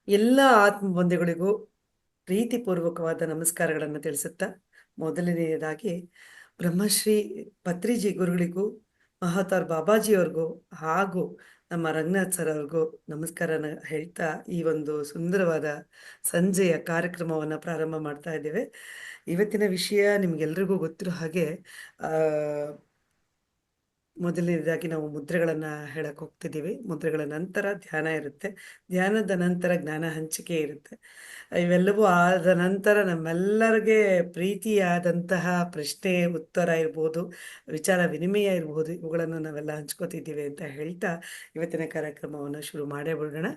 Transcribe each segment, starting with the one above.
ಎಲ್ಲ ಆತ್ಮ ಬಂಧುಗಳಿಗೂ ಪ್ರೀತಿಪೂರ್ವಕವಾದ ನಮಸ್ಕಾರಗಳನ್ನು ತಿಳಿಸುತ್ತಾ, ಮೊದಲನೆಯದಾಗಿ ಬ್ರಹ್ಮಶ್ರೀ ಪತ್ರಿಜಿ ಗುರುಗಳಿಗೂ, ಮಹಾತಾರ್ ಬಾಬಾಜಿಯವ್ರಿಗೂ ಹಾಗೂ ನಮ್ಮ ರಂಗನಾಥ್ ಸರ್ ಅವ್ರಿಗೂ ನಮಸ್ಕಾರನ ಹೇಳ್ತಾ ಈ ಒಂದು ಸುಂದರವಾದ ಸಂಜೆಯ ಕಾರ್ಯಕ್ರಮವನ್ನು ಪ್ರಾರಂಭ ಮಾಡ್ತಾ ಇದ್ದೇವೆ. ಇವತ್ತಿನ ವಿಷಯ ನಿಮ್ಗೆಲ್ರಿಗೂ ಗೊತ್ತಿರೋ ಹಾಗೆ ಮೊದಲನೇದಾಗಿ ನಾವು ಮುದ್ರೆಗಳನ್ನು ಹೇಳಕ್ ಹೋಗ್ತಿದ್ದೀವಿ. ಮುದ್ರೆಗಳ ನಂತರ ಧ್ಯಾನ ಇರುತ್ತೆ, ಧ್ಯಾನದ ನಂತರ ಜ್ಞಾನ ಹಂಚಿಕೆ ಇರುತ್ತೆ. ಇವೆಲ್ಲವೂ ಆದ ನಂತರ ನಮ್ಮೆಲ್ಲರಿಗೆ ಪ್ರೀತಿಯಾದಂತಹ ಪ್ರಶ್ನೆ ಉತ್ತರ ಇರ್ಬೋದು, ವಿಚಾರ ವಿನಿಮಯ ಇರ್ಬೋದು, ಇವುಗಳನ್ನು ನಾವೆಲ್ಲ ಹಂಚ್ಕೋತಿದ್ದೀವಿ ಅಂತ ಹೇಳ್ತಾ ಇವತ್ತಿನ ಕಾರ್ಯಕ್ರಮವನ್ನು ಶುರು ಮಾಡೇ ಬಿಡೋಣ.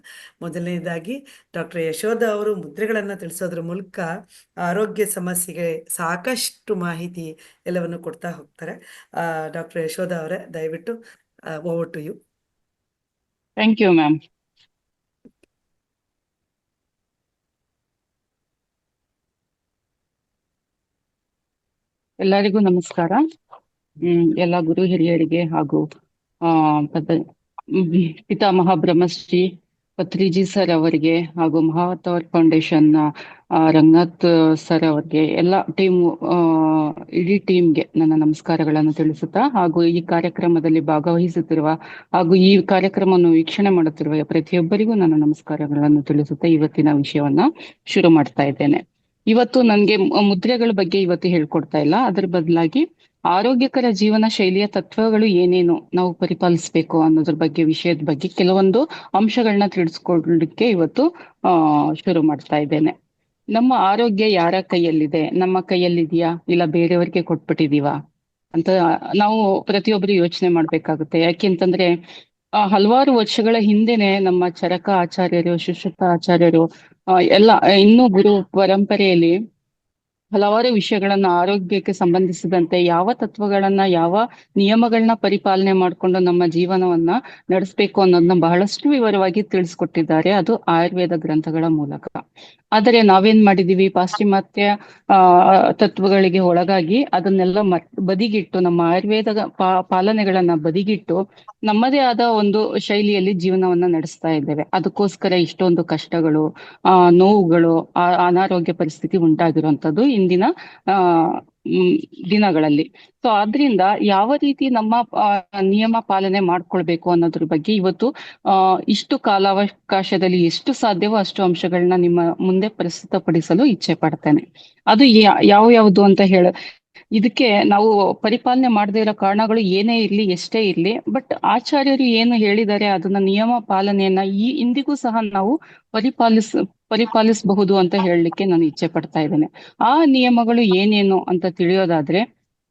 ಮೊದಲನೇದಾಗಿ ಡಾಕ್ಟರ್ ಯಶೋಧ ಅವರು ಮುದ್ರೆಗಳನ್ನು ತಿಳಿಸೋದ್ರ ಮೂಲಕ ಆರೋಗ್ಯ ಸಮಸ್ಯೆಗೆ ಸಾಕಷ್ಟು ಮಾಹಿತಿ ಎಲ್ಲವನ್ನು ಕೊಡ್ತಾ ಹೋಗ್ತಾರೆ. ಡಾಕ್ಟರ್ ಯಶೋಧ ಅವರೇ, ದಯವಿಟ್ಟು over to you. Thank you ma'am. ಎಲ್ಲರಿಗೂ ನಮಸ್ಕಾರ. ಎಲ್ಲ ಗುರು ಹಿರಿಯರಿಗೆ ಹಾಗೂ ಪಿತಾಮಹ ಬ್ರಹ್ಮಶ್ರೀ ಪತ್ರಿಜಿ ಸರ್ ಅವರಿಗೆ ಹಾಗೂ ಮಹಾವತಾರ್ ಫೌಂಡೇಶನ್ ರಂಗನಾಥ್ ಸರ್ ಅವರಿಗೆ ಎಲ್ಲ ಇಡೀ ಟೀಮ್ಗೆ ನನ್ನ ನಮಸ್ಕಾರಗಳನ್ನು ತಿಳಿಸುತ್ತಾ, ಹಾಗೂ ಈ ಕಾರ್ಯಕ್ರಮದಲ್ಲಿ ಭಾಗವಹಿಸುತ್ತಿರುವ ಹಾಗೂ ಈ ಕಾರ್ಯಕ್ರಮವನ್ನು ವೀಕ್ಷಣೆ ಮಾಡುತ್ತಿರುವ ಪ್ರತಿಯೊಬ್ಬರಿಗೂ ನನ್ನ ನಮಸ್ಕಾರಗಳನ್ನು ತಿಳಿಸುತ್ತಾ ಇವತ್ತಿನ ವಿಷಯವನ್ನ ಶುರು ಮಾಡ್ತಾ ಇದ್ದೇನೆ. ಇವತ್ತು ನನ್ಗೆ ಮುದ್ರೆಗಳ ಬಗ್ಗೆ ಇವತ್ತು ಹೇಳ್ಕೊಡ್ತಾ ಇಲ್ಲ, ಅದರ ಬದಲಾಗಿ ಆರೋಗ್ಯಕರ ಜೀವನ ಶೈಲಿಯ ತತ್ವಗಳು ಏನೇನು ನಾವು ಪರಿಪಾಲಿಸ್ಬೇಕು ಅನ್ನೋದ್ರ ಬಗ್ಗೆ ವಿಷಯದ ಬಗ್ಗೆ ಕೆಲವೊಂದು ಅಂಶಗಳನ್ನ ತಿಳಿಸ್ಕೊಡ್ಲಿಕ್ಕೆ ಇವತ್ತು ಶುರು ಮಾಡ್ತಾ ಇದ್ದೇನೆ. ನಮ್ಮ ಆರೋಗ್ಯ ಯಾರ ಕೈಯಲ್ಲಿದೆ? ನಮ್ಮ ಕೈಯಲ್ಲಿದೆಯಾ ಇಲ್ಲ ಬೇರೆಯವ್ರಿಗೆ ಕೊಟ್ಬಿಟ್ಟಿದೀವಾ ಅಂತ ನಾವು ಪ್ರತಿಯೊಬ್ಬರು ಯೋಚನೆ ಮಾಡ್ಬೇಕಾಗುತ್ತೆ. ಯಾಕೆಂತಂದ್ರೆ ಹಲವಾರು ವರ್ಷಗಳ ಹಿಂದೆನೆ ನಮ್ಮ ಚರಕ ಆಚಾರ್ಯರು, ಶುಶ್ರುತ ಆಚಾರ್ಯರು ಎಲ್ಲ ಇನ್ನೂ ಗುರು ಪರಂಪರೆಯಲ್ಲಿ ಹಲವಾರು ವಿಷಯಗಳನ್ನ ಆರೋಗ್ಯಕ್ಕೆ ಸಂಬಂಧಿಸಿದಂತೆ ಯಾವ ತತ್ವಗಳನ್ನ ಯಾವ ನಿಯಮಗಳನ್ನ ಪರಿಪಾಲನೆ ಮಾಡ್ಕೊಂಡು ನಮ್ಮ ಜೀವನವನ್ನ ನಡೆಸ್ಬೇಕು ಅನ್ನೋದನ್ನ ಬಹಳಷ್ಟು ವಿವರವಾಗಿ ತಿಳಿಸ್ಕೊಟ್ಟಿದ್ದಾರೆ, ಅದು ಆಯುರ್ವೇದ ಗ್ರಂಥಗಳ ಮೂಲಕ. ಆದರೆ ನಾವೇನ್ ಮಾಡಿದೀವಿ, ಪಾಶ್ಚಿಮಾತ್ಯ ತತ್ವಗಳಿಗೆ ಒಳಗಾಗಿ ಅದನ್ನೆಲ್ಲ ಬದಿಗಿಟ್ಟು ನಮ್ಮ ಆಯುರ್ವೇದ ಪಾಲನೆಗಳನ್ನ ಬದಿಗಿಟ್ಟು ನಮ್ಮದೇ ಆದ ಒಂದು ಶೈಲಿಯಲ್ಲಿ ಜೀವನವನ್ನ ನಡೆಸ್ತಾ ಇದ್ದೇವೆ. ಅದಕ್ಕೋಸ್ಕರ ಇಷ್ಟೊಂದು ಕಷ್ಟಗಳು, ನೋವುಗಳು, ಅನಾರೋಗ್ಯ ಪರಿಸ್ಥಿತಿ ಉಂಟಾಗಿರುವಂತದ್ದು ಇಂದಿನ ದಿನಗಳಲ್ಲಿ. ಸೊ ಆದ್ರಿಂದ ಯಾವ ರೀತಿ ನಮ್ಮ ನಿಯಮ ಪಾಲನೆ ಮಾಡ್ಕೊಳ್ಬೇಕು ಅನ್ನೋದ್ರ ಬಗ್ಗೆ ಇವತ್ತು ಇಷ್ಟು ಕಾಲಾವಕಾಶದಲ್ಲಿ ಎಷ್ಟು ಸಾಧ್ಯವೋ ಅಷ್ಟು ಅಂಶಗಳನ್ನ ನಿಮ್ಮ ಮುಂದೆ ಪ್ರಸ್ತುತಪಡಿಸಲು ಇಚ್ಛೆ ಪಡ್ತೇನೆ. ಅದು ಯಾವ್ದು ಅಂತ ಇದಕ್ಕೆ ನಾವು ಪರಿಪಾಲನೆ ಮಾಡದೇ ಇರೋ ಕಾರಣಗಳು ಏನೇ ಇರ್ಲಿ, ಎಷ್ಟೇ ಇರ್ಲಿ, ಬಟ್ ಆಚಾರ್ಯರು ಏನು ಹೇಳಿದ್ದಾರೆ ಅದನ್ನ ನಿಯಮ ಪಾಲನೆಯನ್ನ ಇಂದಿಗೂ ಸಹ ನಾವು ಪರಿಪಾಲಿಸಬಹುದು ಅಂತ ಹೇಳಲಿಕ್ಕೆ ನಾನು ಇಚ್ಛೆ ಪಡ್ತಾ ಇದ್ದೇನೆ. ಆ ನಿಯಮಗಳು ಏನೇನು ಅಂತ ತಿಳಿಯೋದಾದ್ರೆ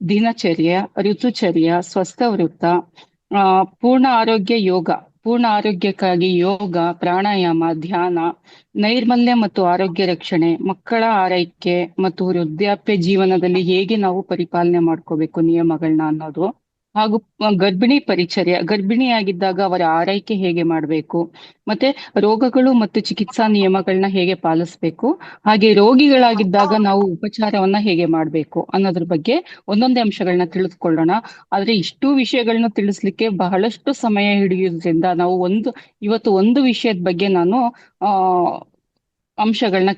ದಿನಚರ್ಯ, ಋತುಚರ್ಯ, ಸ್ವಸ್ಥ ವೃತ್ತ, ಪೂರ್ಣ ಆರೋಗ್ಯ ಯೋಗ, ಪೂರ್ಣ ಆರೋಗ್ಯಕ್ಕಾಗಿ ಯೋಗ, ಪ್ರಾಣಾಯಾಮ, ಧ್ಯಾನ, ನೈರ್ಮಲ್ಯ ಮತ್ತು ಆರೋಗ್ಯ ರಕ್ಷಣೆ, ಮಕ್ಕಳ ಆರೈಕೆ ಮತ್ತು ವೃದ್ಧಾಪ್ಯ ಜೀವನದಲ್ಲಿ ಹೇಗೆ ನಾವು ಪರಿಪಾಲನೆ ಮಾಡ್ಕೋಬೇಕು ನಿಯಮಗಳನ್ನ ಅನ್ನೋದು, ಹಾಗೂ ಗರ್ಭಿಣಿ ಪರಿಚರ್ಯ, ಗರ್ಭಿಣಿಯಾಗಿದ್ದಾಗ ಅವರ ಆರೈಕೆ ಹೇಗೆ ಮಾಡಬೇಕು, ಮತ್ತೆ ರೋಗಗಳು ಮತ್ತು ಚಿಕಿತ್ಸಾ ನಿಯಮಗಳನ್ನ ಹೇಗೆ ಪಾಲಿಸ್ಬೇಕು, ಹಾಗೆ ರೋಗಿಗಳಾಗಿದ್ದಾಗ ನಾವು ಉಪಚಾರವನ್ನ ಹೇಗೆ ಮಾಡ್ಬೇಕು ಅನ್ನೋದ್ರ ಬಗ್ಗೆ ಒಂದೊಂದೇ ಅಂಶಗಳನ್ನ ತಿಳಿದುಕೊಳ್ಳೋಣ. ಆದ್ರೆ ಇಷ್ಟು ವಿಷಯಗಳನ್ನ ತಿಳಿಸ್ಲಿಕ್ಕೆ ಬಹಳಷ್ಟು ಸಮಯ ಹಿಡಿಯೋದ್ರಿಂದ ನಾವು ಇವತ್ತು ಒಂದು ವಿಷಯದ ಬಗ್ಗೆ ನಾನು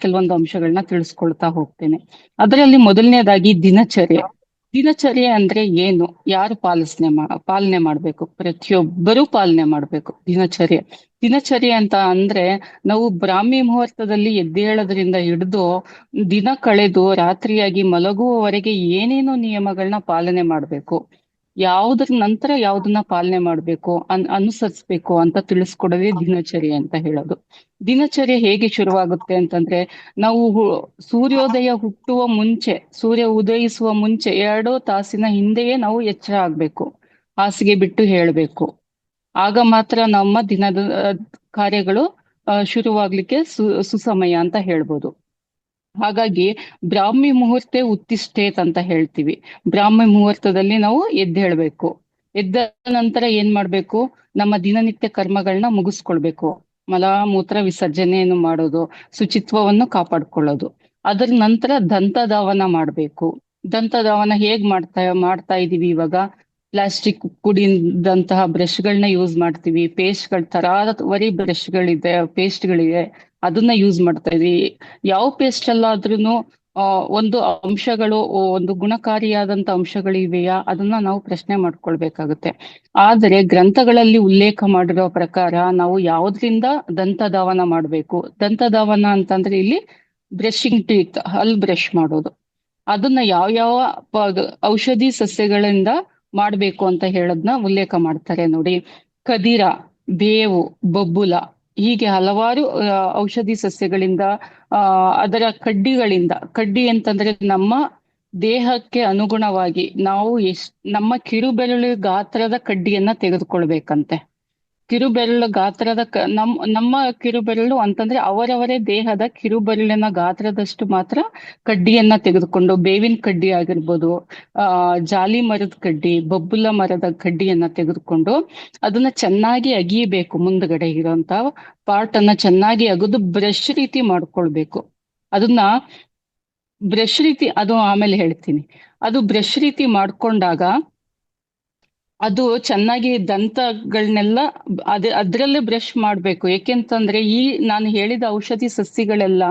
ಕೆಲವೊಂದು ಅಂಶಗಳನ್ನ ತಿಳಿಸ್ಕೊಳ್ತಾ ಹೋಗ್ತೇನೆ. ಅದರಲ್ಲಿ ಮೊದಲನೇದಾಗಿ ದಿನಚರ್ಯ. ದಿನಚರ್ಯ ಅಂದ್ರೆ ಏನು, ಯಾರು ಪಾಲನೆ ಮಾಡ್ಬೇಕು? ಪ್ರತಿಯೊಬ್ಬರೂ ಪಾಲನೆ ಮಾಡ್ಬೇಕು ದಿನಚರ್ಯ ಅಂತ ಅಂದ್ರೆ ನಾವು ಬ್ರಾಹ್ಮಿ ಮುಹೂರ್ತದಲ್ಲಿ ಎದ್ದೇಳೋದ್ರಿಂದ ಹಿಡಿದು ದಿನ ಕಳೆದು ರಾತ್ರಿಯಾಗಿ ಮಲಗುವವರೆಗೆ ಏನೇನು ನಿಯಮಗಳನ್ನ ಪಾಲನೆ ಮಾಡ್ಬೇಕು, ಯಾವುದ್ರ ನಂತರ ಯಾವ್ದನ್ನ ಪಾಲನೆ ಮಾಡ್ಬೇಕು, ಅನುಸರಿಸ್ಬೇಕು ಅಂತ ತಿಳಿಸ್ಕೊಡೋದೇ ದಿನಚರ್ಯ ಅಂತ ಹೇಳೋದು. ದಿನಚರ್ಯ ಹೇಗೆ ಶುರುವಾಗುತ್ತೆ ಅಂತಂದ್ರೆ, ನಾವು ಸೂರ್ಯೋದಯ ಹುಟ್ಟುವ ಮುಂಚೆ, ಸೂರ್ಯ ಉದಯಿಸುವ ಮುಂಚೆ 2 ತಾಸಿನ ಹಿಂದೆಯೇ ನಾವು ಎಚ್ಚರ ಆಗ್ಬೇಕು, ಹಾಸಿಗೆ ಬಿಟ್ಟು ಹೇಳ್ಬೇಕು. ಆಗ ಮಾತ್ರ ನಮ್ಮ ದಿನದ ಕಾರ್ಯಗಳು ಶುರುವಾಗ್ಲಿಕ್ಕೆ ಸುಸಮಯ ಅಂತ ಹೇಳ್ಬೋದು. ಹಾಗಾಗಿ ಬ್ರಾಹ್ಮಿ ಮುಹೂರ್ತೆ ಉತ್ತಿಷ್ಠೇತ್ ಅಂತ ಹೇಳ್ತೀವಿ. ಬ್ರಾಹ್ಮಿ ಮುಹೂರ್ತದಲ್ಲಿ ನಾವು ಎದ್ದೇಳ್ಬೇಕು. ಎದ್ದ ನಂತರ ಏನ್ ಮಾಡ್ಬೇಕು, ನಮ್ಮ ದಿನನಿತ್ಯ ಕರ್ಮಗಳನ್ನ ಮುಗಿಸ್ಕೊಳ್ಬೇಕು. ಮಲ ಮೂತ್ರ ವಿಸರ್ಜನೆಯನ್ನು ಮಾಡೋದು, ಶುಚಿತ್ವವನ್ನು ಕಾಪಾಡ್ಕೊಳ್ಳೋದು. ಅದರ ನಂತರ ದಂತಧಾವನ ಮಾಡ್ಬೇಕು. ದಂತಧಾವನ ಹೇಗ್ ಮಾಡ್ತಾ ಇದೀವಿ ಇವಾಗ, ಪ್ಲಾಸ್ಟಿಕ್ ಪುಡಿದಂತಹ ಬ್ರಷ್ಗಳನ್ನ ಯೂಸ್ ಮಾಡ್ತೀವಿ, ಪೇಸ್ಟ್ಗಳ ತರಾವರಿ ಬ್ರಷ್ಗಳಿದೆ, ಪೇಸ್ಟ್ಗಳಿದೆ. ಅದನ್ನ ಯೂಸ್ ಮಾಡ್ತಾ ಇದ್ವಿ. ಯಾವ ಪೇಸ್ಟ್ ಅಲ್ಲಾದ್ರೂ ಒಂದು ಅಂಶಗಳು, ಒಂದು ಗುಣಕಾರಿಯಾದಂತ ಅಂಶಗಳು ಇವೆಯಾ ಅದನ್ನ ನಾವು ಪ್ರಶ್ನೆ ಮಾಡ್ಕೊಳ್ಬೇಕಾಗುತ್ತೆ. ಆದರೆ ಗ್ರಂಥಗಳಲ್ಲಿ ಉಲ್ಲೇಖ ಮಾಡಿರೋ ಪ್ರಕಾರ ನಾವು ಯಾವ್ದ್ರಿಂದ ದಂತಧಾವನ ಮಾಡ್ಬೇಕು, ದಂತಧಾವನ ಅಂತಂದ್ರೆ ಇಲ್ಲಿ ಬ್ರಷಿಂಗ್ ಟೀತ್, ಹಲ್ ಬ್ರಷ್ ಮಾಡೋದು, ಅದನ್ನ ಯಾವ ಔಷಧಿ ಸಸ್ಯಗಳಿಂದ ಮಾಡ್ಬೇಕು ಅಂತ ಹೇಳದ್ನ ಉಲ್ಲೇಖ ಮಾಡ್ತಾರೆ ನೋಡಿ. ಕದಿರ, ಬೇವು, ಬಬ್ಬುಲ, ಹೀಗೆ ಹಲವಾರು ಔಷಧಿ ಸಸ್ಯಗಳಿಂದ, ಅದರ ಕಡ್ಡಿಗಳಿಂದ, ಕಡ್ಡಿ ಅಂತಂದ್ರೆ ನಮ್ಮ ದೇಹಕ್ಕೆ ಅನುಗುಣವಾಗಿ ನಾವು ನಮ್ಮ ಕಿರುಬೆರಳು ಗಾತ್ರದ ಕಡ್ಡಿಯನ್ನ ತೆಗೆದುಕೊಳ್ಬೇಕಂತೆ. ಕಿರುಬೆರಳು ಗಾತ್ರದ ನಮ್ಮ ಕಿರುಬೆರಳು ಅಂತಂದ್ರೆ ಅವರವರೇ ದೇಹದ ಕಿರುಬೆರಳಿನ ಗಾತ್ರದಷ್ಟು ಮಾತ್ರ ಕಡ್ಡಿಯನ್ನ ತೆಗೆದುಕೊಂಡು, ಬೇವಿನ ಕಡ್ಡಿ ಆಗಿರ್ಬೋದು, ಜಾಲಿ ಮರದ ಕಡ್ಡಿ, ಬಬ್ಬುಲ ಮರದ ಕಡ್ಡಿಯನ್ನ ತೆಗೆದುಕೊಂಡು ಅದನ್ನ ಚೆನ್ನಾಗಿ ಅಗಿಬೇಕು. ಮುಂದ್ಗಡೆ ಇರೋಂತ ಪಾರ್ಟ್ ಅನ್ನ ಚೆನ್ನಾಗಿ ಅಗದು ಬ್ರಷ್ ರೀತಿ ಮಾಡ್ಕೊಳ್ಬೇಕು. ಅದನ್ನ ಬ್ರಷ್ ರೀತಿ, ಅದು ಆಮೇಲೆ ಹೇಳ್ತೀನಿ. ಅದು ಬ್ರಷ್ ರೀತಿ ಮಾಡ್ಕೊಂಡಾಗ ಅದು ಚೆನ್ನಾಗಿ ದಂತಗಳನ್ನೆಲ್ಲ ಅದ್ರಲ್ಲೇ ಬ್ರಷ್ ಮಾಡ್ಬೇಕು. ಏಕೆಂತಂದ್ರೆ ಈ ನಾನು ಹೇಳಿದ ಔಷಧಿ ಸಸ್ಯಗಳೆಲ್ಲ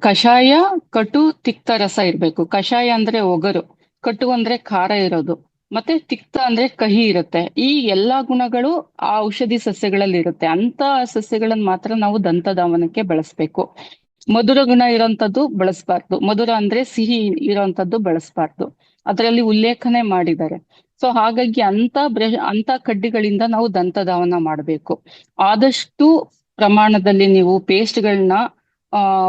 ಕಷಾಯ, ಕಟು, ತಿಕ್ತ ರಸ ಇರ್ಬೇಕು. ಕಷಾಯ ಅಂದ್ರೆ ಒಗರು, ಕಟು ಅಂದ್ರೆ ಖಾರ ಇರೋದು, ಮತ್ತೆ ತಿಕ್ತ ಅಂದ್ರೆ ಕಹಿ ಇರುತ್ತೆ. ಈ ಎಲ್ಲಾ ಗುಣಗಳು ಆ ಔಷಧಿ ಸಸ್ಯಗಳಲ್ಲಿ ಇರುತ್ತೆ. ಅಂತ ಸಸ್ಯಗಳನ್ನ ಮಾತ್ರ ನಾವು ದಂತಧಾವನಕ್ಕೆ ಬಳಸ್ಬೇಕು. ಮಧುರ ಗುಣ ಇರೋಂಥದ್ದು ಬಳಸಬಾರ್ದು. ಮಧುರ ಅಂದ್ರೆ ಸಿಹಿ ಇರೋಂಥದ್ದು ಬಳಸಬಾರ್ದು. ಅದರಲ್ಲಿ ಉಲ್ಲೇಖನೆ ಮಾಡಿದ್ದಾರೆ. ಸೊ ಹಾಗಾಗಿ ಅಂತ ಕಡ್ಡಿಗಳಿಂದ ನಾವು ದಂತಧಾವನ ಮಾಡಬೇಕು. ಆದಷ್ಟು ಪ್ರಮಾಣದಲ್ಲಿ ನೀವು ಪೇಸ್ಟ್ಗಳನ್ನ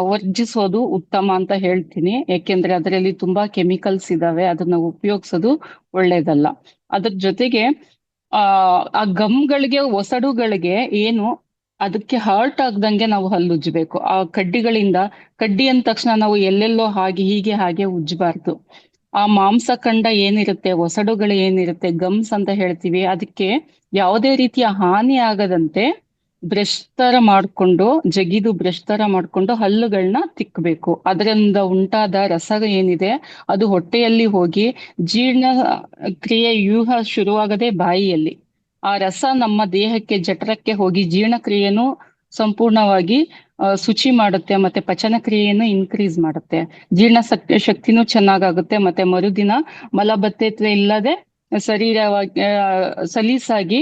ವರ್ಜಿಸೋದು ಉತ್ತಮ ಅಂತ ಹೇಳ್ತೀನಿ. ಯಾಕೆಂದ್ರೆ ಅದರಲ್ಲಿ ತುಂಬಾ ಕೆಮಿಕಲ್ಸ್ ಇದಾವೆ, ಅದನ್ನ ಉಪಯೋಗಿಸೋದು ಒಳ್ಳೇದಲ್ಲ. ಅದ್ರ ಜೊತೆಗೆ ಆ ಗಮ್ಗಳಿಗೆ, ಒಸಡುಗಳಿಗೆ ಏನು ಅದಕ್ಕೆ ಹರ್ಟ್ ಆಗ್ದಂಗೆ ನಾವು ಹಲ್ಲುಜ್ಬೇಕು. ಆ ಕಡ್ಡಿಗಳಿಂದ, ಕಡ್ಡಿ ಅಂದ ತಕ್ಷಣ ನಾವು ಎಲ್ಲೆಲ್ಲೋ ಹಾಗೆ ಉಜ್ಜಬಾರ್ದು. ಆ ಮಾಂಸಖಂಡ ಏನಿರುತ್ತೆ, ಒಸಡುಗಳು ಏನಿರುತ್ತೆ, ಗಮ್ಸ್ ಅಂತ ಹೇಳ್ತೀವಿ, ಅದಕ್ಕೆ ಯಾವುದೇ ರೀತಿಯ ಹಾನಿ ಆಗದಂತೆ ಬ್ರಷ್ ತರ ಮಾಡ್ಕೊಂಡು, ಜಗಿದು ಬ್ರಷ್ ತರ ಮಾಡ್ಕೊಂಡು ಹಲ್ಲುಗಳನ್ನ ತಿಕ್ಕಬೇಕು. ಅದರಿಂದ ಉಂಟಾದ ರಸ ಏನಿದೆ ಅದು ಹೊಟ್ಟೆಯಲ್ಲಿ ಹೋಗಿ ಜೀರ್ಣ ಕ್ರಿಯೆ ವ್ಯೂಹ ಶುರುವಾಗದೆ ಬಾಯಿಯಲ್ಲಿ ಆ ರಸ ನಮ್ಮ ದೇಹಕ್ಕೆ, ಜಠರಕ್ಕೆ ಹೋಗಿ ಜೀರ್ಣಕ್ರಿಯೆನೂ ಸಂಪೂರ್ಣವಾಗಿ ಶುಚಿ ಮಾಡುತ್ತೆ, ಮತ್ತೆ ಪಚನ ಕ್ರಿಯೆಯನ್ನು ಇನ್ಕ್ರೀಸ್ ಮಾಡುತ್ತೆ. ಜೀರ್ಣ ಶಕ್ತಿನೂ ಚೆನ್ನಾಗಾಗುತ್ತೆ, ಮತ್ತೆ ಮರುದಿನ ಮಲಬದ್ಧತೆ ಇಲ್ಲದೆ ಶರೀರವಾಗಿ ಸಲೀಸಾಗಿ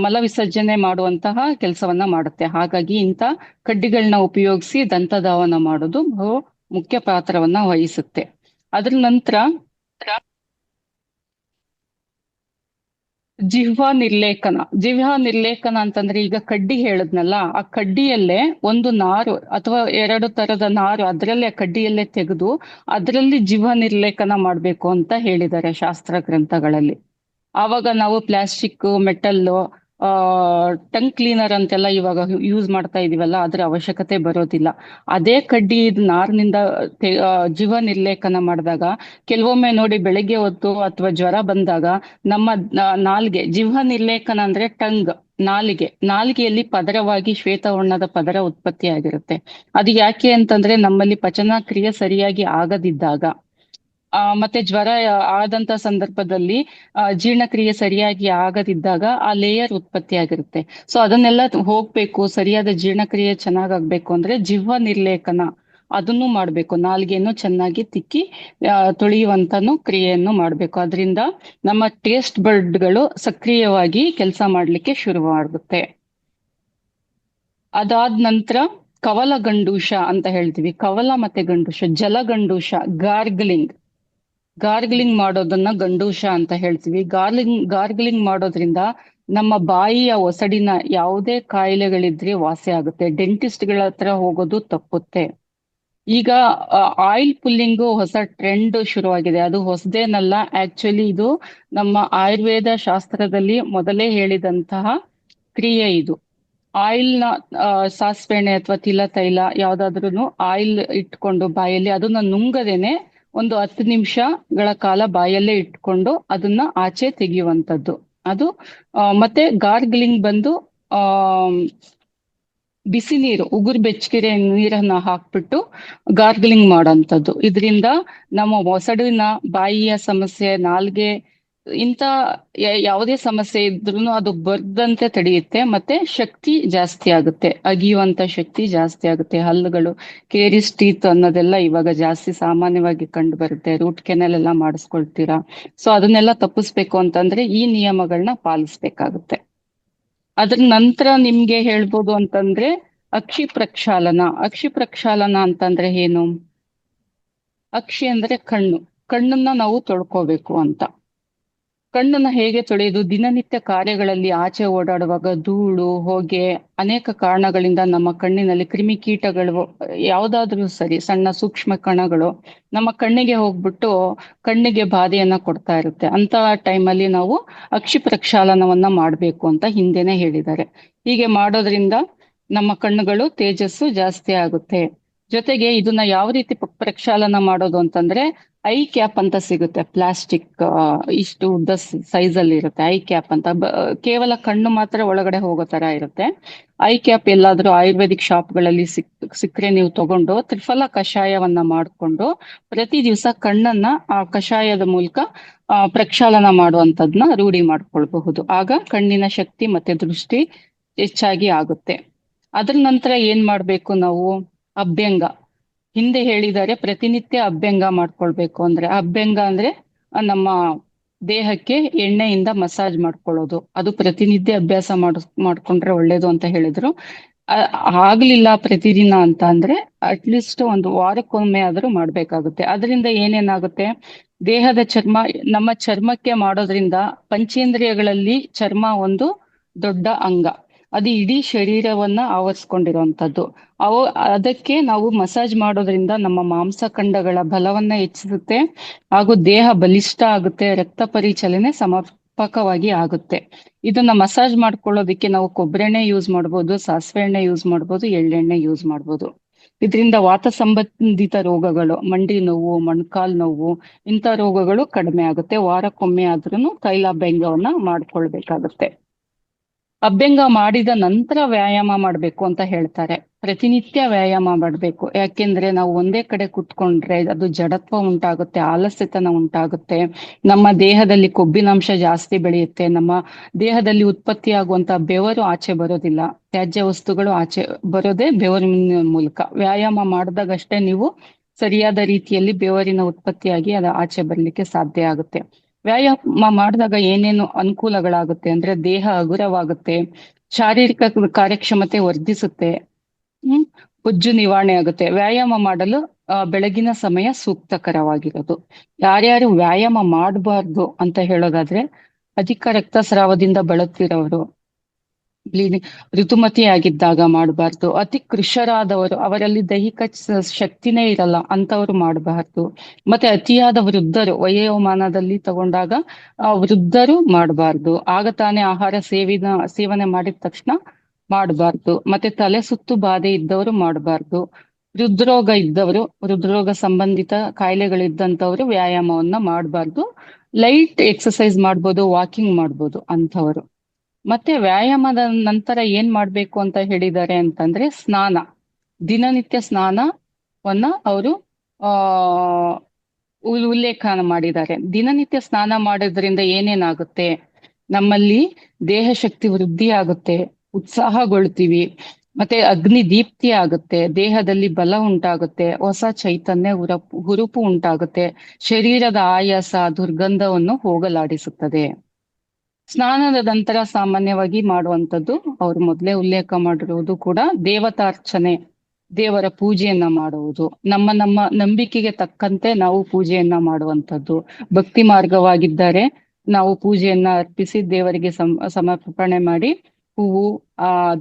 ಮಲ ವಿಸರ್ಜನೆ ಮಾಡುವಂತಹ ಕೆಲಸವನ್ನ ಮಾಡುತ್ತೆ. ಹಾಗಾಗಿ ಇಂಥ ಕಡ್ಡಿಗಳನ್ನ ಉಪಯೋಗಿಸಿ ದಂತಧಾವನ ಮಾಡೋದು ಬಹು ಮುಖ್ಯ ಪಾತ್ರವನ್ನ ವಹಿಸುತ್ತೆ. ಅದ್ರ ನಂತರ ಜಿಹ್ವಾ ನಿರ್ಲೇಖನ ಅಂತಂದ್ರೆ, ಈಗ ಕಡ್ಡಿ ಹೇಳದ್ನಲ್ಲ, ಆ ಕಡ್ಡಿಯಲ್ಲೇ ಒಂದು ನಾರು ಅಥವಾ ಎರಡು ತರದ ನಾರು ಅದರಲ್ಲೇ ಕಡ್ಡಿಯಲ್ಲೇ ತೆಗೆದು ಅದರಲ್ಲಿ ಜಿಹ್ವಾ ನಿರ್ಲೇಖನ ಮಾಡ್ಬೇಕು ಅಂತ ಹೇಳಿದ್ದಾರೆ ಶಾಸ್ತ್ರ ಗ್ರಂಥಗಳಲ್ಲಿ. ಆವಾಗ ನಾವು ಪ್ಲಾಸ್ಟಿಕ್, ಮೆಟಲ್ಲು, ಟಂಗ್ ಕ್ಲೀನರ್ ಅಂತೆಲ್ಲ ಇವಾಗ ಯೂಸ್ ಮಾಡ್ತಾ ಇದೀವಲ್ಲ, ಅದ್ರ ಅವಶ್ಯಕತೆ ಬರೋದಿಲ್ಲ. ಅದೇ ಕಡ್ಡಿ ನಾರಿನಿಂದ ಜೀವ ನಿರ್ಲೇಖನ ಮಾಡಿದಾಗ, ಕೆಲವೊಮ್ಮೆ ನೋಡಿ ಬೆಳಗ್ಗೆ ಹೊತ್ತು ಅಥವಾ ಜ್ವರ ಬಂದಾಗ ನಮ್ಮ ನಾಲ್ಗೆ, ಜೀವ ನಿರ್ಲೇಖನ ಅಂದ್ರೆ ಟಂಗ್, ನಾಲಿಗೆಯಲ್ಲಿ ಪದರವಾಗಿ ಶ್ವೇತವರ್ಣದ ಪದರ ಉತ್ಪತ್ತಿ ಆಗಿರುತ್ತೆ. ಅದು ಯಾಕೆ ಅಂತಂದ್ರೆ ನಮ್ಮಲ್ಲಿ ಪಚನ ಕ್ರಿಯೆ ಸರಿಯಾಗಿ ಆಗದಿದ್ದಾಗ, ಮತ್ತೆ ಜ್ವರ ಆದಂತ ಸಂದರ್ಭದಲ್ಲಿ ಜೀರ್ಣಕ್ರಿಯೆ ಸರಿಯಾಗಿ ಆಗದಿದ್ದಾಗ ಆ ಲೇಯರ್ ಉತ್ಪತ್ತಿ ಆಗಿರುತ್ತೆ. ಸೊ ಅದನ್ನೆಲ್ಲ ಹೋಗ್ಬೇಕು, ಸರಿಯಾದ ಜೀರ್ಣಕ್ರಿಯೆ ಚೆನ್ನಾಗಾಗ್ಬೇಕು ಅಂದ್ರೆ ಜಿಹ್ವ ನಿರ್ಲೇಖನ ಅದನ್ನು ಮಾಡ್ಬೇಕು. ನಾಲ್ಗೆಯನ್ನು ಚೆನ್ನಾಗಿ ತಿಕ್ಕಿ ತೊಳೆಯುವಂತನು ಕ್ರಿಯೆಯನ್ನು ಮಾಡ್ಬೇಕು. ಅದರಿಂದ ನಮ್ಮ ಟೇಸ್ಟ್ ಬರ್ಡ್ಗಳು ಸಕ್ರಿಯವಾಗಿ ಕೆಲಸ ಮಾಡ್ಲಿಕ್ಕೆ ಶುರುವಾಗುತ್ತೆ. ಅದಾದ ನಂತರ ಕವಲ ಗಂಡೂಷ ಅಂತ ಹೇಳ್ತೀವಿ. ಕವಲ ಮತ್ತೆ ಗಂಡೂಷ, ಜಲಗಂಡೂಷ, ಗಾರ್ಗ್ಲಿಂಗ್ ಮಾಡೋದನ್ನ ಗಂಡೂಷ ಅಂತ ಹೇಳ್ತೀವಿ. ಗಾರ್ಗ್ಲಿಂಗ್ ಮಾಡೋದ್ರಿಂದ ನಮ್ಮ ಬಾಯಿಯ ಒಸಡಿನ ಯಾವುದೇ ಕಾಯಿಲೆಗಳಿದ್ರೆ ವಾಸಿ ಆಗುತ್ತೆ. ಡೆಂಟಿಸ್ಟ್ಗಳ ಹತ್ರ ಹೋಗೋದು ತಪ್ಪುತ್ತೆ. ಈಗ ಆಯಿಲ್ ಪುಲ್ಲಿಂಗು ಹೊಸ ಟ್ರೆಂಡ್ ಶುರುವಾಗಿದೆ. ಅದು ಹೊಸದೇನಲ್ಲ, ಆಕ್ಚುಲಿ ಇದು ನಮ್ಮ ಆಯುರ್ವೇದ ಶಾಸ್ತ್ರದಲ್ಲಿ ಮೊದಲೇ ಹೇಳಿದಂತಹ ಕ್ರಿಯೆ ಇದು. ಆಯಿಲ್ನ ಸಾಸಿವೆಣ್ಣೆ ಅಥವಾ ತಿಲ ತೈಲ ಯಾವ್ದಾದ್ರು ಆಯಿಲ್ ಇಟ್ಕೊಂಡು ಬಾಯಲ್ಲಿ ಅದನ್ನ ನುಂಗದೇನೆ ಒಂದು 10 ನಿಮಿಷಗಳ ಕಾಲ ಬಾಯಲ್ಲೇ ಇಟ್ಕೊಂಡು ಅದನ್ನ ಆಚೆ ತೆಗೆಯುವಂಥದ್ದು ಅದು. ಮತ್ತೆ ಗಾರ್ಗ್ಲಿಂಗ್ ಬಂದು ಬಿಸಿ ನೀರು, ಉಗುರು ಬೆಚ್ಚಗಿರೋ ನೀರನ್ನ ಹಾಕ್ಬಿಟ್ಟು ಗಾರ್ಗ್ಲಿಂಗ್ ಮಾಡೋಂಥದ್ದು. ಇದರಿಂದ ನಮ್ಮ ಒಸಡಿನ ಬಾಯಿಯ ಸಮಸ್ಯೆ, ನಾಲ್ಗೆ ಇಂಥ ಯಾವುದೇ ಸಮಸ್ಯೆ ಇದ್ರೂ ಅದು ಬರ್ದಂತೆ ತಡೆಯುತ್ತೆ. ಮತ್ತೆ ಶಕ್ತಿ ಜಾಸ್ತಿ ಆಗುತ್ತೆ, ಅಗಿಯುವಂತ ಶಕ್ತಿ ಜಾಸ್ತಿ ಆಗುತ್ತೆ. ಹಲ್ಲುಗಳು ಕೇರಿಸ್ ಟೀತ್ ಅನ್ನೋದೆಲ್ಲ ಇವಾಗ ಜಾಸ್ತಿ ಸಾಮಾನ್ಯವಾಗಿ ಕಂಡು ಬರುತ್ತೆ. ರೂಟ್ ಕೆನಲ್ ಎಲ್ಲ ಮಾಡಿಸ್ಕೊಳ್ತೀರಾ. ಸೊ ಅದನ್ನೆಲ್ಲ ತಪ್ಪಿಸ್ಬೇಕು ಅಂತಂದ್ರೆ ಈ ನಿಯಮಗಳನ್ನ ಪಾಲಿಸ್ಬೇಕಾಗುತ್ತೆ. ಅದ್ರ ನಂತರ ನಿಮ್ಗೆ ಹೇಳ್ಬೋದು ಅಂತಂದ್ರೆ ಅಕ್ಷಿ ಪ್ರಕ್ಷಾಲನ. ಅಕ್ಷಿ ಪ್ರಕ್ಷಾಲನ ಅಂತಂದ್ರೆ ಏನು? ಅಕ್ಷಿ ಅಂದ್ರೆ ಕಣ್ಣು. ಕಣ್ಣನ್ನ ನಾವು ತೊಳ್ಕೋಬೇಕು ಅಂತ. ಕಣ್ಣನ್ನ ಹೇಗೆ ತೊಳೆಯುದು? ದಿನನಿತ್ಯ ಕಾರ್ಯಗಳಲ್ಲಿ ಆಚೆ ಓಡಾಡುವಾಗ ಧೂಳು, ಹೊಗೆ, ಅನೇಕ ಕಾರಣಗಳಿಂದ ನಮ್ಮ ಕಣ್ಣಿನಲ್ಲಿ ಕ್ರಿಮಿಕೀಟಗಳು ಯಾವ್ದಾದ್ರೂ ಸರಿ, ಸಣ್ಣ ಸೂಕ್ಷ್ಮ ಕಣಗಳು ನಮ್ಮ ಕಣ್ಣಿಗೆ ಹೋಗ್ಬಿಟ್ಟು ಕಣ್ಣಿಗೆ ಬಾಧೆಯನ್ನ ಕೊಡ್ತಾ ಇರುತ್ತೆ. ಅಂತ ಟೈಮಲ್ಲಿ ನಾವು ಅಕ್ಷಿ ಪ್ರಕ್ಷಾಲನವನ್ನ ಮಾಡ್ಬೇಕು ಅಂತ ಹಿಂದೆನೆ ಹೇಳಿದ್ದಾರೆ. ಹೀಗೆ ಮಾಡೋದ್ರಿಂದ ನಮ್ಮ ಕಣ್ಣುಗಳು ತೇಜಸ್ಸು ಜಾಸ್ತಿ ಆಗುತ್ತೆ. ಜೊತೆಗೆ ಇದನ್ನ ಯಾವ ರೀತಿ ಪ್ರಕ್ಷಾಲನ ಮಾಡೋದು ಅಂತಂದ್ರೆ ಐ ಕ್ಯಾಪ್ ಅಂತ ಸಿಗುತ್ತೆ. ಪ್ಲಾಸ್ಟಿಕ್ ಇಷ್ಟು ಉದ್ದ ಸೈಜ್ ಅಲ್ಲಿ ಇರುತ್ತೆ ಐ ಕ್ಯಾಪ್ ಅಂತ. ಕೇವಲ ಕಣ್ಣು ಮಾತ್ರ ಒಳಗಡೆ ಹೋಗೋ ತರ ಇರುತ್ತೆ. ಐ ಕ್ಯಾಪ್ ಎಲ್ಲಾದ್ರೂ ಆಯುರ್ವೇದಿಕ್ ಶಾಪ್ಗಳಲ್ಲಿ ಸಿಕ್ಕರೆ ನೀವು ತಗೊಂಡು ತ್ರಿಫಲ ಕಷಾಯವನ್ನ ಮಾಡಿಕೊಂಡು ಪ್ರತಿ ದಿವಸ ಕಣ್ಣನ್ನ ಆ ಕಷಾಯದ ಮೂಲಕ ಪ್ರಕ್ಷಾಲನ ಮಾಡುವಂತದ್ನ ರೂಢಿ ಮಾಡ್ಕೊಳ್ಬಹುದು. ಆಗ ಕಣ್ಣಿನ ಶಕ್ತಿ ಮತ್ತೆ ದೃಷ್ಟಿ ಹೆಚ್ಚಾಗಿ ಆಗುತ್ತೆ. ಅದ್ರ ನಂತರ ಏನ್ ಮಾಡ್ಬೇಕು ನಾವು? ಅಭ್ಯಂಗ. ಹಿಂದೆ ಹೇಳಿದ್ದಾರೆ ಪ್ರತಿನಿತ್ಯ ಅಭ್ಯಂಗ ಮಾಡ್ಕೊಳ್ಬೇಕು ಅಂದ್ರೆ. ಅಭ್ಯಂಗ ಅಂದ್ರೆ ನಮ್ಮ ದೇಹಕ್ಕೆ ಎಣ್ಣೆಯಿಂದ ಮಸಾಜ್ ಮಾಡ್ಕೊಳ್ಳೋದು. ಅದು ಪ್ರತಿನಿತ್ಯ ಅಭ್ಯಾಸ ಮಾಡ್ಕೊಂಡ್ರೆ ಒಳ್ಳೇದು ಅಂತ ಹೇಳಿದ್ರು. ಆಗ್ಲಿಲ್ಲ ಪ್ರತಿದಿನ ಅಂತ ಅಂದ್ರೆ ಅಟ್ಲೀಸ್ಟ್ ಒಂದು ವಾರಕ್ಕೊಮ್ಮೆ ಆದ್ರೂ ಮಾಡ್ಬೇಕಾಗುತ್ತೆ. ಅದರಿಂದ ಏನೇನಾಗುತ್ತೆ? ದೇಹದ ಚರ್ಮ, ನಮ್ಮ ಚರ್ಮಕ್ಕೆ ಮಾಡೋದ್ರಿಂದ ಪಂಚೇಂದ್ರಿಯಗಳಲ್ಲಿ ಚರ್ಮ ಒಂದು ದೊಡ್ಡ ಅಂಗ. ಅದು ಇಡೀ ಶರೀರವನ್ನ ಆವರಿಸ್ಕೊಂಡಿರುವಂತದ್ದು. ಅದಕ್ಕೆ ನಾವು ಮಸಾಜ್ ಮಾಡೋದ್ರಿಂದ ನಮ್ಮ ಮಾಂಸಖಂಡಗಳ ಬಲವನ್ನ ಹೆಚ್ಚಿಸುತ್ತೆ, ಹಾಗೂ ದೇಹ ಬಲಿಷ್ಠ ಆಗುತ್ತೆ, ರಕ್ತ ಪರಿಚಲನೆ ಸಮರ್ಪಕವಾಗಿ ಆಗುತ್ತೆ. ಇದನ್ನ ಮಸಾಜ್ ಮಾಡ್ಕೊಳ್ಳೋದಿಕ್ಕೆ ನಾವು ಕೊಬ್ಬರೆಣ್ಣೆ ಯೂಸ್ ಮಾಡ್ಬೋದು, ಸಾಸಿವೆ ಎಣ್ಣೆ ಯೂಸ್ ಮಾಡ್ಬೋದು, ಎಳ್ಳೆಣ್ಣೆ ಯೂಸ್ ಮಾಡ್ಬೋದು. ಇದರಿಂದ ವಾತ ಸಂಬಂಧಿತ ರೋಗಗಳು, ಮಂಡಿ ನೋವು, ಮೊಣಕಾಲ್ ನೋವು, ಇಂಥ ರೋಗಗಳು ಕಡಿಮೆ ಆಗುತ್ತೆ. ವಾರಕ್ಕೊಮ್ಮೆ ಆದ್ರೂ ತೈಲಾಭ್ಯಂಗವನ್ನ ಮಾಡ್ಕೊಳ್ಬೇಕಾಗುತ್ತೆ. ಅಭ್ಯಂಗ ಮಾಡಿದ ನಂತರ ವ್ಯಾಯಾಮ ಮಾಡ್ಬೇಕು ಅಂತ ಹೇಳ್ತಾರೆ. ಪ್ರತಿನಿತ್ಯ ವ್ಯಾಯಾಮ ಮಾಡ್ಬೇಕು. ಯಾಕೆಂದ್ರೆ ನಾವು ಒಂದೇ ಕಡೆ ಕುತ್ಕೊಂಡ್ರೆ ಅದು ಜಡತ್ವ ಉಂಟಾಗುತ್ತೆ, ಆಲಸ್ಯತನ ಉಂಟಾಗುತ್ತೆ, ನಮ್ಮ ದೇಹದಲ್ಲಿ ಕೊಬ್ಬಿನಾಂಶ ಜಾಸ್ತಿ ಬೆಳೆಯುತ್ತೆ, ನಮ್ಮ ದೇಹದಲ್ಲಿ ಉತ್ಪತ್ತಿಯಾಗುವಂತ ಬೆವರು ಆಚೆ ಬರೋದಿಲ್ಲ. ತ್ಯಾಜ್ಯ ವಸ್ತುಗಳು ಆಚೆ ಬರೋದೇ ಬೆವರಿನ ಮೂಲಕ. ವ್ಯಾಯಾಮ ಮಾಡಿದಾಗಷ್ಟೇ ನೀವು ಸರಿಯಾದ ರೀತಿಯಲ್ಲಿ ಬೆವರಿನ ಉತ್ಪತ್ತಿಯಾಗಿ ಅದು ಆಚೆ ಬರ್ಲಿಕ್ಕೆ ಸಾಧ್ಯ ಆಗುತ್ತೆ. ವ್ಯಾಯಾಮ ಮಾಡಿದಾಗ ಏನೇನು ಅನುಕೂಲಗಳಾಗುತ್ತೆ ಅಂದ್ರೆ ದೇಹ ಹಗುರವಾಗುತ್ತೆ, ಶಾರೀರಿಕ ಕಾರ್ಯಕ್ಷಮತೆ ವರ್ಧಿಸುತ್ತೆ, ಬೊಜ್ಜು ನಿವಾರಣೆ ಆಗುತ್ತೆ. ವ್ಯಾಯಾಮ ಮಾಡಲು ಬೆಳಗಿನ ಸಮಯ ಸೂಕ್ತಕರವಾಗಿರೋದು. ಯಾರ್ಯಾರು ವ್ಯಾಯಾಮ ಮಾಡಬಾರ್ದು ಅಂತ ಹೇಳೋದಾದ್ರೆ ಅಧಿಕ ರಕ್ತಸ್ರಾವದಿಂದ ಬಳಲ್ತಿರೋರು, ಋತುಮತಿ ಆಗಿದ್ದಾಗ ಮಾಡಬಾರ್ದು, ಅತಿ ಕೃಶರಾದವರು, ಅವರಲ್ಲಿ ದೈಹಿಕ ಶಕ್ತಿನೇ ಇರಲ್ಲ ಅಂತವ್ರು ಮಾಡಬಾರ್ದು, ಮತ್ತೆ ಅತಿಯಾದ ವೃದ್ಧರು, ವಯೋಮಾನದಲ್ಲಿ ತಗೊಂಡಾಗ ವೃದ್ಧರು ಮಾಡಬಾರ್ದು. ಆಗ ತಾನೇ ಆಹಾರ ಸೇವನೆ ಮಾಡಿದ ತಕ್ಷಣ ಮಾಡಬಾರ್ದು. ಮತ್ತೆ ತಲೆ ಸುತ್ತು ಬಾಧೆ ಇದ್ದವರು ಮಾಡಬಾರ್ದು. ಹೃದ್ರೋಗ ಇದ್ದವರು, ಹೃದ್ರೋಗ ಸಂಬಂಧಿತ ಕಾಯಿಲೆಗಳಿದ್ದಂಥವ್ರು ವ್ಯಾಯಾಮವನ್ನ ಮಾಡಬಾರ್ದು. ಲೈಟ್ ಎಕ್ಸಸೈಸ್ ಮಾಡ್ಬೋದು, ವಾಕಿಂಗ್ ಮಾಡ್ಬೋದು ಅಂಥವ್ರು. ಮತ್ತೆ ವ್ಯಾಯಾಮದ ನಂತರ ಏನ್ ಮಾಡ್ಬೇಕು ಅಂತ ಹೇಳಿದ್ದಾರೆ ಅಂತಂದ್ರೆ ಸ್ನಾನ. ದಿನನಿತ್ಯ ಸ್ನಾನವನ್ನ ಅವರು ಆ ಉಲ್ಲೇಖನ ಮಾಡಿದ್ದಾರೆ. ದಿನನಿತ್ಯ ಸ್ನಾನ ಮಾಡೋದ್ರಿಂದ ಏನೇನಾಗುತ್ತೆ? ನಮ್ಮಲ್ಲಿ ದೇಹ ಶಕ್ತಿ ವೃದ್ಧಿ ಆಗುತ್ತೆ, ಉತ್ಸಾಹಗೊಳ್ತೀವಿ, ಮತ್ತೆ ಅಗ್ನಿ ದೀಪ್ತಿ ಆಗುತ್ತೆ, ದೇಹದಲ್ಲಿ ಬಲ ಉಂಟಾಗುತ್ತೆ, ಹೊಸ ಚೈತನ್ಯ ಹುರುಪು ಉಂಟಾಗುತ್ತೆ, ಶರೀರದ ಆಯಾಸ ದುರ್ಗಂಧವನ್ನು ಹೋಗಲಾಡಿಸುತ್ತದೆ. ಸ್ನಾನದ ನಂತರ ಸಾಮಾನ್ಯವಾಗಿ ಮಾಡುವಂಥದ್ದು ಅವ್ರು ಮೊದಲೇ ಉಲ್ಲೇಖ ಮಾಡಿರುವುದು ಕೂಡ ದೇವತಾರ್ಚನೆ, ದೇವರ ಪೂಜೆಯನ್ನ ಮಾಡುವುದು. ನಮ್ಮ ನಂಬಿಕೆಗೆ ತಕ್ಕಂತೆ ನಾವು ಪೂಜೆಯನ್ನ ಮಾಡುವಂಥದ್ದು. ಭಕ್ತಿ ಮಾರ್ಗವಾಗಿದ್ದಾರೆ, ನಾವು ಪೂಜೆಯನ್ನ ಅರ್ಪಿಸಿ ದೇವರಿಗೆ ಸಮರ್ಪಣೆ ಮಾಡಿ ಹೂವು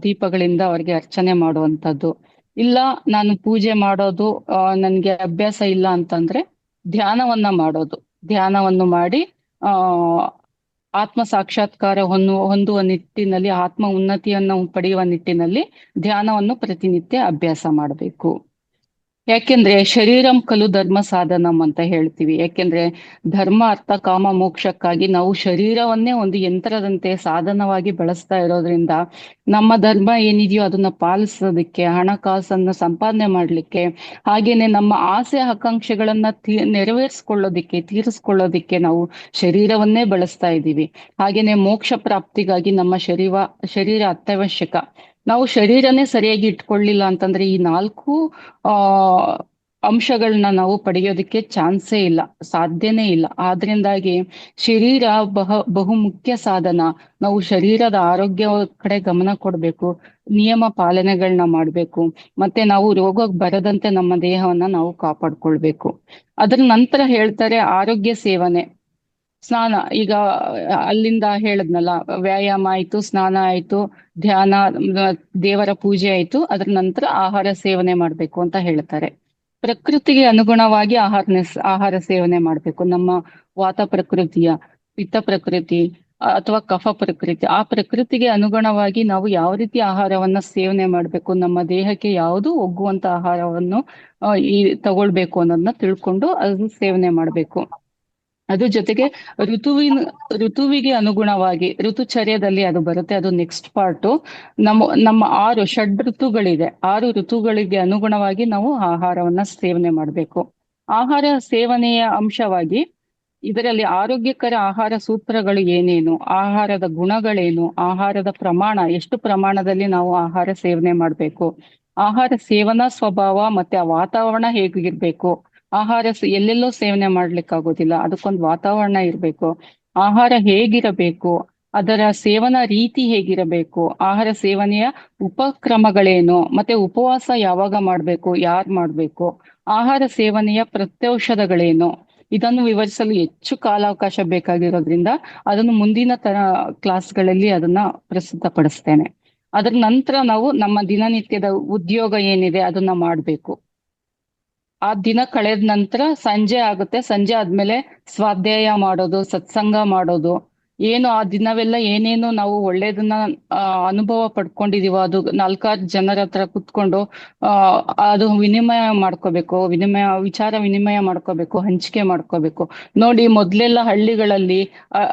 ದೀಪಗಳಿಂದ ಅವರಿಗೆ ಅರ್ಚನೆ ಮಾಡುವಂಥದ್ದು. ಇಲ್ಲ ನಾನು ಪೂಜೆ ಮಾಡೋದು ನನ್ಗೆ ಅಭ್ಯಾಸ ಇಲ್ಲ ಅಂತಂದ್ರೆ ಧ್ಯಾನವನ್ನ ಮಾಡೋದು. ಧ್ಯಾನವನ್ನು ಮಾಡಿ ಆತ್ಮ ಸಾಕ್ಷಾತ್ಕಾರ ಹೊಂದುವ ನಿಟ್ಟಿನಲ್ಲಿ, ಆತ್ಮ ಉನ್ನತಿಯನ್ನು ಪಡೆಯುವ ನಿಟ್ಟಿನಲ್ಲಿ ಧ್ಯಾನವನ್ನು ಪ್ರತಿನಿತ್ಯ ಅಭ್ಯಾಸ ಮಾಡಬೇಕು. ಯಾಕೆಂದ್ರೆ ಶರೀರಂ ಖಲು ಧರ್ಮ ಸಾಧನಂ ಅಂತ ಹೇಳ್ತೀವಿ. ಯಾಕೆಂದ್ರೆ ಧರ್ಮ ಅರ್ಥ ಕಾಮ ಮೋಕ್ಷಕ್ಕಾಗಿ ನಾವು ಶರೀರವನ್ನೇ ಒಂದು ಯಂತ್ರದಂತೆ ಸಾಧನವಾಗಿ ಬಳಸ್ತಾ ಇರೋದ್ರಿಂದ ನಮ್ಮ ಧರ್ಮ ಏನಿದೆಯೋ ಅದನ್ನ ಪಾಲಿಸೋದಕ್ಕೆ, ಹಣಕಾಸನ್ನು ಸಂಪಾದನೆ ಮಾಡ್ಲಿಕ್ಕೆ, ಹಾಗೇನೆ ನಮ್ಮ ಆಸೆ ಆಕಾಂಕ್ಷೆಗಳನ್ನ ನೆರವೇರಿಸ್ಕೊಳ್ಳೋದಿಕ್ಕೆ, ತೀರಿಸ್ಕೊಳ್ಳೋದಿಕ್ಕೆ ನಾವು ಶರೀರವನ್ನೇ ಬಳಸ್ತಾ ಇದ್ದೀವಿ. ಹಾಗೇನೆ ಮೋಕ್ಷ ಪ್ರಾಪ್ತಿಗಾಗಿ ನಮ್ಮ ಶರೀರ ಅತ್ಯವಶ್ಯಕ. ನಾವು ಶರೀರನೇ ಸರಿಯಾಗಿ ಇಟ್ಕೊಳ್ಳಿಲ್ಲ ಅಂತಂದ್ರೆ ಈ ನಾಲ್ಕು ಆ ಅಂಶಗಳನ್ನ ನಾವು ಪಡೆಯೋದಕ್ಕೆ ಚಾನ್ಸೇ ಇಲ್ಲ, ಸಾಧ್ಯನೇ ಇಲ್ಲ. ಆದ್ರಿಂದಾಗಿ ಶರೀರ ಬಹು ಮುಖ್ಯ ಸಾಧನ. ನಾವು ಶರೀರದ ಆರೋಗ್ಯ ಕಡೆ ಗಮನ ಕೊಡ್ಬೇಕು, ನಿಯಮ ಪಾಲನೆಗಳನ್ನ ಮಾಡ್ಬೇಕು, ಮತ್ತೆ ನಾವು ರೋಗ ಬರದಂತೆ ನಮ್ಮ ದೇಹವನ್ನ ನಾವು ಕಾಪಾಡ್ಕೊಳ್ಬೇಕು. ಅದ್ರ ನಂತರ ಹೇಳ್ತಾರೆ ಆರೋಗ್ಯ ಸೇವನೆ. ಸ್ನಾನ, ಈಗ ಅಲ್ಲಿಂದ ಹೇಳದ್ನಲ್ಲ, ವ್ಯಾಯಾಮ ಆಯ್ತು, ಸ್ನಾನ ಆಯ್ತು, ಧ್ಯಾನ, ದೇವರ ಪೂಜೆ ಆಯ್ತು, ಅದ್ರ ನಂತರ ಆಹಾರ ಸೇವನೆ ಮಾಡ್ಬೇಕು ಅಂತ ಹೇಳ್ತಾರೆ. ಪ್ರಕೃತಿಗೆ ಅನುಗುಣವಾಗಿ ಆಹಾರ ಸೇವನೆ ಮಾಡ್ಬೇಕು. ನಮ್ಮ ವಾತ ಪ್ರಕೃತಿಯ, ಪಿತ್ತ ಪ್ರಕೃತಿ ಅಥವಾ ಕಫ ಪ್ರಕೃತಿ, ಆ ಪ್ರಕೃತಿಗೆ ಅನುಗುಣವಾಗಿ ನಾವು ಯಾವ ರೀತಿ ಆಹಾರವನ್ನ ಸೇವನೆ ಮಾಡ್ಬೇಕು, ನಮ್ಮ ದೇಹಕ್ಕೆ ಯಾವುದು ಒಗ್ಗುವಂತ ಆಹಾರವನ್ನು ತಗೊಳ್ಬೇಕು ಅನ್ನೋದನ್ನ ತಿಳ್ಕೊಂಡು ಅದು ಸೇವನೆ ಮಾಡ್ಬೇಕು. ಅದ್ರ ಜೊತೆಗೆ ಋತುವಿಗೆ ಅನುಗುಣವಾಗಿ, ಋತುಚರ್ಯದಲ್ಲಿ ಅದು ಬರುತ್ತೆ, ಅದು ನೆಕ್ಸ್ಟ್ ಪಾರ್ಟು. ನಮ್ಮ 6 ಷಡ್ ಋತುಗಳಿದೆ, 6 ಋತುಗಳಿಗೆ ಅನುಗುಣವಾಗಿ ನಾವು ಆಹಾರವನ್ನ ಸೇವನೆ ಮಾಡಬೇಕು. ಆಹಾರ ಸೇವನೆಯ ಅಂಶವಾಗಿ ಇದರಲ್ಲಿ ಆರೋಗ್ಯಕರ ಆಹಾರ ಸೂತ್ರಗಳು ಏನೇನು, ಆಹಾರದ ಗುಣಗಳೇನು, ಆಹಾರದ ಪ್ರಮಾಣ, ಎಷ್ಟು ಪ್ರಮಾಣದಲ್ಲಿ ನಾವು ಆಹಾರ ಸೇವನೆ ಮಾಡಬೇಕು, ಆಹಾರ ಸೇವನಾ ಸ್ವಭಾವ ಮತ್ತೆ ಆ ವಾತಾವರಣ ಹೇಗಿರ್ಬೇಕು. ಆಹಾರ ಎಲ್ಲೆಲ್ಲೋ ಸೇವನೆ ಮಾಡ್ಲಿಕ್ಕಾಗೋದಿಲ್ಲ, ಅದಕ್ಕೊಂದು ವಾತಾವರಣ ಇರಬೇಕು. ಆಹಾರ ಹೇಗಿರಬೇಕು, ಅದರ ಸೇವನಾ ರೀತಿ ಹೇಗಿರಬೇಕು, ಆಹಾರ ಸೇವನೆಯ ಉಪಕ್ರಮಗಳೇನು, ಮತ್ತೆ ಉಪವಾಸ ಯಾವಾಗ ಮಾಡ್ಬೇಕು, ಯಾರು ಮಾಡ್ಬೇಕು, ಆಹಾರ ಸೇವನೆಯ ಪ್ರತ್ಯೌಷಧಗಳೇನು. ಇದನ್ನು ವಿವರಿಸಲು ಹೆಚ್ಚು ಕಾಲಾವಕಾಶ ಬೇಕಾಗಿರೋದ್ರಿಂದ ಅದನ್ನು ಮುಂದಿನ ಕ್ಲಾಸ್ಗಳಲ್ಲಿ ಅದನ್ನ ಪ್ರಸ್ತುತಪಡಿಸ್ತೇನೆ. ಅದರ ನಂತರ ನಾವು ನಮ್ಮ ದಿನನಿತ್ಯದ ಉದ್ಯೋಗ ಏನಿದೆ ಅದನ್ನ ಮಾಡ್ಬೇಕು. ಆ ದಿನ ಕಳೆದ ನಂತರ ಸಂಜೆ ಆಗುತ್ತೆ, ಸಂಜೆ ಆದ್ಮೇಲೆ ಸ್ವಾಧ್ಯಾಯ ಮಾಡೋದು, ಸತ್ಸಂಗ ಮಾಡೋದು, ಏನು ಆ ದಿನವೆಲ್ಲ ಏನೇನು ನಾವು ಒಳ್ಳೇದನ್ನ ಅನುಭವ ಪಡ್ಕೊಂಡಿದೀವೋ ಅದು 4-6 ಜನರ ಹತ್ರ ಕುತ್ಕೊಂಡು ಅದು ಮಾಡ್ಕೋಬೇಕು, ವಿಚಾರ ವಿನಿಮಯ ಮಾಡ್ಕೋಬೇಕು, ಹಂಚಿಕೆ ಮಾಡ್ಕೋಬೇಕು. ನೋಡಿ, ಮೊದ್ಲೆಲ್ಲ ಹಳ್ಳಿಗಳಲ್ಲಿ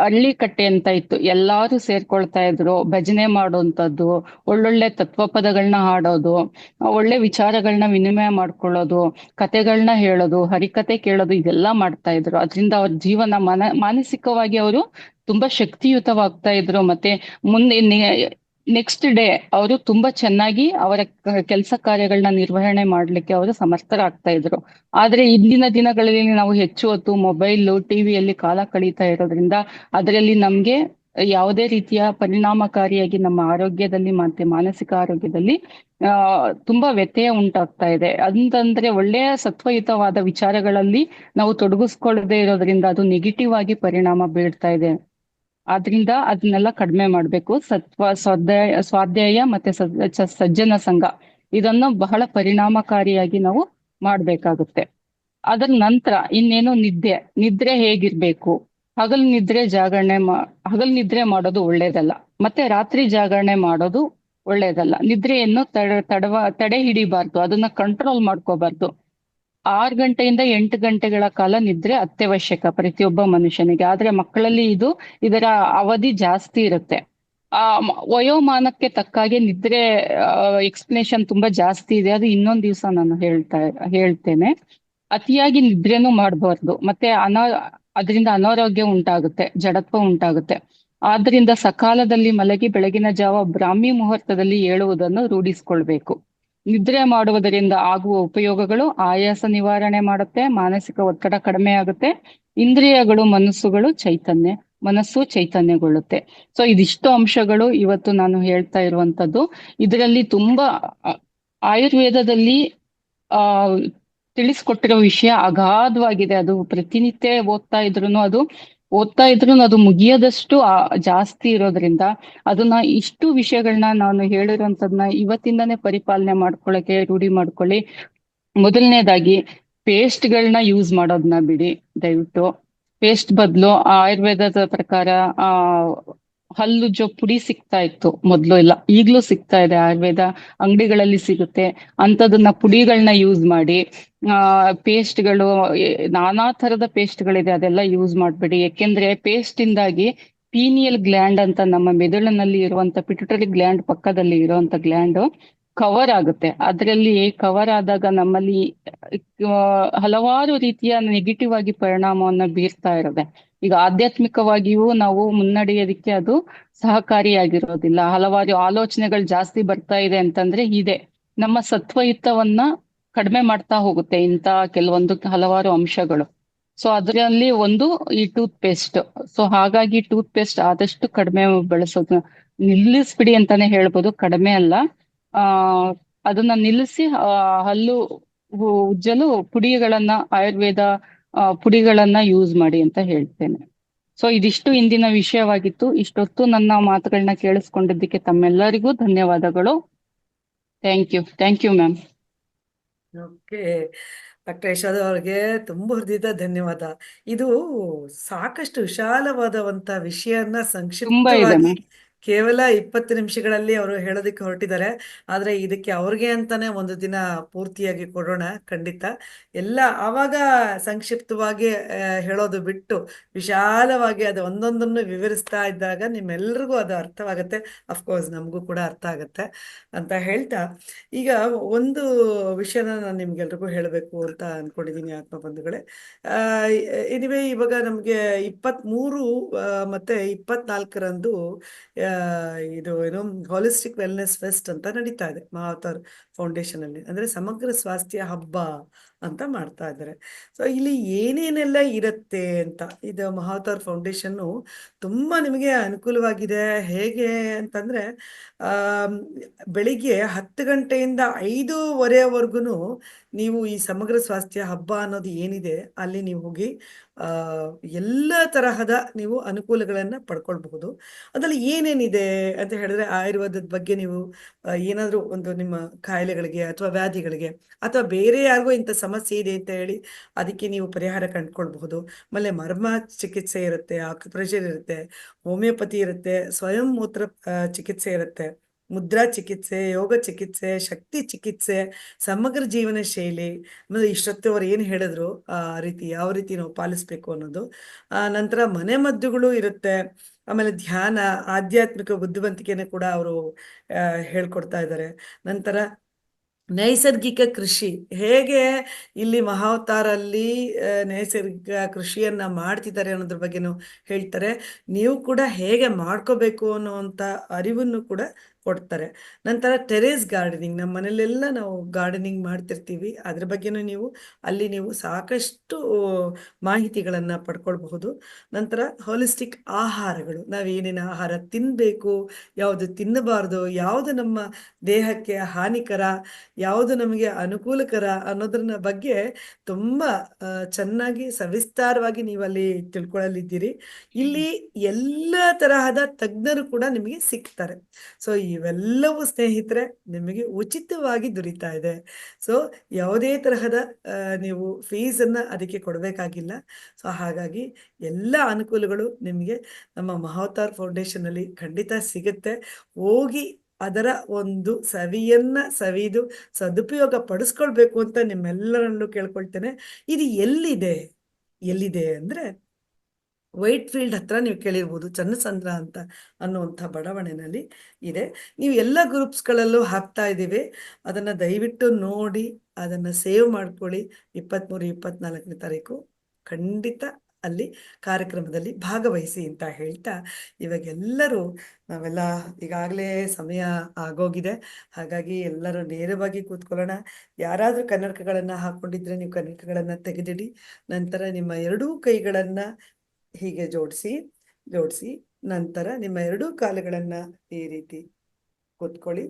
ಹಳ್ಳಿ ಕಟ್ಟೆ ಅಂತ ಇತ್ತು, ಎಲ್ಲಾರು ಸೇರ್ಕೊಳ್ತಾ ಇದ್ರು, ಭಜನೆ ಮಾಡೋಂಥದ್ದು, ಒಳ್ಳೊಳ್ಳೆ ತತ್ವಪದಗಳನ್ನ ಹಾಡೋದು, ಒಳ್ಳೆ ವಿಚಾರಗಳನ್ನ ವಿನಿಮಯ ಮಾಡ್ಕೊಳ್ಳೋದು, ಕತೆಗಳನ್ನ ಹೇಳೋದು, ಹರಿಕತೆ ಕೇಳೋದು, ಇದೆಲ್ಲ ಮಾಡ್ತಾ ಇದ್ರು. ಅದರಿಂದ ಅವ್ರ ಜೀವನ ಮಾನಸಿಕವಾಗಿ ಅವರು ತುಂಬಾ ಶಕ್ತಿಯುತವಾಗ್ತಾ ಇದ್ರು. ಮತ್ತೆ ಮುಂದೆ ನೆಕ್ಸ್ಟ್ ಡೇ ಅವರು ತುಂಬಾ ಚೆನ್ನಾಗಿ ಅವರ ಕೆಲಸ ಕಾರ್ಯಗಳನ್ನ ನಿರ್ವಹಣೆ ಮಾಡ್ಲಿಕ್ಕೆ ಅವರು ಸಮರ್ಥರಾಗ್ತಾ ಇದ್ರು. ಆದ್ರೆ ಇಂದಿನ ದಿನಗಳಲ್ಲಿ ನಾವು ಹೆಚ್ಚು ಹೊತ್ತು ಮೊಬೈಲ್ ಟಿವಿಯಲ್ಲಿ ಕಾಲ ಕಳೀತಾ ಇರೋದ್ರಿಂದ ಅದರಲ್ಲಿ ನಮ್ಗೆ ಯಾವುದೇ ರೀತಿಯ ಪರಿಣಾಮಕಾರಿಯಾಗಿ ನಮ್ಮ ಆರೋಗ್ಯದಲ್ಲಿ ಮತ್ತೆ ಮಾನಸಿಕ ಆರೋಗ್ಯದಲ್ಲಿ ತುಂಬಾ ವ್ಯತ್ಯಯ ಉಂಟಾಗ್ತಾ ಇದೆ. ಅಂತಂದ್ರೆ ಒಳ್ಳೆಯ ಸತ್ವಯುತವಾದ ವಿಚಾರಗಳಲ್ಲಿ ನಾವು ತೊಡಗಿಸ್ಕೊಳ್ಳದೆ ಇರೋದ್ರಿಂದ ಅದು ನೆಗೆಟಿವ್ ಆಗಿ ಪರಿಣಾಮ ಬೀಳ್ತಾ ಇದೆ. ಆದ್ರಿಂದ ಅದನ್ನೆಲ್ಲ ಕಡಿಮೆ ಮಾಡ್ಬೇಕು. ಸ್ವಾಧ್ಯಾಯ ಮತ್ತೆ ಸಜ್ಜನ ಸಂಘ, ಇದನ್ನು ಬಹಳ ಪರಿಣಾಮಕಾರಿಯಾಗಿ ನಾವು ಮಾಡ್ಬೇಕಾಗುತ್ತೆ. ಅದರ ನಂತರ ಇನ್ನೇನು ನಿದ್ರೆ ಹೇಗಿರ್ಬೇಕು. ಹಗಲ್ ನಿದ್ರೆ ಮಾಡೋದು ಒಳ್ಳೇದಲ್ಲ, ಮತ್ತೆ ರಾತ್ರಿ ಜಾಗರಣೆ ಮಾಡೋದು ಒಳ್ಳೇದಲ್ಲ. ನಿದ್ರೆಯನ್ನು ತಡೆ ಹಿಡಿಬಾರ್ದು, ಅದನ್ನ ಕಂಟ್ರೋಲ್ ಮಾಡ್ಕೋಬಾರ್ದು. 6 ಗಂಟೆಯಿಂದ 8 ಗಂಟೆಗಳ ಕಾಲ ನಿದ್ರೆ ಅತ್ಯವಶ್ಯಕ ಪ್ರತಿಯೊಬ್ಬ ಮನುಷ್ಯನಿಗೆ. ಆದ್ರೆ ಮಕ್ಕಳಲ್ಲಿ ಇದರ ಅವಧಿ ಜಾಸ್ತಿ ಇರುತ್ತೆ. ವಯೋಮಾನಕ್ಕೆ ತಕ್ಕಾಗೆ ನಿದ್ರೆ ಎಕ್ಸ್ಪ್ಲನೇಷನ್ ತುಂಬಾ ಜಾಸ್ತಿ ಇದೆ, ಅದು ಇನ್ನೊಂದ್ ದಿವ್ಸ ನಾನು ಹೇಳ್ತೇನೆ. ಅತಿಯಾಗಿ ನಿದ್ರೆನೂ ಮಾಡಬಾರ್ದು, ಮತ್ತೆ ಅದರಿಂದ ಅನಾರೋಗ್ಯ ಉಂಟಾಗುತ್ತೆ, ಜಡತ್ವ ಉಂಟಾಗುತ್ತೆ. ಆದ್ರಿಂದ ಸಕಾಲದಲ್ಲಿ ಮಲಗಿ ಬೆಳಗಿನ ಜಾವ ಬ್ರಾಹ್ಮಿ ಮುಹೂರ್ತದಲ್ಲಿ ಏಳುವುದನ್ನು ರೂಢಿಸ್ಕೊಳ್ಬೇಕು. ನಿದ್ರೆ ಮಾಡುವುದರಿಂದ ಆಗುವ ಉಪಯೋಗಗಳು: ಆಯಾಸ ನಿವಾರಣೆ ಮಾಡುತ್ತೆ, ಮಾನಸಿಕ ಒತ್ತಡ ಕಡಿಮೆ ಆಗುತ್ತೆ, ಇಂದ್ರಿಯಗಳು ಮನಸ್ಸು ಚೈತನ್ಯಗೊಳ್ಳುತ್ತೆ. ಸೊ ಇದಿಷ್ಟು ಅಂಶಗಳು ಇವತ್ತು ನಾನು ಹೇಳ್ತಾ ಇರುವಂತದ್ದು. ಇದರಲ್ಲಿ ತುಂಬಾ ಆಯುರ್ವೇದದಲ್ಲಿ ಆ ತಿಳಿಸ್ಕೊಟ್ಟಿರೋ ವಿಷಯ ಅಗಾಧವಾಗಿದೆ. ಅದು ಪ್ರತಿನಿತ್ಯ ಓದ್ತಾ ಇದ್ರು ಅದು ಮುಗಿಯದಷ್ಟು ಜಾಸ್ತಿ ಇರೋದ್ರಿಂದ ಅದನ್ನ ಇಷ್ಟು ವಿಷಯಗಳನ್ನ ನಾನು ಹೇಳಿರೋಂಥದ್ನ ಇವತ್ತಿಂದಾನೇ ಪರಿಪಾಲನೆ ಮಾಡ್ಕೊಳ್ಳಕ್ಕೆ ರೂಢಿ ಮಾಡ್ಕೊಳ್ಳಿ. ಮೊದಲನೇದಾಗಿ ಪೇಸ್ಟ್ಗಳನ್ನ ಯೂಸ್ ಮಾಡೋದನ್ನ ಬಿಡಿ ದಯವಿಟ್ಟು. ಪೇಸ್ಟ್ ಬದಲು ಆಯುರ್ವೇದದ ಪ್ರಕಾರ ಹಲ್ಲುಜ್ಜೋ ಪುಡಿ ಸಿಗ್ತಾ ಇತ್ತು ಮೊದ್ಲು ಎಲ್ಲ, ಈಗ್ಲೂ ಸಿಗ್ತಾ ಇದೆ, ಆಯುರ್ವೇದ ಅಂಗಡಿಗಳಲ್ಲಿ ಸಿಗುತ್ತೆ. ಅಂಥದನ್ನ ಪುಡಿಗಳನ್ನ ಯೂಸ್ ಮಾಡಿ, ಪೇಸ್ಟ್ಗಳು, ನಾನಾ ತರದ ಪೇಸ್ಟ್ಗಳಿದೆ, ಅದೆಲ್ಲ ಯೂಸ್ ಮಾಡ್ಬೇಡಿ. ಯಾಕೆಂದ್ರೆ ಪೇಸ್ಟ್ ಇಂದಾಗಿ ಪೀನಿಯಲ್ ಗ್ಲ್ಯಾಂಡ್ ಅಂತ ನಮ್ಮ ಮೆದುಳಿನಲ್ಲಿ ಇರುವಂತ ಪಿಟ್ಯುಟರಿ ಗ್ಲ್ಯಾಂಡ್ ಪಕ್ಕದಲ್ಲಿ ಇರುವಂತ ಗ್ಲ್ಯಾಂಡ್ ಕವರ್ ಆಗುತ್ತೆ. ಅದರಲ್ಲಿ ಕವರ್ ಆದಾಗ ನಮ್ಮಲ್ಲಿ ಹಲವಾರು ರೀತಿಯ ನೆಗೆಟಿವ್ ಆಗಿ ಪರಿಣಾಮವನ್ನ ಬೀರ್ತಾ ಇರುತ್ತೆ. ಈಗ ಆಧ್ಯಾತ್ಮಿಕವಾಗಿಯೂ ನಾವು ಮುನ್ನಡೆಯೋದಕ್ಕೆ ಅದು ಸಹಕಾರಿಯಾಗಿರೋದಿಲ್ಲ. ಹಲವಾರು ಆಲೋಚನೆಗಳು ಜಾಸ್ತಿ ಬರ್ತಾ ಇದೆ ಅಂತಂದ್ರೆ ಇದೆ, ನಮ್ಮ ಸತ್ವಯುತವನ್ನ ಕಡಿಮೆ ಮಾಡ್ತಾ ಹೋಗುತ್ತೆ ಇಂಥ ಕೆಲವೊಂದು ಹಲವಾರು ಅಂಶಗಳು. ಸೊ ಅದರಲ್ಲಿ ಒಂದು ಈ ಟೂತ್ ಪೇಸ್ಟ್. ಸೊ ಹಾಗಾಗಿ ಟೂತ್ ಪೇಸ್ಟ್ ಆದಷ್ಟು ಕಡಿಮೆ ಬಳಸೋದು ನಿಲ್ಲಿಸ್ಬಿಡಿ ಅಂತಾನೆ ಹೇಳ್ಬೋದು, ಕಡಿಮೆ ಅಲ್ಲ. ಆ ಅದನ್ನ ನಿಲ್ಲಿಸಿ ಹಲ್ಲು ಉಜ್ಜಲು ಪುಡಿಗಳನ್ನ, ಆಯುರ್ವೇದ ಪುಡಿಗಳನ್ನ ಯೂಸ್ ಮಾಡಿ ಅಂತ ಹೇಳ್ತೇನೆ. ಸೊ ಇದಿಷ್ಟು ಇಂದಿನ ವಿಷಯವಾಗಿತ್ತು. ಇಷ್ಟೊತ್ತು ನನ್ನ ಮಾತುಗಳನ್ನ ಕೇಳಿಸ್ಕೊಂಡಿದ್ದಕ್ಕೆ ತಮ್ಮೆಲ್ಲರಿಗೂ ಧನ್ಯವಾದಗಳು. Thank you ma'am. Okay, doctor Yashoda ಅವ್ರಿಗೆ ತುಂಬ ಹೃದಯದ ಧನ್ಯವಾದ. ಇದು ಸಾಕಷ್ಟು ವಿಶಾಲವಾದವಂತ ವಿಷಯನ ತುಂಬಾ ಇದೆ ಸಂಕ್ಷಿಪ್ತವಾಗಿ ಮ್ಯಾಮ್. ಕೇವಲ 20 ನಿಮಿಷಗಳಲ್ಲಿ ಅವರು ಹೇಳೋದಕ್ಕೆ ಹೊರಟಿದ್ದಾರೆ. ಆದರೆ ಇದಕ್ಕೆ ಅವ್ರಿಗೆ ಅಂತಾನೆ ಒಂದು ದಿನ ಪೂರ್ತಿಯಾಗಿ ಕೊಡೋಣ ಖಂಡಿತ. ಎಲ್ಲ ಆವಾಗ ಸಂಕ್ಷಿಪ್ತವಾಗಿ ಹೇಳೋದು ಬಿಟ್ಟು ವಿಶಾಲವಾಗಿ ಅದು ಒಂದೊಂದನ್ನು ವಿವರಿಸ್ತಾ ಇದ್ದಾಗ ನಿಮ್ಮೆಲ್ರಿಗೂ ಅದು ಅರ್ಥವಾಗುತ್ತೆ. ಅಫ್ಕೋರ್ಸ್ ನಮಗೂ ಕೂಡ ಅರ್ಥ ಆಗುತ್ತೆ ಅಂತ ಹೇಳ್ತಾ, ಈಗ ಒಂದು ವಿಷಯನ ನಾನು ನಿಮ್ಗೆಲ್ರಿಗೂ ಹೇಳಬೇಕು ಅಂತ ಅನ್ಕೊಂಡಿದ್ದೀನಿ ಆತ್ಮ ಬಂಧುಗಳೇ. ಎನಿವೇ ಇವಾಗ ನಮಗೆ 23 ಮತ್ತೆ 24ರಂದು ಇದು ಏನು ಹಾಲಿಸ್ಟಿಕ್ ವೆಲ್ನೆಸ್ ಫೆಸ್ಟ್ ಅಂತ ನಡೀತಾ ಇದೆ ಮಹಾವತಾರ್ ಫೌಂಡೇಶನ್ ಅಲ್ಲಿ. ಅಂದ್ರೆ ಸಮಗ್ರ ಸ್ವಾಸ್ಥ್ಯ ಹಬ್ಬ ಅಂತ ಮಾಡ್ತಾ ಇದ್ದಾರೆ. ಸೊ ಇಲ್ಲಿ ಏನೇನೆಲ್ಲ ಇರುತ್ತೆ ಅಂತ, ಇದು ಮಹಾವತಾರ್ ಫೌಂಡೇಶನ್ನು ತುಂಬಾ ನಿಮಗೆ ಅನುಕೂಲವಾಗಿದೆ. ಹೇಗೆ ಅಂತಂದ್ರೆ ಆ ಬೆಳಿಗ್ಗೆ 10 ಗಂಟೆಯಿಂದ 5:15ವರೆಗೂ ನೀವು ಈ ಸಮಗ್ರ ಸ್ವಾಸ್ಥ್ಯ ಹಬ್ಬ ಅನ್ನೋದು ಏನಿದೆ ಅಲ್ಲಿ ನೀವು ಹೋಗಿ ಎಲ್ಲ ತರಹದ ನೀವು ಅನುಕೂಲಗಳನ್ನ ಪಡ್ಕೊಳ್ಬಹುದು. ಅದ್ರಲ್ಲಿ ಏನೇನಿದೆ ಅಂತ ಹೇಳಿದ್ರೆ, ಆಯುರ್ವೇದದ ಬಗ್ಗೆ ನೀವು ಏನಾದರೂ ಒಂದು ನಿಮ್ಮ ಕಾಯಿಲೆಗಳಿಗೆ ಅಥವಾ ವ್ಯಾಧಿಗಳಿಗೆ ಅಥವಾ ಬೇರೆ ಯಾರಿಗೋ ಇಂಥ ಸಮಸ್ಯೆ ಇದೆ ಅಂತ ಹೇಳಿ ಅದಕ್ಕೆ ನೀವು ಪರಿಹಾರ ಕಂಡುಕೊಳ್ಬಹುದು. ಆಮೇಲೆ ಮರ್ಮ ಚಿಕಿತ್ಸೆ ಇರುತ್ತೆ, ಆಕ್ಯುಪ್ರೆಷರ್ ಇರುತ್ತೆ, ಹೋಮಿಯೋಪತಿ ಇರುತ್ತೆ, ಸ್ವಯಂ ಮೂತ್ರ ಚಿಕಿತ್ಸೆ ಇರುತ್ತೆ, ಮುದ್ರಾ ಚಿಕಿತ್ಸೆ, ಯೋಗ ಚಿಕಿತ್ಸೆ, ಶಕ್ತಿ ಚಿಕಿತ್ಸೆ, ಸಮಗ್ರ ಜೀವನ ಶೈಲಿ, ಆಮೇಲೆ ಇಷ್ಟೊತ್ತು ಅವ್ರು ಏನು ಹೇಳಿದ್ರು ಆ ರೀತಿ ಯಾವ ರೀತಿ ನಾವು ಪಾಲಿಸ್ಬೇಕು ಅನ್ನೋದು. ನಂತರ ಮನೆ ಮದ್ದುಗಳು ಇರುತ್ತೆ. ಆಮೇಲೆ ಧ್ಯಾನ, ಆಧ್ಯಾತ್ಮಿಕ ಬುದ್ಧಿವಂತಿಕೆನ ಕೂಡ ಅವರು ಹೇಳ್ಕೊಡ್ತಾ ಇದ್ದಾರೆ. ನಂತರ ನೈಸರ್ಗಿಕ ಕೃಷಿ ಹೇಗೆ ಇಲ್ಲಿ ಮಹಾವತಾರಲ್ಲಿ ನೈಸರ್ಗಿಕ ಕೃಷಿಯನ್ನ ಮಾಡ್ತಿದ್ದಾರೆ ಅನ್ನೋದ್ರ ಬಗ್ಗೆನೂ ಹೇಳ್ತಾರೆ. ನೀವು ಕೂಡ ಹೇಗೆ ಮಾಡ್ಕೋಬೇಕು ಅನ್ನುವಂಥ ಅರಿವನ್ನು ಕೂಡ ಕೊಡ್ತಾರೆ. ನಂತರ ಟೆರೇಸ್ ಗಾರ್ಡನಿಂಗ್, ನಮ್ಮ ಮನೆಯಲ್ಲೆಲ್ಲ ನಾವು ಗಾರ್ಡನಿಂಗ್ ಮಾಡ್ತಿರ್ತೀವಿ, ಅದ್ರ ಬಗ್ಗೆನೂ ಅಲ್ಲಿ ನೀವು ಸಾಕಷ್ಟು ಮಾಹಿತಿಗಳನ್ನು ಪಡ್ಕೊಳ್ಬಹುದು. ನಂತರ ಹೋಲಿಸ್ಟಿಕ್ ಆಹಾರಗಳು, ನಾವೇನೇನು ಆಹಾರ ತಿನ್ನಬೇಕು, ಯಾವುದು ತಿನ್ನಬಾರ್ದು, ಯಾವುದು ನಮ್ಮ ದೇಹಕ್ಕೆ ಹಾನಿಕರ, ಯಾವುದು ನಮಗೆ ಅನುಕೂಲಕರ ಅನ್ನೋದ್ರ ಬಗ್ಗೆ ತುಂಬ ಚೆನ್ನಾಗಿ ಸವಿಸ್ತಾರವಾಗಿ ನೀವು ಅಲ್ಲಿ ತಿಳ್ಕೊಳ್ಳಲಿದ್ದೀರಿ. ಇಲ್ಲಿ ಎಲ್ಲ ತರಹದ ತಜ್ಞರು ಕೂಡ ನಿಮಗೆ ಸಿಗ್ತಾರೆ. ಸೊ ಇವೆಲ್ಲವೂ ಸ್ನೇಹಿತರೆ ನಿಮಗೆ ಉಚಿತವಾಗಿ ದೊರೀತಾ ಇದೆ. ಸೊ ಯಾವುದೇ ತರಹದ ನೀವು ಫೀಸನ್ನು ಅದಕ್ಕೆ ಕೊಡಬೇಕಾಗಿಲ್ಲ. ಸೊ ಹಾಗಾಗಿ ಎಲ್ಲ ಅನುಕೂಲಗಳು ನಿಮಗೆ ನಮ್ಮ ಮಹಾವತಾರ್ ಫೌಂಡೇಶನಲ್ಲಿ ಖಂಡಿತ ಸಿಗುತ್ತೆ. ಹೋಗಿ ಅದರ ಒಂದು ಸವಿದು ಸದುಪಯೋಗ ಪಡಿಸ್ಕೊಳ್ಬೇಕು ಅಂತ ನಿಮ್ಮೆಲ್ಲರಲ್ಲೂ ಕೇಳ್ಕೊಳ್ತೇನೆ. ಇದು ಎಲ್ಲಿದೆ ಅಂದ್ರೆ ವೈಟ್ ಫೀಲ್ಡ್ ಹತ್ರ ನೀವು ಕೇಳಿರ್ಬೋದು, ಚನ್ನಸಂದ್ರ ಅಂತ ಅನ್ನುವಂಥ ಬಡಾವಣೆಯಲ್ಲಿ ಇದೆ. ನೀವು ಎಲ್ಲ ಗ್ರೂಪ್ಸ್ಗಳಲ್ಲೂ ಹಾಕ್ತಾ ಇದ್ದೀವಿ, ಅದನ್ನು ದಯವಿಟ್ಟು ನೋಡಿ ಅದನ್ನು ಸೇವ್ ಮಾಡ್ಕೊಳ್ಳಿ. 23, 24ನೇ ತಾರೀಕು ಖಂಡಿತ ಅಲ್ಲಿ ಕಾರ್ಯಕ್ರಮದಲ್ಲಿ ಭಾಗವಹಿಸಿ ಅಂತ ಹೇಳ್ತಾ, ಇವಾಗೆಲ್ಲರೂ ನಾವೆಲ್ಲ ಈಗಾಗಲೇ ಸಮಯ ಆಗೋಗಿದೆ, ಹಾಗಾಗಿ ಎಲ್ಲರೂ ನೇರವಾಗಿ ಕೂತ್ಕೊಳ್ಳೋಣ. ಯಾರಾದರೂ ಕನ್ನಡಕಗಳನ್ನು ಹಾಕ್ಕೊಂಡಿದ್ರೆ ನೀವು ಕನ್ನಡಕಗಳನ್ನು ತೆಗೆದಿಡಿ. ನಂತರ ನಿಮ್ಮ ಎರಡೂ ಕೈಗಳನ್ನು ಹೀಗೆ ಜೋಡಿಸಿ ನಂತರ ನಿಮ್ಮ ಎರಡೂ ಕಾಲುಗಳನ್ನು ಈ ರೀತಿ ಕೂತ್ಕೊಳ್ಳಿ.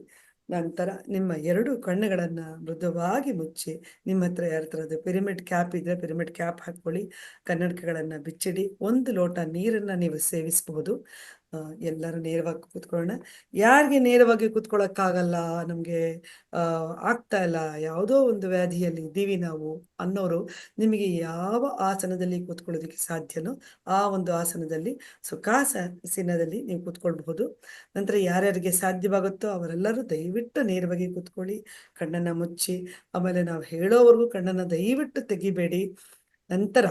ನಂತರ ನಿಮ್ಮ ಎರಡು ಕಣ್ಣುಗಳನ್ನು ಮೃದುವಾಗಿ ಮುಚ್ಚಿ, ನಿಮ್ಮ ಹತ್ರ ಯಾರ ಥರದ್ದು ಪಿರಮಿಡ್ ಕ್ಯಾಪ್ ಇದ್ರೆ ಪಿರಮಿಡ್ ಕ್ಯಾಪ್ ಹಾಕ್ಕೊಳ್ಳಿ. ಕನ್ನಡಕಗಳನ್ನು ಬಿಚ್ಚಿಡಿ. 1 ಲೋಟ ನೀರನ್ನು ನೀವು ಸೇವಿಸಬಹುದು. ಎಲ್ಲರೂ ನೇರವಾಗಿ ಕೂತ್ಕೊಳ್ಳೋಣ. ಯಾರಿಗೆ ನೇರವಾಗಿ ಕೂತ್ಕೊಳ್ಳೋಕ್ಕಾಗಲ್ಲ, ನಮಗೆ ಆಗ್ತಾ ಇಲ್ಲ, ಯಾವುದೋ ಒಂದು ವ್ಯಾಧಿಯಲ್ಲಿ ಇದ್ದೀವಿ ನಾವು ಅನ್ನೋರು, ನಿಮಗೆ ಯಾವ ಆಸನದಲ್ಲಿ ಕೂತ್ಕೊಳ್ಳೋದಕ್ಕೆ ಸಾಧ್ಯನೋ ಆ ಒಂದು ಆಸನದಲ್ಲಿ ಸುಖಾಸನದಲ್ಲಿ ನೀವು ಕೂತ್ಕೊಳ್ಬಹುದು. ನಂತರ ಯಾರ್ಯಾರಿಗೆ ಸಾಧ್ಯವಾಗುತ್ತೋ ಅವರೆಲ್ಲರೂ ದಯವಿಟ್ಟು ನೇರವಾಗಿ ಕೂತ್ಕೊಳ್ಳಿ, ಕಣ್ಣನ್ನು ಮುಚ್ಚಿ. ಆಮೇಲೆ ನಾವು ಹೇಳೋವರೆಗೂ ಕಣ್ಣನ್ನು ದಯವಿಟ್ಟು ತೆಗಿಬೇಡಿ. ನಂತರ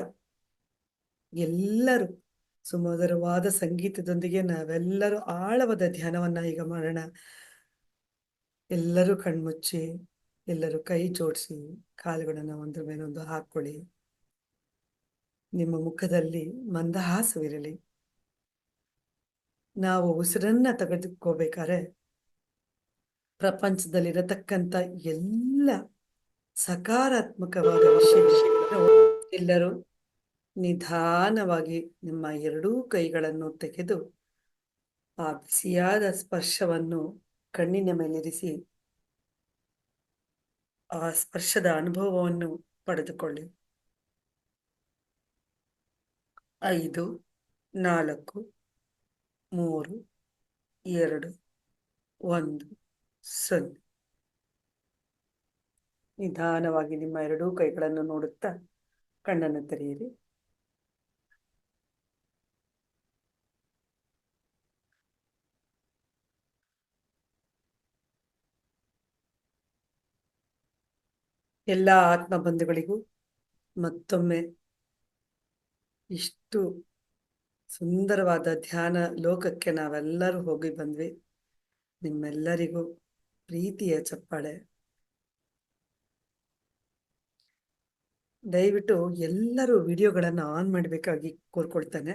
ಎಲ್ಲರೂ ಸುಮಧುರವಾದ ಸಂಗೀತದೊಂದಿಗೆ ನಾವೆಲ್ಲರೂ ಆಳವಾದ ಧ್ಯಾನವನ್ನ ಈಗ ಮಾಡೋಣ. ಎಲ್ಲರೂ ಕಣ್ಮುಚ್ಚಿ, ಎಲ್ಲರೂ ಕೈ ಜೋಡಿಸಿ, ಕಾಲುಗಳನ್ನು ಒಂದ್ರ ಮೇಲೊಂದು ಹಾಕೊಳ್ಳಿ. ನಿಮ್ಮ ಮುಖದಲ್ಲಿ ಮಂದಹಾಸವಿರಲಿ. ನಾವು ಉಸಿರನ್ನ ತೆಗೆದುಕೋಬೇಕಾದ್ರೆ ಪ್ರಪಂಚದಲ್ಲಿರತಕ್ಕಂಥ ಎಲ್ಲ ಸಕಾರಾತ್ಮಕವಾದ ವಿಷಯಗಳನ್ನು ಎಲ್ಲರೂ ನಿಧಾನವಾಗಿ ನಿಮ್ಮ ಎರಡೂ ಕೈಗಳನ್ನು ತೆಗೆದು ಆ ಬಿಸಿಯಾದ ಸ್ಪರ್ಶವನ್ನು ಕಣ್ಣಿನ ಮೇಲಿರಿಸಿ ಆ ಸ್ಪರ್ಶದ ಅನುಭವವನ್ನು ಪಡೆದುಕೊಳ್ಳಿ. 5, 4, 3, 2, 1, 0. ನಿಧಾನವಾಗಿ ನಿಮ್ಮ ಎರಡೂ ಕೈಗಳನ್ನು ನೋಡುತ್ತಾ ಕಣ್ಣನ್ನು ತೆರೆಯಿರಿ. ಎಲ್ಲ ಆತ್ಮ ಬಂಧುಗಳಿಗೂ ಮತ್ತೊಮ್ಮೆ ಇಷ್ಟು ಸುಂದರವಾದ ಧ್ಯಾನ ಲೋಕಕ್ಕೆ ನಾವೆಲ್ಲರೂ ಹೋಗಿ ಬಂದ್ವಿ. ನಿಮ್ಮೆಲ್ಲರಿಗೂ ಪ್ರೀತಿಯ ಚಪ್ಪಾಳೆ. ದಯವಿಟ್ಟು ಎಲ್ಲರೂ ವಿಡಿಯೋಗಳನ್ನು ಆನ್ ಮಾಡಬೇಕಾಗಿ ಕೋರ್ಕೊಳ್ತಾನೆ.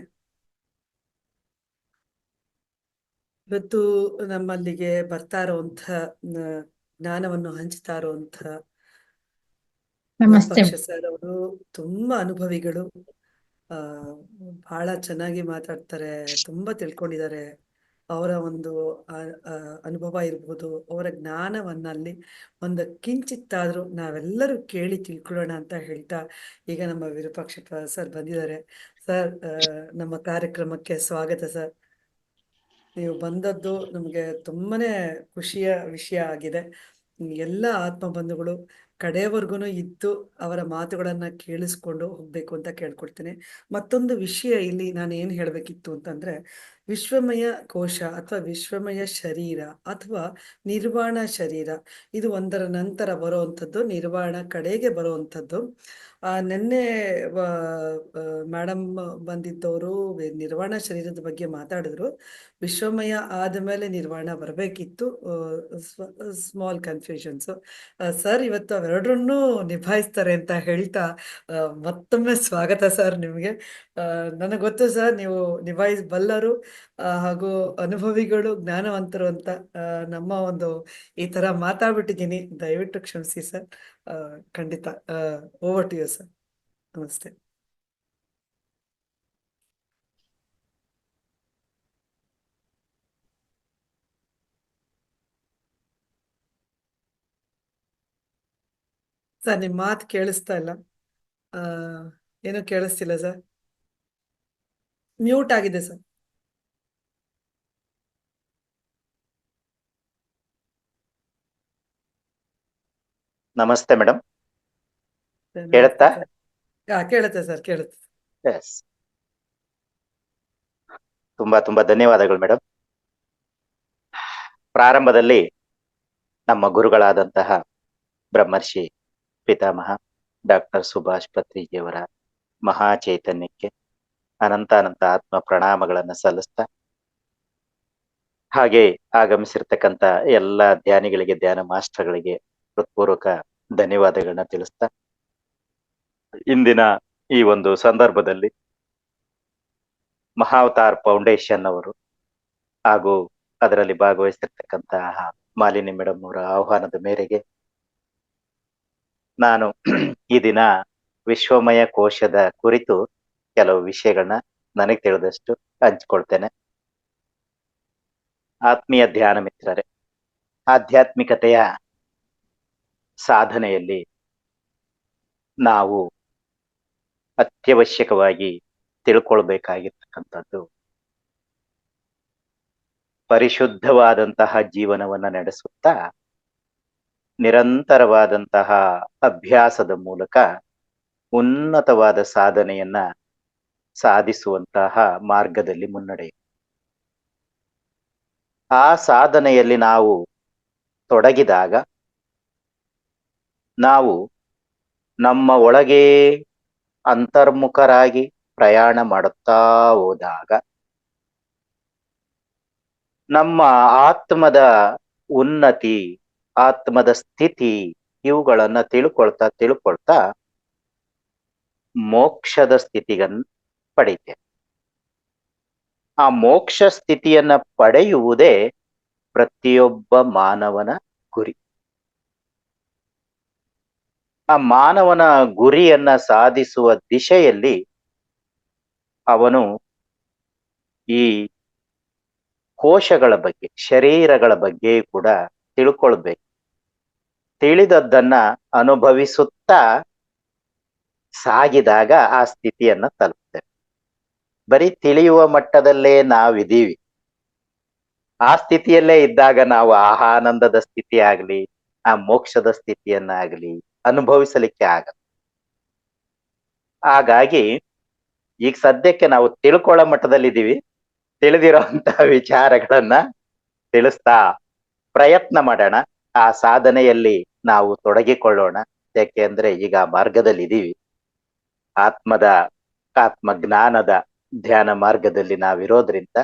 ಇವತ್ತು ನಮ್ಮಲ್ಲಿಗೆ ಬರ್ತಾ ಇರುವಂಥ ಜ್ಞಾನವನ್ನು ಹಂಚ್ತಾ ಇರುವಂಥ ನಮಸ್ತೆ. ವಿರೂಪಾಕ್ಷ ಸರ್ ಅವರು ತುಂಬಾ ಅನುಭವಿಗಳು. ಬಹಳ ಚೆನ್ನಾಗಿ ಮಾತಾಡ್ತಾರೆ, ತುಂಬಾ ತಿಳ್ಕೊಂಡಿದ್ದಾರೆ. ಅವರ ಒಂದು ಅನುಭವ ಇರ್ಬೋದು, ಅವರ ಜ್ಞಾನವನ್ನ ಅಲ್ಲಿ ಒಂದು ಕಿಂಚಿತ್ತಾದ್ರೂ ನಾವೆಲ್ಲರೂ ಕೇಳಿ ತಿಳ್ಕೊಳ್ಳೋಣ ಅಂತ ಹೇಳ್ತಾ ಈಗ ನಮ್ಮ ವಿರೂಪಾಕ್ಷ ಸರ್ ಬಂದಿದ್ದಾರೆ. ಸರ್, ನಮ್ಮ ಕಾರ್ಯಕ್ರಮಕ್ಕೆ ಸ್ವಾಗತ ಸರ್. ನೀವು ಬಂದದ್ದು ನಮಗೆ ತುಂಬಾನೇ ಖುಷಿಯ ವಿಷಯ ಆಗಿದೆ. ಎಲ್ಲ ಆತ್ಮ ಬಂಧುಗಳು ಕಡೆಯವರೆಗೂ ಇದ್ದು ಅವರ ಮಾತುಗಳನ್ನ ಕೇಳಿಸ್ಕೊಂಡು ಹೋಗ್ಬೇಕು ಅಂತ ಕೇಳ್ಕೊಳ್ತೇನೆ. ಮತ್ತೊಂದು ವಿಷಯ ಇಲ್ಲಿ ನಾನು ಏನು ಹೇಳಬೇಕಿತ್ತು ಅಂತಂದ್ರೆ, ವಿಶ್ವಮಯ ಕೋಶ ಅಥವಾ ವಿಶ್ವಮಯ ಶರೀರ ಅಥವಾ ನಿರ್ವಾಣ ಶರೀರ, ಇದು ಒಂದರ ನಂತರ ಬರುವಂಥದ್ದು, ನಿರ್ವಾಣ ಕಡೆಗೆ ಬರುವಂಥದ್ದು. ನಿನ್ನೆ ಮೇಡಮ್ ಬಂದಿದ್ದವರು ನಿರ್ವಾಣ ಶರೀರದ ಬಗ್ಗೆ ಮಾತಾಡಿದ್ರು. ವಿಶ್ವಮಯ ಆದಮೇಲೆ ನಿರ್ವಾಣ ಬರಬೇಕಿತ್ತು. Small confusions. ಸರ್ ಇವತ್ತು ಅವೆರಡನ್ನೂ ನಿಭಾಯಿಸ್ತಾರೆ ಅಂತ ಹೇಳ್ತಾ ಮತ್ತೊಮ್ಮೆ ಸ್ವಾಗತ ಸರ್ ನಿಮಗೆ. ನನಗೆ ಗೊತ್ತು ಸರ್, ನೀವು ನಿಭಾಯಿಸಬಲ್ಲರು ಹಾಗೂ ಅನುಭವಿಗಳು, ಜ್ಞಾನವಂತರು ಅಂತ. ನಮ್ಮ ಒಂದು ಈ ತರ ಮಾತಾಡ್ಬಿಟ್ಟಿದ್ದೀನಿ, ದಯವಿಟ್ಟು ಕ್ಷಮಿಸಿ ಸರ್. ಖಂಡಿತ. Over to you sir. ನಮಸ್ತೆ. ಸರ್, ನಿಮ್ಮ ಮಾತು ಕೇಳಿಸ್ತಾ ಇಲ್ಲ. ಏನು ಕೇಳಿಸ್ತಿಲ್ಲ ಸರ್. ಮ್ಯೂಟ್ ಆಗಿದೆ ಸರ್. ನಮಸ್ತೆ ಮೇಡಮ್, ನಮಸ್ತೆ ಕೇಳುತ್ತಾ? ಸರ್. ಕೇಳುತ್ತೆ ಸರ್, ಕೇಳುತ್ತೆ. ಎಸ್, ತುಂಬಾ ತುಂಬಾ ಧನ್ಯವಾದಗಳು ಮೇಡಮ್. ಪ್ರಾರಂಭದಲ್ಲಿ ನಮ್ಮ ಗುರುಗಳಾದಂತಹ ಬ್ರಹ್ಮರ್ಷಿ ಪಿತಾಮಹ ಡಾಕ್ಟರ್ ಸುಭಾಷ್ ಪತ್ರಿಜಿಯವರ ಮಹಾ ಚೈತನ್ಯಕ್ಕೆ ಅನಂತ ಆತ್ಮ ಪ್ರಣಾಮಗಳನ್ನು ಸಲ್ಲಿಸ್ತಾ, ಹಾಗೆ ಆಗಮಿಸಿರ್ತಕ್ಕಂಥ ಎಲ್ಲ ಧ್ಯಾನಿಗಳಿಗೆ, ಧ್ಯಾನ ಮಾಸ್ಟರ್ಗಳಿಗೆ ಹೃತ್ಪೂರ್ವಕ ಧನ್ಯವಾದಗಳನ್ನ ತಿಳಿಸ್ತಾ, ಇಂದಿನ ಈ ಒಂದು ಸಂದರ್ಭದಲ್ಲಿ ಮಹಾವತಾರ್ ಫೌಂಡೇಶನ್ ಅವರು ಹಾಗೂ ಅದರಲ್ಲಿ ಭಾಗವಹಿಸಿರ್ತಕ್ಕಂತಹ ಮಾಲಿನಿ ಮೇಡಮ್ ಅವರ ಆಹ್ವಾನದ ಮೇರೆಗೆ ನಾನು ಈ ದಿನ ವಿಶ್ವಮಯ ಕೋಶದ ಕುರಿತು ಕೆಲವು ವಿಷಯಗಳನ್ನ ನನಗೆ ತಿಳಿದಷ್ಟು ಹಂಚ್ಕೊಳ್ತೇನೆ. ಆತ್ಮೀಯ ಧ್ಯಾನ ಮಿತ್ರರೇ, ಆಧ್ಯಾತ್ಮಿಕತೆಯ ಸಾಧನೆಯಲ್ಲಿ ನಾವು ಅತ್ಯವಶ್ಯಕವಾಗಿ ತಿಳ್ಕೊಳ್ಬೇಕಾಗಿರ್ತಕ್ಕಂಥದ್ದು ಪರಿಶುದ್ಧವಾದಂತಹ ಜೀವನವನ್ನ ನಡೆಸುತ್ತಾ ನಿರಂತರವಾದಂತಹ ಅಭ್ಯಾಸದ ಮೂಲಕ ಉನ್ನತವಾದ ಸಾಧನೆಯನ್ನ ಸಾಧಿಸುವಂತಹ ಮಾರ್ಗದಲ್ಲಿ ಮುನ್ನಡೆ. ಆ ಸಾಧನೆಯಲ್ಲಿ ನಾವು ತೊಡಗಿದಾಗ ನಾವು ನಮ್ಮ ಒಳಗೆ ಅಂತರ್ಮುಖರಾಗಿ ಪ್ರಯಾಣ ಮಾಡುತ್ತಾ ಹೋದಾಗ ನಮ್ಮ ಆತ್ಮದ ಉನ್ನತಿ, ಆತ್ಮದ ಸ್ಥಿತಿ ಇವುಗಳನ್ನ ತಿಳ್ಕೊಳ್ತಾ ಮೋಕ್ಷದ ಸ್ಥಿತಿಗನ್ನ ಪಡಿತೇವೆ. ಆ ಮೋಕ್ಷ ಸ್ಥಿತಿಯನ್ನ ಪಡೆಯುವುದೇ ಪ್ರತಿಯೊಬ್ಬ ಮಾನವನ ಗುರಿ. ಆ ಮಾನವನ ಗುರಿಯನ್ನ ಸಾಧಿಸುವ ದಿಶೆಯಲ್ಲಿ ಅವನು ಈ ಕೋಶಗಳ ಬಗ್ಗೆ, ಶರೀರಗಳ ಬಗ್ಗೆ ಕೂಡ ತಿಳ್ಕೊಳ್ಬೇಕು. ತಿಳಿದದ್ದನ್ನ ಅನುಭವಿಸುತ್ತಾ ಸಾಗಿದಾಗ ಆ ಸ್ಥಿತಿಯನ್ನ ತಲುಪ್ತೇವೆ. ಬರೀ ತಿಳಿಯುವ ಮಟ್ಟದಲ್ಲೇ ನಾವಿದೀವಿ. ಆ ಸ್ಥಿತಿಯಲ್ಲೇ ಇದ್ದಾಗ ನಾವು ಆನಂದದ ಸ್ಥಿತಿ ಆಗ್ಲಿ, ಆ ಮೋಕ್ಷದ ಸ್ಥಿತಿಯನ್ನಾಗ್ಲಿ ಅನುಭವಿಸಲಿಕ್ಕೆ ಆಗಲ್ಲ. ಹಾಗಾಗಿ ಈಗ ಸದ್ಯಕ್ಕೆ ನಾವು ತಿಳ್ಕೊಳ್ಳೋ ಮಟ್ಟದಲ್ಲಿದ್ದೀವಿ. ತಿಳಿದಿರೋಂತಹ ವಿಚಾರಗಳನ್ನ ತಿಳಿಸ್ತಾ ಪ್ರಯತ್ನ ಮಾಡೋಣ. ಆ ಸಾಧನೆಯಲ್ಲಿ ನಾವು ತೊಡಗಿಕೊಳ್ಳೋಣ. ಯಾಕೆಂದ್ರೆ ಈಗ ಮಾರ್ಗದಲ್ಲಿ ಇದೀವಿ. ಆತ್ಮ ಜ್ಞಾನದ ಧ್ಯಾನ ಮಾರ್ಗದಲ್ಲಿ ನಾವಿರೋದ್ರಿಂದ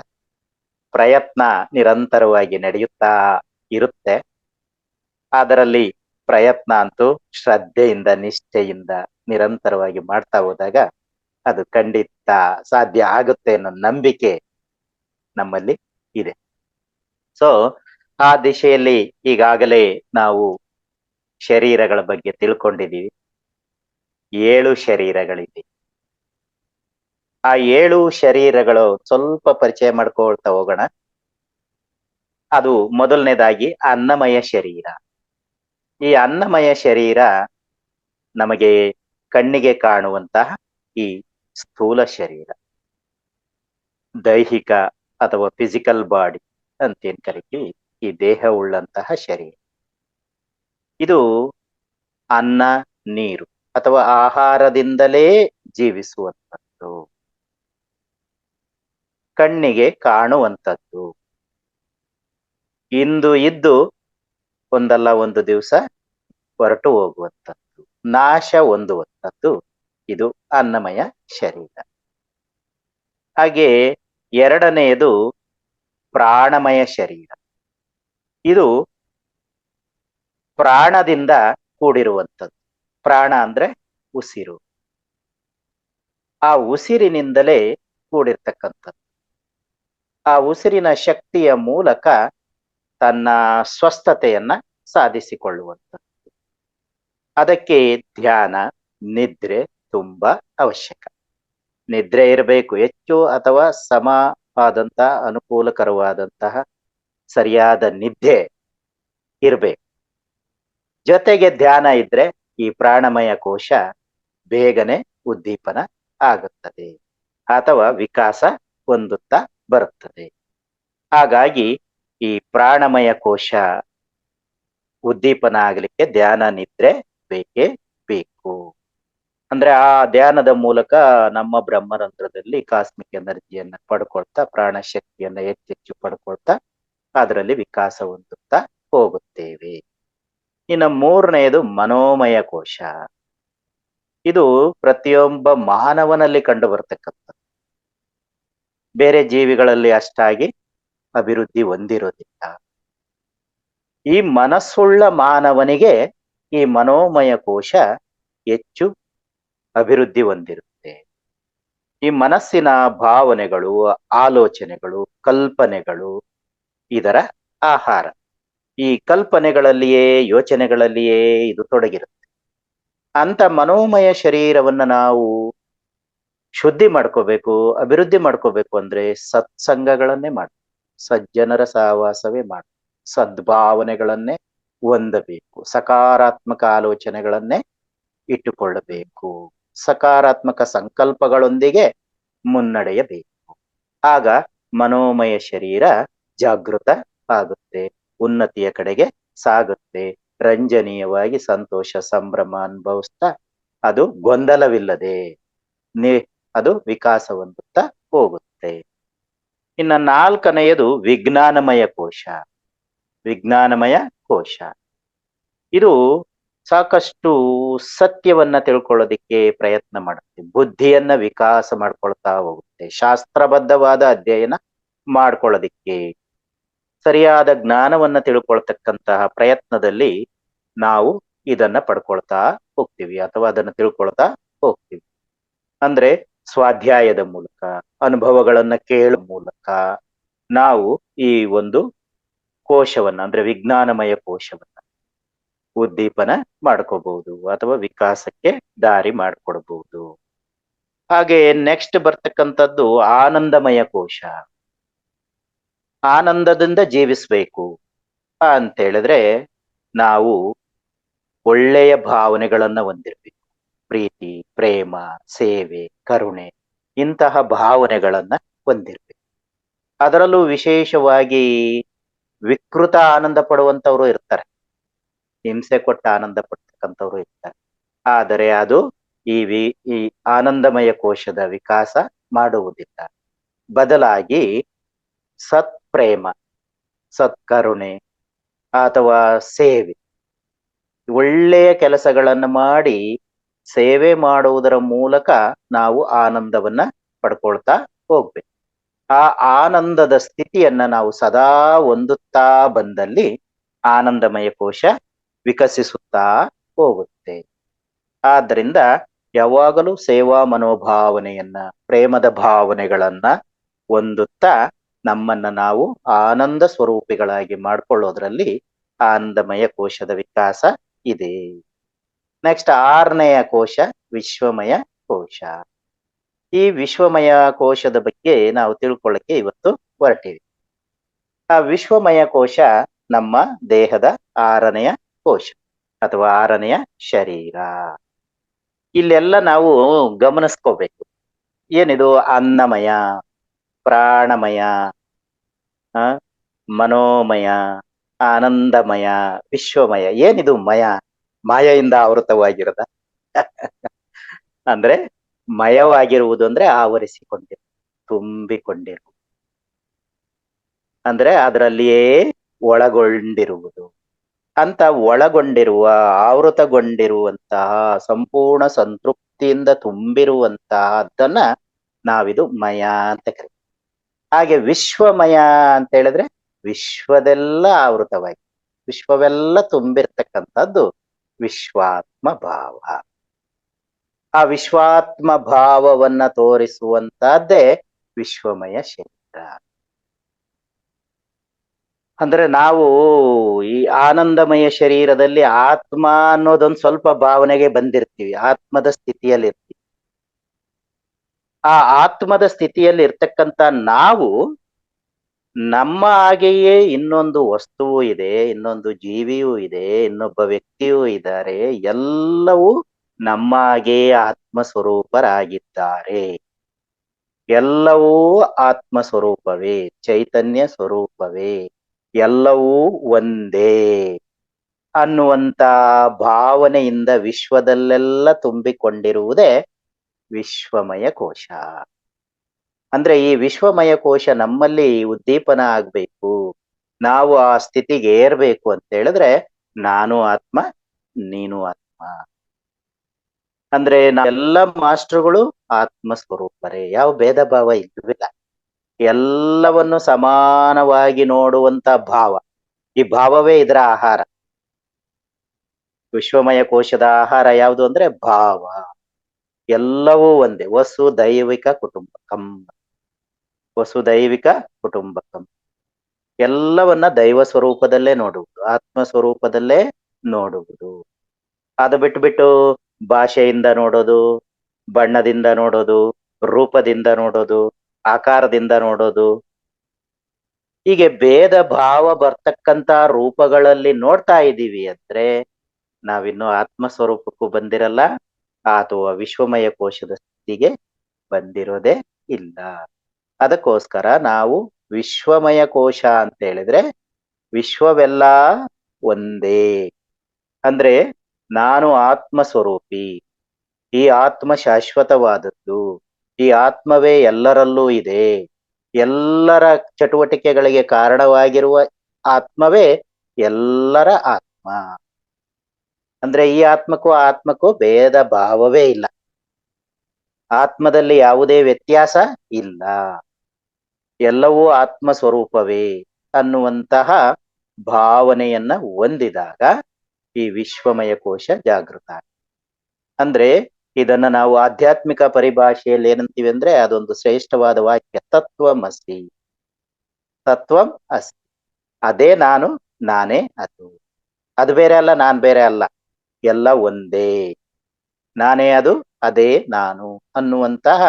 ಪ್ರಯತ್ನ ನಿರಂತರವಾಗಿ ನಡೆಯುತ್ತಾ ಇರುತ್ತೆ. ಅದರಲ್ಲಿ ಪ್ರಯತ್ನ ಅಂತೂ ಶ್ರದ್ಧೆಯಿಂದ, ನಿಷ್ಠೆಯಿಂದ ನಿರಂತರವಾಗಿ ಮಾಡ್ತಾ ಹೋದಾಗ ಅದು ಖಂಡಿತ ಸಾಧ್ಯ ಆಗುತ್ತೆ ಅನ್ನೋ ನಂಬಿಕೆ ನಮ್ಮಲ್ಲಿ ಇದೆ. ಸೊ ಆ ದಿಶೆಯಲ್ಲಿ ಈಗಾಗಲೇ ನಾವು ಶರೀರಗಳ ಬಗ್ಗೆ ತಿಳ್ಕೊಂಡಿದ್ದೀವಿ. 7 ಶರೀರಗಳಿದೆ. ಆ 7 ಶರೀರಗಳು ಸ್ವಲ್ಪ ಪರಿಚಯ ಮಾಡ್ಕೊಳ್ತಾ ಹೋಗೋಣ. ಅದು ಮೊದಲನೇದಾಗಿ ಅನ್ನಮಯ ಶರೀರ. ಈ ಅನ್ನಮಯ ಶರೀರ ನಮಗೆ ಕಣ್ಣಿಗೆ ಕಾಣುವಂತಹ ಈ ಸ್ಥೂಲ ಶರೀರ, ದೈಹಿಕ ಅಥವಾ ಫಿಸಿಕಲ್ ಬಾಡಿ ಅಂತೇನ್ ಕರಿತೀವಿ, ಈ ದೇಹ ಉಳ್ಳಂತಹ ಶರೀರ. ಇದು ಅನ್ನ, ನೀರು ಅಥವಾ ಆಹಾರದಿಂದಲೇ ಜೀವಿಸುವಂಥದ್ದು, ಕಣ್ಣಿಗೆ ಕಾಣುವಂಥದ್ದು. ಇಂದು ಇದ್ದು ಒಂದಲ್ಲ ಒಂದು ದಿವಸ ಹೊರಟು ಹೋಗುವಂಥದ್ದು, ನಾಶ ಹೊಂದುವಂಥದ್ದು ಇದು ಅನ್ನಮಯ ಶರೀರ. ಹಾಗೆ ಎರಡನೆಯದು ಪ್ರಾಣಮಯ ಶರೀರ. ಇದು ಪ್ರಾಣದಿಂದ ಕೂಡಿರುವಂಥದ್ದು. ಪ್ರಾಣ ಅಂದ್ರೆ ಉಸಿರು. ಆ ಉಸಿರಿನಿಂದಲೇ ಕೂಡಿರ್ತಕ್ಕಂಥದ್ದು. ಆ ಉಸಿರಿನ ಶಕ್ತಿಯ ಮೂಲಕ ತನ್ನ ಸ್ವಸ್ಥತೆಯನ್ನ ಸಾಧಿಸಿಕೊಳ್ಳುವಂಥದ್ದು. ಅದಕ್ಕೆ ಧ್ಯಾನ, ನಿದ್ರೆ ತುಂಬಾ ಅವಶ್ಯಕ. ನಿದ್ರೆ ಇರಬೇಕು, ಹೆಚ್ಚು ಅಥವಾ ಸಮ ಆದಂತಹ ಅನುಕೂಲಕರವಾದಂತಹ ಸರಿಯಾದ ನಿದ್ದೆ ಇರಬೇಕು. ಜೊತೆಗೆ ಧ್ಯಾನ ಇದ್ರೆ ಈ ಪ್ರಾಣಮಯ ಕೋಶ ಬೇಗನೆ ಉದ್ದೀಪನ ಆಗುತ್ತದೆ ಅಥವಾ ವಿಕಾಸ ಹೊಂದುತ್ತಾ ಬರುತ್ತದೆ. ಹಾಗಾಗಿ ಈ ಪ್ರಾಣಮಯ ಕೋಶ ಉದ್ದೀಪನ ಆಗಲಿಕ್ಕೆ ಧ್ಯಾನ, ನಿದ್ರೆ ಬೇಕೇ ಬೇಕು. ಅಂದ್ರೆ ಆ ಧ್ಯಾನದ ಮೂಲಕ ನಮ್ಮ ಬ್ರಹ್ಮರಂಧ್ರದಲ್ಲಿ ಕಾಸ್ಮಿಕ್ ಎನರ್ಜಿಯನ್ನ ಪಡ್ಕೊಳ್ತಾ, ಪ್ರಾಣ ಶಕ್ತಿಯನ್ನ ಹೆಚ್ಚೆಚ್ಚು ಪಡ್ಕೊಳ್ತಾ ಅದರಲ್ಲಿ ವಿಕಾಸ ಹೊಂದುತ್ತಾ ಹೋಗುತ್ತೇವೆ. ಇನ್ನು ಮೂರನೆಯದು ಮನೋಮಯ ಕೋಶ. ಇದು ಪ್ರತಿಯೊಬ್ಬ ಮಾನವನಲ್ಲಿ ಕಂಡು ಬರ್ತಕ್ಕಂಥದ್ದು. ಬೇರೆ ಜೀವಿಗಳಲ್ಲಿ ಅಷ್ಟಾಗಿ ಅಭಿವೃದ್ಧಿ ಹೊಂದಿರೋದಿಲ್ಲ. ಈ ಮನಸ್ಸುಳ್ಳ ಮಾನವನಿಗೆ ಈ ಮನೋಮಯ ಕೋಶ ಹೆಚ್ಚು ಅಭಿವೃದ್ಧಿ ಹೊಂದಿರುತ್ತೆ. ಈ ಮನಸ್ಸಿನ ಭಾವನೆಗಳು, ಆಲೋಚನೆಗಳು, ಕಲ್ಪನೆಗಳು ಇದರ ಆಹಾರ. ಈ ಕಲ್ಪನೆಗಳಲ್ಲಿಯೇ, ಯೋಚನೆಗಳಲ್ಲಿಯೇ ಇದು ತೊಡಗಿರುತ್ತೆ. ಅಂತ ಮನೋಮಯ ಶರೀರವನ್ನ ನಾವು ಶುದ್ಧಿ ಮಾಡ್ಕೋಬೇಕು, ಅಭಿವೃದ್ಧಿ ಮಾಡ್ಕೋಬೇಕು ಅಂದ್ರೆ ಸತ್ಸಂಗಗಳನ್ನೇ ಮಾಡ, ಸಜ್ಜನರ ಸಹವಾಸವೇ ಮಾಡ, ಸದ್ಭಾವನೆಗಳನ್ನೇ ಹೊಂದಬೇಕು, ಸಕಾರಾತ್ಮಕ ಆಲೋಚನೆಗಳನ್ನೇ ಇಟ್ಟುಕೊಳ್ಳಬೇಕು, ಸಕಾರಾತ್ಮಕ ಸಂಕಲ್ಪಗಳೊಂದಿಗೆ ಮುನ್ನಡೆಯಬೇಕು. ಆಗ ಮನೋಮಯ ಶರೀರ ಜಾಗೃತ ಆಗುತ್ತೆ, ಉನ್ನತಿಯ ಕಡೆಗೆ ಸಾಗುತ್ತೆ, ರಂಜನೀಯವಾಗಿ ಸಂತೋಷ ಸಂಭ್ರಮ ಅನುಭವಿಸ್ತಾ ಅದು ಗೊಂದಲವಿಲ್ಲದೆ ಅದು ವಿಕಾಸ ಹೊಂದುತ್ತಾ ಹೋಗುತ್ತೆ. ಇನ್ನ ನಾಲ್ಕನೆಯದು ವಿಜ್ಞಾನಮಯ ಕೋಶ. ವಿಜ್ಞಾನಮಯ ಕೋಶ ಇದು ಸಾಕಷ್ಟು ಸತ್ಯವನ್ನ ತಿಳ್ಕೊಳ್ಳೋದಿಕ್ಕೆ ಪ್ರಯತ್ನ ಮಾಡುತ್ತೆ, ಬುದ್ಧಿಯನ್ನ ವಿಕಾಸ ಮಾಡ್ಕೊಳ್ತಾ ಹೋಗುತ್ತೆ, ಶಾಸ್ತ್ರಬದ್ಧವಾದ ಅಧ್ಯಯನ ಮಾಡ್ಕೊಳ್ಳೋದಿಕ್ಕೆ, ಸರಿಯಾದ ಜ್ಞಾನವನ್ನ ತಿಳ್ಕೊಳ್ತಕ್ಕಂತಹ ಪ್ರಯತ್ನದಲ್ಲಿ ನಾವು ಇದನ್ನ ಪಡ್ಕೊಳ್ತಾ ಹೋಗ್ತೀವಿ ಅಥವಾ ಅದನ್ನ ತಿಳ್ಕೊಳ್ತಾ ಹೋಗ್ತೀವಿ. ಅಂದ್ರೆ ಸ್ವಾಧ್ಯಾಯದ ಮೂಲಕ, ಅನುಭವಗಳನ್ನ ಕೇಳುವ ಮೂಲಕ ನಾವು ಈ ಒಂದು ಕೋಶವನ್ನ ಅಂದ್ರೆ ವಿಜ್ಞಾನಮಯ ಕೋಶವನ್ನ ಉದ್ದೀಪನ ಮಾಡ್ಕೋಬಹುದು ಅಥವಾ ವಿಕಾಸಕ್ಕೆ ದಾರಿ ಮಾಡ್ಕೊಡ್ಬಹುದು. ಹಾಗೆ ನೆಕ್ಸ್ಟ್ ಬರ್ತಕ್ಕಂಥದ್ದು ಆನಂದಮಯ ಕೋಶ. ಆನಂದದಿಂದ ಜೀವಿಸ್ಬೇಕು ಅಂತ ಹೇಳಿದ್ರೆ ನಾವು ಒಳ್ಳೆಯ ಭಾವನೆಗಳನ್ನ ಹೊಂದಿರ್ಬೇಕು. ಪ್ರೀತಿ, ಪ್ರೇಮ, ಸೇವೆ, ಕರುಣೆ ಇಂತಹ ಭಾವನೆಗಳನ್ನ ಹೊಂದಿರ್ಬೇಕು. ಅದರಲ್ಲೂ ವಿಶೇಷವಾಗಿ ವಿಕೃತ ಆನಂದ ಪಡುವಂತವ್ರು ಇರ್ತಾರೆ, ಹಿಂಸೆ ಕೊಟ್ಟ ಆನಂದ ಪಡ್ತಕ್ಕಂಥವ್ರು ಇರ್ತಾರೆ. ಆದರೆ ಅದು ಈ ಆನಂದಮಯ ಕೋಶದ ವಿಕಾಸ ಮಾಡುವುದಿಲ್ಲ. ಬದಲಾಗಿ ಸತ್ಪ್ರೇಮ, ಸತ್ಕರುಣೆ ಅಥವಾ ಸೇವೆ, ಒಳ್ಳೆಯ ಕೆಲಸಗಳನ್ನ ಮಾಡಿ ಸೇವೆ ಮಾಡುವುದರ ಮೂಲಕ ನಾವು ಆನಂದವನ್ನ ಪಡ್ಕೊಳ್ತಾ ಹೋಗ್ಬೇಕು. ಆ ಆನಂದದ ಸ್ಥಿತಿಯನ್ನ ನಾವು ಸದಾ ಹೊಂದುತ್ತಾ ಬಂದಲ್ಲಿ ಆನಂದಮಯ ಕೋಶ ವಿಕಸಿಸುತ್ತಾ ಹೋಗುತ್ತೆ. ಆದ್ದರಿಂದ ಯಾವಾಗಲೂ ಸೇವಾ ಮನೋಭಾವನೆಯನ್ನ, ಪ್ರೇಮದ ಭಾವನೆಗಳನ್ನ ಹೊಂದುತ್ತಾ ನಮ್ಮನ್ನ ನಾವು ಆನಂದ ಸ್ವರೂಪಿಗಳಾಗಿ ಮಾಡ್ಕೊಳ್ಳೋದ್ರಲ್ಲಿ ಆನಂದಮಯ ಕೋಶದ ವಿಕಾಸ ಇದೆ. ನೆಕ್ಸ್ಟ್ 6ನೆಯ ಕೋಶ ವಿಶ್ವಮಯ ಕೋಶ. ಈ ವಿಶ್ವಮಯ ಕೋಶದ ಬಗ್ಗೆ ನಾವು ತಿಳ್ಕೊಳ್ಳಕ್ಕೆ ಇವತ್ತು ಹೊರಟಿವಿ. ಆ ವಿಶ್ವಮಯ ಕೋಶ ನಮ್ಮ ದೇಹದ 6ನೆಯ ಕೋಶ ಅಥವಾ 6ನೆಯ ಶರೀರ. ಇಲ್ಲೆಲ್ಲ ನಾವು ಗಮನಿಸ್ಕೋಬೇಕು. ಏನಿದು? ಅನ್ನಮಯ, ಪ್ರಾಣಮಯ, ಮನೋಮಯ, ಆನಂದಮಯ, ವಿಶ್ವಮಯ. ಏನಿದು ಮಯ? ಮಾಯೆಯಿಂದ ಆವೃತವಾಗಿರದ ಅಂದ್ರೆ ಮಯವಾಗಿರುವುದು ಅಂದ್ರೆ ಆವರಿಸಿಕೊಂಡಿರು, ತುಂಬಿಕೊಂಡಿರುವುದು, ಅಂದ್ರೆ ಅದರಲ್ಲಿಯೇ ಒಳಗೊಂಡಿರುವುದು ಅಂತ. ಒಳಗೊಂಡಿರುವ, ಆವೃತಗೊಂಡಿರುವಂತಹ, ಸಂಪೂರ್ಣ ಸಂತೃಪ್ತಿಯಿಂದ ತುಂಬಿರುವಂತಹದ್ದನ್ನ ನಾವಿದು ಮಯ ಅಂತ ಕರಿತೀವಿ. ಹಾಗೆ ವಿಶ್ವಮಯ ಅಂತ ಹೇಳಿದ್ರೆ ವಿಶ್ವದೆಲ್ಲ ಆವೃತವಾಗಿ, ವಿಶ್ವವೆಲ್ಲ ತುಂಬಿರ್ತಕ್ಕಂಥದ್ದು ವಿಶ್ವಾತ್ಮ ಭಾವ. ಆ ವಿಶ್ವಾತ್ಮ ಭಾವವನ್ನ ತೋರಿಸುವಂತಹದ್ದೇ ವಿಶ್ವಮಯ ಶರೀರ. ಅಂದ್ರೆ ನಾವು ಈ ಆನಂದಮಯ ಶರೀರದಲ್ಲಿ ಆತ್ಮ ಅನ್ನೋದೊಂದು ಸ್ವಲ್ಪ ಭಾವನೆಗೆ ಬಂದಿರ್ತೀವಿ, ಆತ್ಮದ ಸ್ಥಿತಿಯಲ್ಲಿ ಇರ್ತೀವಿ. ಆ ಆತ್ಮದ ಸ್ಥಿತಿಯಲ್ಲಿ ಇರ್ತಕ್ಕಂಥ ನಾವು ನಮ್ಮ ಹಾಗೆಯೇ ಇನ್ನೊಂದು ವಸ್ತುವು ಇದೆ, ಇನ್ನೊಂದು ಜೀವಿಯೂ ಇದೆ, ಇನ್ನೊಬ್ಬ ವ್ಯಕ್ತಿಯೂ ಇದ್ದಾರೆ, ಎಲ್ಲವೂ ನಮ್ಮ ಹಾಗೆಯೇ ಆತ್ಮ ಸ್ವರೂಪರಾಗಿದ್ದಾರೆ. ಎಲ್ಲವೂ ಆತ್ಮ ಸ್ವರೂಪವೇ, ಚೈತನ್ಯ ಸ್ವರೂಪವೇ, ಎಲ್ಲವೂ ಒಂದೇ ಅನ್ನುವಂತ ಭಾವನೆಯಿಂದ ವಿಶ್ವದಲ್ಲೆಲ್ಲ ತುಂಬಿಕೊಂಡಿರುವುದೇ ವಿಶ್ವಮಯ ಕೋಶ. ಅಂದ್ರೆ ಈ ವಿಶ್ವಮಯ ಕೋಶ ನಮ್ಮಲ್ಲಿ ಉದ್ದೀಪನ ಆಗ್ಬೇಕು, ನಾವು ಆ ಸ್ಥಿತಿಗೆ ಏರ್ಬೇಕು ಅಂತ ಹೇಳಿದ್ರೆ ನಾನು ಆತ್ಮ, ನೀನು ಆತ್ಮ. ಅಂದ್ರೆ ಎಲ್ಲ ಮಾಸ್ಟರ್ಗಳು ಆತ್ಮ ಸ್ವರೂಪರೇ, ಯಾವ ಭೇದ ಭಾವ ಇಲ್ಲವಿಲ್ಲ. ಎಲ್ಲವನ್ನು ಸಮಾನವಾಗಿ ನೋಡುವಂತ ಭಾವ, ಈ ಭಾವವೇ ಇದರ ಆಹಾರ. ವಿಶ್ವಮಯ ಕೋಶದ ಆಹಾರ ಯಾವುದು ಅಂದ್ರೆ ಭಾವ. ಎಲ್ಲವೂ ಒಂದೇ. ವಸುದೈವಿಕ ಕುಟುಂಬಕಂ, ವಸುದೈವಿಕ ಕುಟುಂಬಕಂ. ಎಲ್ಲವನ್ನ ದೈವ ಸ್ವರೂಪದಲ್ಲೇ ನೋಡುವುದು, ಆತ್ಮ ಸ್ವರೂಪದಲ್ಲೇ ನೋಡುವುದು. ಅದು ಬಿಟ್ಟು ಭಾಷೆಯಿಂದ ನೋಡೋದು, ಬಣ್ಣದಿಂದ ನೋಡೋದು, ರೂಪದಿಂದ ನೋಡೋದು, ಆಕಾರದಿಂದ ನೋಡೋದು, ಹೀಗೆ ಭೇದ ಭಾವ ಬರ್ತಕ್ಕಂತ ರೂಪಗಳಲ್ಲಿ ನೋಡ್ತಾ ಇದ್ದೀವಿ ಅಂದ್ರೆ ನಾವಿನ್ನು ಆತ್ಮ ಸ್ವರೂಪಕ್ಕೂ ಬಂದಿರಲ್ಲ ಅಥವಾ ವಿಶ್ವಮಯ ಕೋಶದ ಸ್ಥಿತಿಗೆ ಬಂದಿರೋದೇ ಇಲ್ಲ. ಅದಕ್ಕೋಸ್ಕರ ನಾವು ವಿಶ್ವಮಯ ಕೋಶ ಅಂತ ಹೇಳಿದ್ರೆ ವಿಶ್ವವೆಲ್ಲ ಒಂದೇ. ಅಂದ್ರೆ ನಾನು ಆತ್ಮ ಸ್ವರೂಪಿ, ಈ ಆತ್ಮ ಶಾಶ್ವತವಾದದ್ದು, ಈ ಆತ್ಮವೇ ಎಲ್ಲರಲ್ಲೂ ಇದೆ, ಎಲ್ಲರ ಚಟುವಟಿಕೆಗಳಿಗೆ ಕಾರಣವಾಗಿರುವ ಆತ್ಮವೇ ಎಲ್ಲರ ಆತ್ಮ. ಅಂದ್ರೆ ಈ ಆತ್ಮಕ್ಕೂ ಆ ಆತ್ಮಕ್ಕೂ ಭೇದ ಭಾವವೇ ಇಲ್ಲ, ಆತ್ಮದಲ್ಲಿ ಯಾವುದೇ ವ್ಯತ್ಯಾಸ ಇಲ್ಲ, ಎಲ್ಲವೂ ಆತ್ಮ ಸ್ವರೂಪವೇ ಅನ್ನುವಂತಹ ಭಾವನೆಯನ್ನ ಹೊಂದಿದಾಗ ಈ ವಿಶ್ವಮಯ ಕೋಶ ಜಾಗೃತ. ಅಂದ್ರೆ ಇದನ್ನ ನಾವು ಆಧ್ಯಾತ್ಮಿಕ ಪರಿಭಾಷೆಯಲ್ಲಿ ಏನಂತೀವಿ ಅಂದ್ರೆ ಅದೊಂದು ಶ್ರೇಷ್ಠವಾದ ವಾಕ್ಯ, ತತ್ವಮಸಿ. ತತ್ವಂ ಅಸ್ತಿ, ಅದೇ ನಾನು, ನಾನೇ ಅದು. ಅದು ಬೇರೆ ಅಲ್ಲ, ನಾನ್ ಬೇರೆ ಅಲ್ಲ, ಎಲ್ಲ ಒಂದೇ, ನಾನೇ ಅದು, ಅದೇ ನಾನು ಅನ್ನುವಂತಹ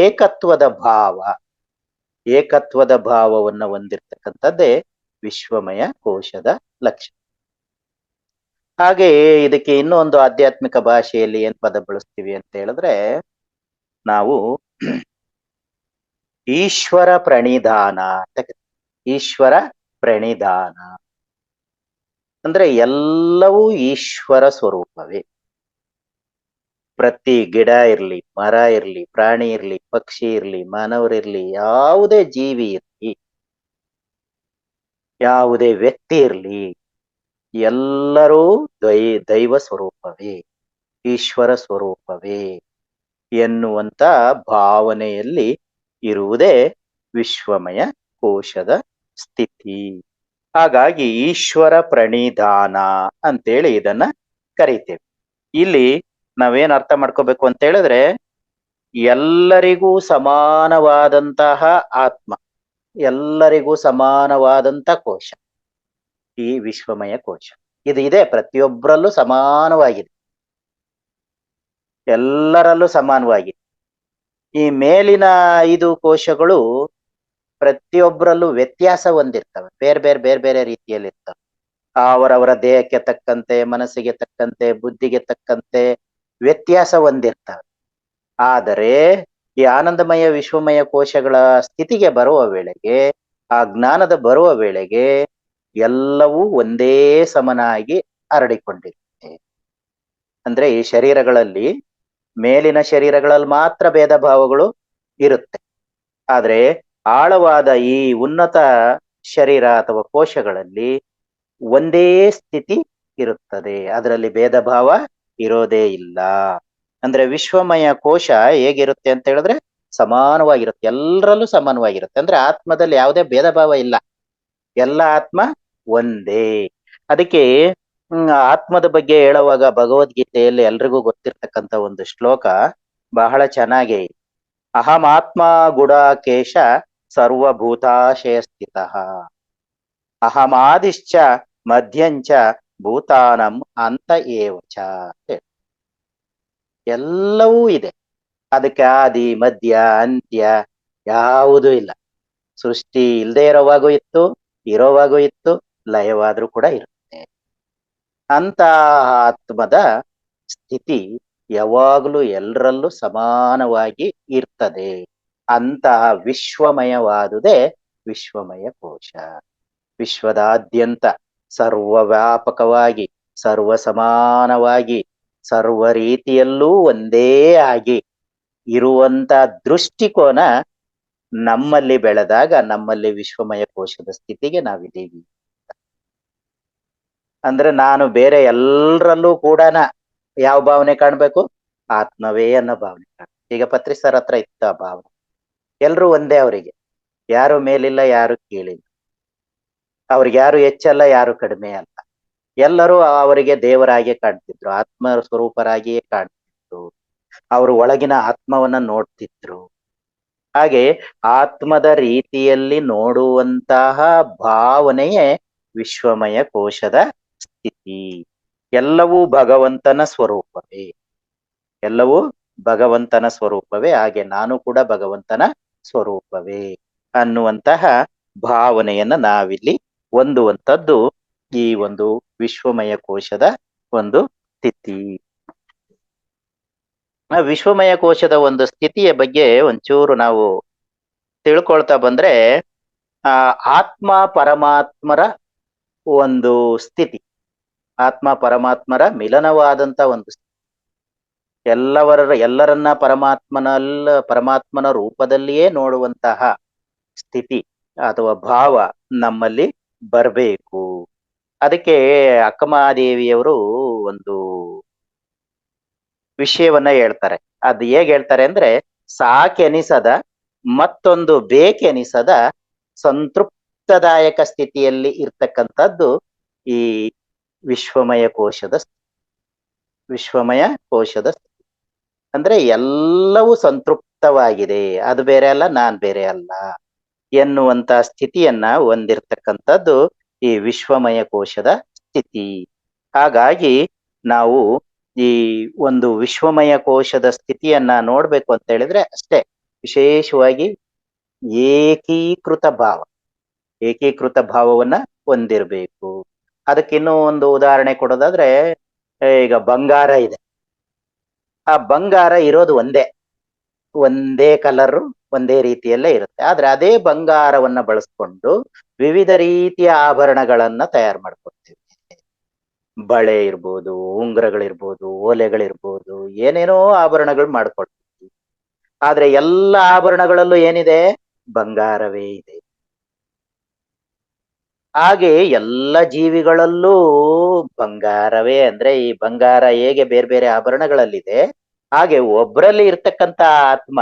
ಏಕತ್ವದ ಭಾವ, ಏಕತ್ವದ ಭಾವವನ್ನು ಹೊಂದಿರ್ತಕ್ಕಂಥದ್ದೇ ವಿಶ್ವಮಯ ಕೋಶದ ಲಕ್ಷಣ. ಹಾಗೆಯೇ ಇದಕ್ಕೆ ಇನ್ನೂ ಒಂದು ಆಧ್ಯಾತ್ಮಿಕ ಭಾಷೆಯಲ್ಲಿ ಏನ್ ಪದ ಬಳಸ್ತೀವಿ ಅಂತ ಹೇಳಿದ್ರೆ, ನಾವು ಈಶ್ವರ ಪ್ರಣಿಧಾನ ಅಂತ ಕರಿತೀವಿ. ಈಶ್ವರ ಪ್ರಣಿಧಾನ ಅಂದ್ರೆ ಎಲ್ಲವೂ ಈಶ್ವರ ಸ್ವರೂಪವೇ. ಪ್ರತಿ ಗಿಡ ಇರ್ಲಿ, ಮರ ಇರ್ಲಿ, ಪ್ರಾಣಿ ಇರ್ಲಿ, ಪಕ್ಷಿ ಇರ್ಲಿ, ಮಾನವರಿರ್ಲಿ, ಯಾವುದೇ ಜೀವಿ ಇರ್ಲಿ, ಯಾವುದೇ ವ್ಯಕ್ತಿ ಇರ್ಲಿ, ಎಲ್ಲರೂ ದೈವ ಸ್ವರೂಪವೇ, ಈಶ್ವರ ಸ್ವರೂಪವೇ ಎನ್ನುವಂತ ಭಾವನೆಯಲ್ಲಿ ಇರುವುದೇ ವಿಶ್ವಮಯ ಕೋಶದ ಸ್ಥಿತಿ. ಹಾಗಾಗಿ ಈಶ್ವರ ಪ್ರಣಿಧಾನ ಅಂತೇಳಿ ಇದನ್ನ ಕರೀತೇವೆ. ಇಲ್ಲಿ ನಾವೇನ್ ಅರ್ಥ ಮಾಡ್ಕೋಬೇಕು ಅಂತ ಹೇಳಿದ್ರೆ, ಎಲ್ಲರಿಗೂ ಸಮಾನವಾದಂತಹ ಆತ್ಮ, ಎಲ್ಲರಿಗೂ ಸಮಾನವಾದಂತ ಕೋಶ ಈ ವಿಶ್ವಮಯ ಕೋಶ. ಇದು ಇದೆ, ಪ್ರತಿಯೊಬ್ಬರಲ್ಲೂ ಸಮಾನವಾಗಿದೆ, ಎಲ್ಲರಲ್ಲೂ ಸಮಾನವಾಗಿದೆ. ಈ ಮೇಲಿನ 5 ಕೋಶಗಳು ಪ್ರತಿಯೊಬ್ಬರಲ್ಲೂ ವ್ಯತ್ಯಾಸ ಹೊಂದಿರ್ತವೆ, ಬೇರೆ ಬೇರೆ ಬೇರೆ ಬೇರೆ ರೀತಿಯಲ್ಲಿ ಇರ್ತವೆ. ಅವರವರ ದೇಹಕ್ಕೆ ತಕ್ಕಂತೆ, ಮನಸ್ಸಿಗೆ ತಕ್ಕಂತೆ, ಬುದ್ಧಿಗೆ ತಕ್ಕಂತೆ ವ್ಯತ್ಯಾಸ ಹೊಂದಿರ್ತವೆ. ಆದರೆ ಈ ಆನಂದಮಯ ವಿಶ್ವಮಯ ಕೋಶಗಳ ಸ್ಥಿತಿಗೆ ಬರುವ ವೇಳೆಗೆ, ಆ ಜ್ಞಾನದ ಬರುವ ವೇಳೆಗೆ ಎಲ್ಲವೂ ಒಂದೇ ಸಮನಾಗಿ ಹರಡಿಕೊಂಡಿರುತ್ತೆ. ಅಂದ್ರೆ ಈ ಶರೀರಗಳಲ್ಲಿ, ಮೇಲಿನ ಶರೀರಗಳಲ್ಲಿ ಮಾತ್ರ ಭೇದ ಭಾವಗಳು ಇರುತ್ತೆ, ಆದ್ರೆ ಆಳವಾದ ಈ ಉನ್ನತ ಶರೀರ ಅಥವಾ ಕೋಶಗಳಲ್ಲಿ ಒಂದೇ ಸ್ಥಿತಿ ಇರುತ್ತದೆ, ಅದರಲ್ಲಿ ಭೇದ ಭಾವ ಇರೋದೇ ಇಲ್ಲ. ಅಂದ್ರೆ ವಿಶ್ವಮಯ ಕೋಶ ಹೇಗಿರುತ್ತೆ ಅಂತ ಹೇಳಿದ್ರೆ ಸಮಾನವಾಗಿರುತ್ತೆ, ಎಲ್ಲರಲ್ಲೂ ಸಮಾನವಾಗಿರುತ್ತೆ. ಅಂದ್ರೆ ಆತ್ಮದಲ್ಲಿ ಯಾವುದೇ ಭೇದ ಭಾವ ಇಲ್ಲ, ಎಲ್ಲ ಆತ್ಮ ಒಂದೇ. ಅದಕ್ಕೆ ಆತ್ಮದ ಬಗ್ಗೆ ಹೇಳುವಾಗ ಭಗವದ್ಗೀತೆಯಲ್ಲಿ ಎಲ್ರಿಗೂ ಗೊತ್ತಿರ್ತಕ್ಕಂಥ ಒಂದು ಶ್ಲೋಕ ಬಹಳ ಚೆನ್ನಾಗಿ, ಅಹಂ ಆತ್ಮ ಗುಡಾಕೇಶ ಸರ್ವಭೂತಾಶಯ ಸ್ಥಿತಃ, ಅಹಮಾದಿಶ್ಚ ಮಧ್ಯಂಚ ಭೂತಾನಂ ಅಂತ ಏವಚ. ಎಲ್ಲವೂ ಇದೆ, ಅದಕ್ಕೆ ಆದಿ ಮಧ್ಯ ಅಂತ್ಯ ಯಾವುದೂ ಇಲ್ಲ. ಸೃಷ್ಟಿ ಇಲ್ಲದೆ ಇರೋವಾಗೂ ಇತ್ತು, ಇರೋವಾಗೂ ಇತ್ತು, ಲಯವಾದ್ರೂ ಕೂಡ ಇರುತ್ತೆ. ಅಂತ ಆತ್ಮದ ಸ್ಥಿತಿ ಯಾವಾಗಲೂ ಎಲ್ಲರಲ್ಲೂ ಸಮಾನವಾಗಿ ಇರ್ತದೆ. ಅಂತಹ ವಿಶ್ವಮಯವಾದುದೇ ವಿಶ್ವಮಯ ಕೋಶ. ವಿಶ್ವದಾದ್ಯಂತ ಸರ್ವವ್ಯಾಪಕವಾಗಿ, ಸರ್ವ ಸಮಾನವಾಗಿ, ಸರ್ವ ರೀತಿಯಲ್ಲೂ ಒಂದೇ ಆಗಿ ಇರುವಂತ ದೃಷ್ಟಿಕೋನ ನಮ್ಮಲ್ಲಿ ಬೆಳೆದಾಗ ನಮ್ಮಲ್ಲಿ ವಿಶ್ವಮಯ ಕೋಶದ ಸ್ಥಿತಿಗೆ ನಾವಿದ್ದೀವಿ. ಅಂದ್ರೆ ನಾನು ಬೇರೆ ಎಲ್ಲರಲ್ಲೂ ಕೂಡ ಯಾವ ಭಾವನೆ ಕಾಣ್ಬೇಕು? ಆತ್ಮವೇ ಅನ್ನೋ ಭಾವನೆ ಕಾಣ್ಬೇಕು. ಈಗ ಪತ್ರಿ ಸರ್ ಹತ್ರ ಇತ್ತು ಆ ಭಾವನೆ, ಎಲ್ರೂ ಒಂದೇ, ಅವರಿಗೆ ಯಾರು ಮೇಲಿಲ್ಲ, ಯಾರು ಕೀಳಿಲ್ಲ, ಅವ್ರಿಗೆ ಯಾರು ಹೆಚ್ಚಲ್ಲ, ಯಾರು ಕಡಿಮೆ ಅಲ್ಲ, ಎಲ್ಲರೂ ಅವರಿಗೆ ದೇವರಾಗಿಯೇ ಕಾಣ್ತಿದ್ರು, ಆತ್ಮ ಸ್ವರೂಪರಾಗಿಯೇ ಕಾಣ್ತಿದ್ರು, ಅವರು ಒಳಗಿನ ಆತ್ಮವನ್ನ ನೋಡ್ತಿದ್ರು. ಹಾಗೆ ಆತ್ಮದ ರೀತಿಯಲ್ಲಿ ನೋಡುವಂತಹ ಭಾವನೆಯೇ ವಿಶ್ವಮಯ ಕೋಶದ ಸ್ಥಿತಿ. ಎಲ್ಲವೂ ಭಗವಂತನ ಸ್ವರೂಪವೇ, ಎಲ್ಲವೂ ಭಗವಂತನ ಸ್ವರೂಪವೇ, ಹಾಗೆ ನಾನು ಕೂಡ ಭಗವಂತನ ಸ್ವರೂಪವೇ ಅನ್ನುವಂತಹ ಭಾವನೆಯನ್ನ ನಾವಿಲ್ಲಿ ಹೊಂದುವಂಥದ್ದು ಈ ಒಂದು ವಿಶ್ವಮಯ ಕೋಶದ ಒಂದು ಸ್ಥಿತಿ. ವಿಶ್ವಮಯ ಕೋಶದ ಒಂದು ಸ್ಥಿತಿಯ ಬಗ್ಗೆ ಒಂಚೂರು ನಾವು ತಿಳ್ಕೊಳ್ತಾ ಬಂದ್ರೆ, ಆ ಆತ್ಮ ಪರಮಾತ್ಮರ ಒಂದು ಸ್ಥಿತಿ, ಆತ್ಮ ಪರಮಾತ್ಮರ ಮಿಲನವಾದಂತ ಒಂದು ಸ್ಥಿತಿ. ಎಲ್ಲರನ್ನ ಪರಮಾತ್ಮನ ರೂಪದಲ್ಲಿಯೇ ನೋಡುವಂತಹ ಸ್ಥಿತಿ ಅಥವಾ ಭಾವ ನಮ್ಮಲ್ಲಿ ಬರಬೇಕು. ಅದಕ್ಕೆ ಅಕ್ಕಮಹಾದೇವಿಯವರು ಒಂದು ವಿಷಯವನ್ನ ಹೇಳ್ತಾರೆ. ಅದು ಹೇಗೆ ಹೇಳ್ತಾರೆ ಅಂದ್ರೆ, ಸಾಕೆನಿಸದ ಮತ್ತೊಂದು ಬೇಕೆನಿಸದ ಸಂತೃಪ್ತದಾಯಕ ಸ್ಥಿತಿಯಲ್ಲಿ ಇರ್ತಕ್ಕಂಥದ್ದು ಈ ವಿಶ್ವಮಯ ಕೋಶದ ಸ್ಥಿತಿ. ಅಂದ್ರೆ ಎಲ್ಲವೂ ಸಂತೃಪ್ತವಾಗಿದೆ, ಅದು ಬೇರೆ ಅಲ್ಲ, ನಾನ್ ಬೇರೆ ಅಲ್ಲ ಎನ್ನುವಂತ ಸ್ಥಿತಿಯನ್ನ ಹೊಂದಿರ್ತಕ್ಕಂಥದ್ದು ಈ ವಿಶ್ವಮಯ ಕೋಶದ ಸ್ಥಿತಿ. ಹಾಗಾಗಿ ನಾವು ಈ ಒಂದು ವಿಶ್ವಮಯ ಕೋಶದ ಸ್ಥಿತಿಯನ್ನ ನೋಡ್ಬೇಕು ಅಂತ ಹೇಳಿದ್ರೆ ಅಷ್ಟೇ, ವಿಶೇಷವಾಗಿ ಏಕೀಕೃತ ಭಾವವನ್ನ ಹೊಂದಿರ್ಬೇಕು. ಅದಕ್ಕಿನ್ನೂ ಒಂದು ಉದಾಹರಣೆ ಕೊಡೋದಾದ್ರೆ, ಈಗ ಬಂಗಾರ ಇದೆ. ಆ ಬಂಗಾರ ಇರೋದು ಒಂದೇ ಕಲರ್, ಒಂದೇ ರೀತಿಯಲ್ಲೇ ಇರುತ್ತೆ. ಆದ್ರೆ ಅದೇ ಬಂಗಾರವನ್ನ ಬಳಸ್ಕೊಂಡು ವಿವಿಧ ರೀತಿಯ ಆಭರಣಗಳನ್ನ ತಯಾರು ಮಾಡ್ಕೊಡ್ತೀವಿ. ಬಳೆ ಇರ್ಬೋದು, ಉಂಗುರಗಳಿರ್ಬೋದು, ಓಲೆಗಳಿರ್ಬೋದು, ಏನೇನೋ ಆಭರಣಗಳು ಮಾಡ್ಕೊಡ್ತೀವಿ. ಆದ್ರೆ ಎಲ್ಲ ಆಭರಣಗಳಲ್ಲೂ ಏನಿದೆ? ಬಂಗಾರವೇ ಇದೆ. ಹಾಗೆ ಎಲ್ಲ ಜೀವಿಗಳಲ್ಲೂ ಬಂಗಾರವೇ. ಅಂದ್ರೆ ಈ ಬಂಗಾರ ಹೇಗೆ ಬೇರೆ ಬೇರೆ ಆಭರಣಗಳಲ್ಲಿದೆ, ಹಾಗೆ ಒಬ್ಬರಲ್ಲಿ ಇರ್ತಕ್ಕಂಥ ಆತ್ಮ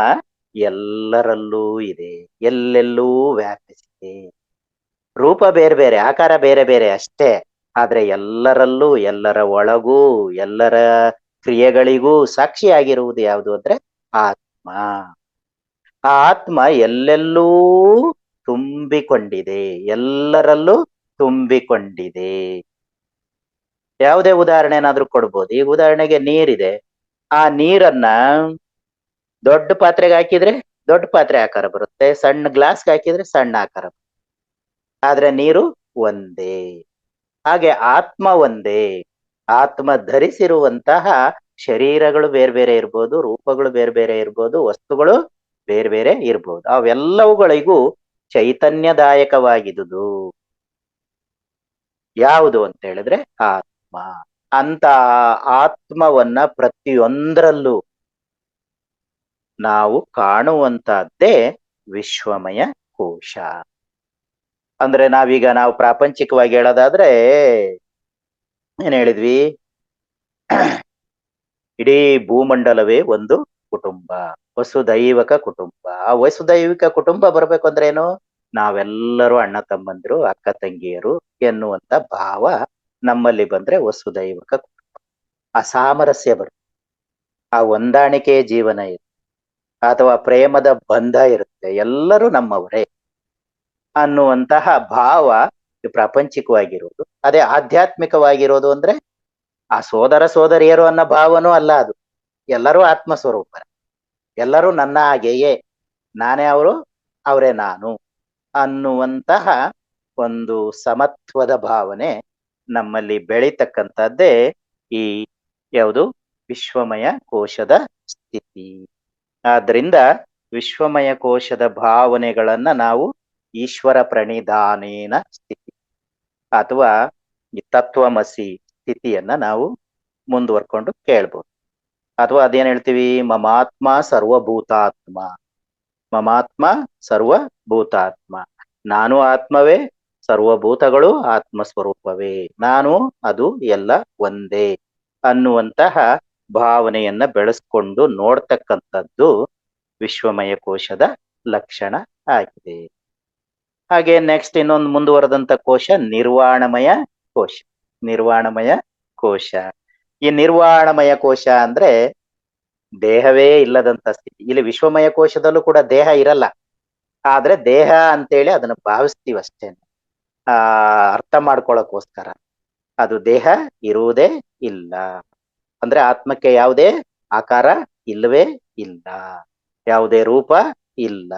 ಎಲ್ಲರಲ್ಲೂ ಇದೆ, ಎಲ್ಲೆಲ್ಲೂ ವ್ಯಾಪಿಸಿದೆ. ರೂಪ ಬೇರೆ ಬೇರೆ, ಆಕಾರ ಬೇರೆ ಬೇರೆ ಅಷ್ಟೇ, ಆದ್ರೆ ಎಲ್ಲರಲ್ಲೂ, ಎಲ್ಲರ ಒಳಗೂ, ಎಲ್ಲರ ಕ್ರಿಯೆಗಳಿಗೂ ಸಾಕ್ಷಿಯಾಗಿರುವುದು ಯಾವುದು ಅಂದ್ರೆ ಆತ್ಮ. ಆ ಆತ್ಮ ಎಲ್ಲೆಲ್ಲೂ ತುಂಬಿಕೊಂಡಿದೆ, ಎಲ್ಲರಲ್ಲೂ ತುಂಬಿಕೊಂಡಿದೆ. ಯಾವುದೇ ಉದಾಹರಣೆ ಏನಾದ್ರೂ ಕೊಡ್ಬೋದು. ಈಗ ಉದಾಹರಣೆಗೆ ನೀರಿದೆ. ಆ ನೀರನ್ನ ದೊಡ್ಡ ಪಾತ್ರೆಗೆ ಹಾಕಿದ್ರೆ ದೊಡ್ಡ ಪಾತ್ರೆ ಆಕಾರ ಬರುತ್ತೆ, ಸಣ್ಣ ಗ್ಲಾಸ್ಗೆ ಹಾಕಿದ್ರೆ ಸಣ್ಣ ಆಕಾರ ಬರುತ್ತೆ. ಆದ್ರೆ ನೀರು ಒಂದೇ. ಹಾಗೆ ಆತ್ಮ ಒಂದೇ. ಆತ್ಮ ಧರಿಸಿರುವಂತಹ ಶರೀರಗಳು ಬೇರೆ ಬೇರೆ ಇರ್ಬೋದು, ರೂಪಗಳು ಬೇರೆ ಬೇರೆ ಇರ್ಬೋದು, ವಸ್ತುಗಳು ಬೇರೆ ಬೇರೆ ಇರ್ಬೋದು. ಅವೆಲ್ಲವುಗಳಿಗೂ ಚೈತನ್ಯದಾಯಕವಾಗಿದುದು ಯಾವುದು ಅಂತ ಹೇಳಿದ್ರೆ ಆತ್ಮ. ಅಂತ ಆತ್ಮವನ್ನ ಪ್ರತಿಯೊಂದರಲ್ಲೂ ನಾವು ಕಾಣುವಂತಹದ್ದೇ ವಿಶ್ವಮಯ ಕೋಶ. ಅಂದ್ರೆ ನಾವು ಪ್ರಾಪಂಚಿಕವಾಗಿ ಹೇಳೋದಾದ್ರೆ ಏನ್ ಹೇಳಿದ್ವಿ? ಇಡೀ ಭೂಮಂಡಲವೇ ಒಂದು ಕುಟುಂಬ, ವಸುದೈವಕ ಕುಟುಂಬ. ಆ ವಸುದೈವಿಕ ಕುಟುಂಬ ಬರ್ಬೇಕು ಅಂದ್ರೆ ಏನು? ನಾವೆಲ್ಲರೂ ಅಣ್ಣ ತಮ್ಮಂದಿರು, ಅಕ್ಕ ತಂಗಿಯರು ಎನ್ನುವಂತ ಭಾವ ನಮ್ಮಲ್ಲಿ ಬಂದ್ರೆ ವಸುದೈವಕ ಕುಟುಂಬ. ಆ ಸಾಮರಸ್ಯ ಬರುತ್ತೆ, ಆ ಹೊಂದಾಣಿಕೆಯ ಜೀವನ ಇರುತ್ತೆ, ಅಥವಾ ಪ್ರೇಮದ ಬಂಧ ಇರುತ್ತೆ, ಎಲ್ಲರೂ ನಮ್ಮವರೇ ಅನ್ನುವಂತಹ ಭಾವ ಪ್ರಾಪಂಚಿಕವಾಗಿರೋದು. ಅದೇ ಆಧ್ಯಾತ್ಮಿಕವಾಗಿರೋದು ಅಂದ್ರೆ ಆ ಸೋದರ ಸೋದರಿಯರು ಅನ್ನೋ ಭಾವನೂ ಅಲ್ಲ ಅದು. ಎಲ್ಲರೂ ಆತ್ಮ ಸ್ವರೂಪ, ಎಲ್ಲರೂ ನನ್ನ ಹಾಗೆಯೇ, ನಾನೇ ಅವರು, ಅವರೇ ನಾನು ಅನ್ನುವಂತಹ ಒಂದು ಸಮತ್ವದ ಭಾವನೆ ನಮ್ಮಲ್ಲಿ ಬೆಳೀತಕ್ಕಂಥದ್ದೇ ಈ ಯಾವುದು? ವಿಶ್ವಮಯ ಕೋಶದ ಸ್ಥಿತಿ. ಆದ್ರಿಂದ ವಿಶ್ವಮಯ ಕೋಶದ ಭಾವನೆಗಳನ್ನ ನಾವು ಈಶ್ವರ ಪ್ರಣಿಧಾನೇನ ಸ್ಥಿತಿ ಅಥವಾ ಈ ತತ್ವಮಸಿ ಸ್ಥಿತಿಯನ್ನ ನಾವು ಮುಂದುವರ್ಕೊಂಡು ಕೇಳ್ಬೋದು. ಅಥವಾ ಅದೇನ್ ಹೇಳ್ತೀವಿ? ಮಮಾತ್ಮ ಸರ್ವಭೂತಾತ್ಮ, ಮಮಾತ್ಮ ಸರ್ವಭೂತಾತ್ಮ. ನಾನು ಆತ್ಮವೇ, ಸರ್ವಭೂತಗಳು ಆತ್ಮ ಸ್ವರೂಪವೇ, ನಾನು ಅದು ಎಲ್ಲ ಒಂದೇ ಅನ್ನುವಂತಹ ಭಾವನೆಯನ್ನ ಬೆಳೆಸ್ಕೊಂಡು ನೋಡ್ತಕ್ಕಂಥದ್ದು ವಿಶ್ವಮಯ ಕೋಶದ ಲಕ್ಷಣ ಆಗಿದೆ. ಹಾಗೆ ನೆಕ್ಸ್ಟ್ ಇನ್ನೊಂದು ಮುಂದುವರೆದಂತ ಕೋಶ ನಿರ್ವಾಣಮಯ ಕೋಶ. ನಿರ್ವಾಣಮಯ ಕೋಶ. ಈ ನಿರ್ವಾಣಮಯ ಕೋಶ ಅಂದ್ರೆ ದೇಹವೇ ಇಲ್ಲದಂತ ಸ್ಥಿತಿ. ಇಲ್ಲಿ ವಿಶ್ವಮಯ ಕೋಶದಲ್ಲೂ ಕೂಡ ದೇಹ ಇರಲ್ಲ, ಆದ್ರೆ ದೇಹ ಅಂತೇಳಿ ಅದನ್ನ ಭಾವಿಸ್ತೀವಿ ಅಷ್ಟೇ, ಅರ್ಥ ಮಾಡ್ಕೊಳಕ್ಕೋಸ್ಕರ. ಅದು ದೇಹ ಇರುವುದೇ ಇಲ್ಲ. ಅಂದ್ರೆ ಆತ್ಮಕ್ಕೆ ಯಾವುದೇ ಆಕಾರ ಇಲ್ಲವೇ ಇಲ್ಲ, ಯಾವುದೇ ರೂಪ ಇಲ್ಲ.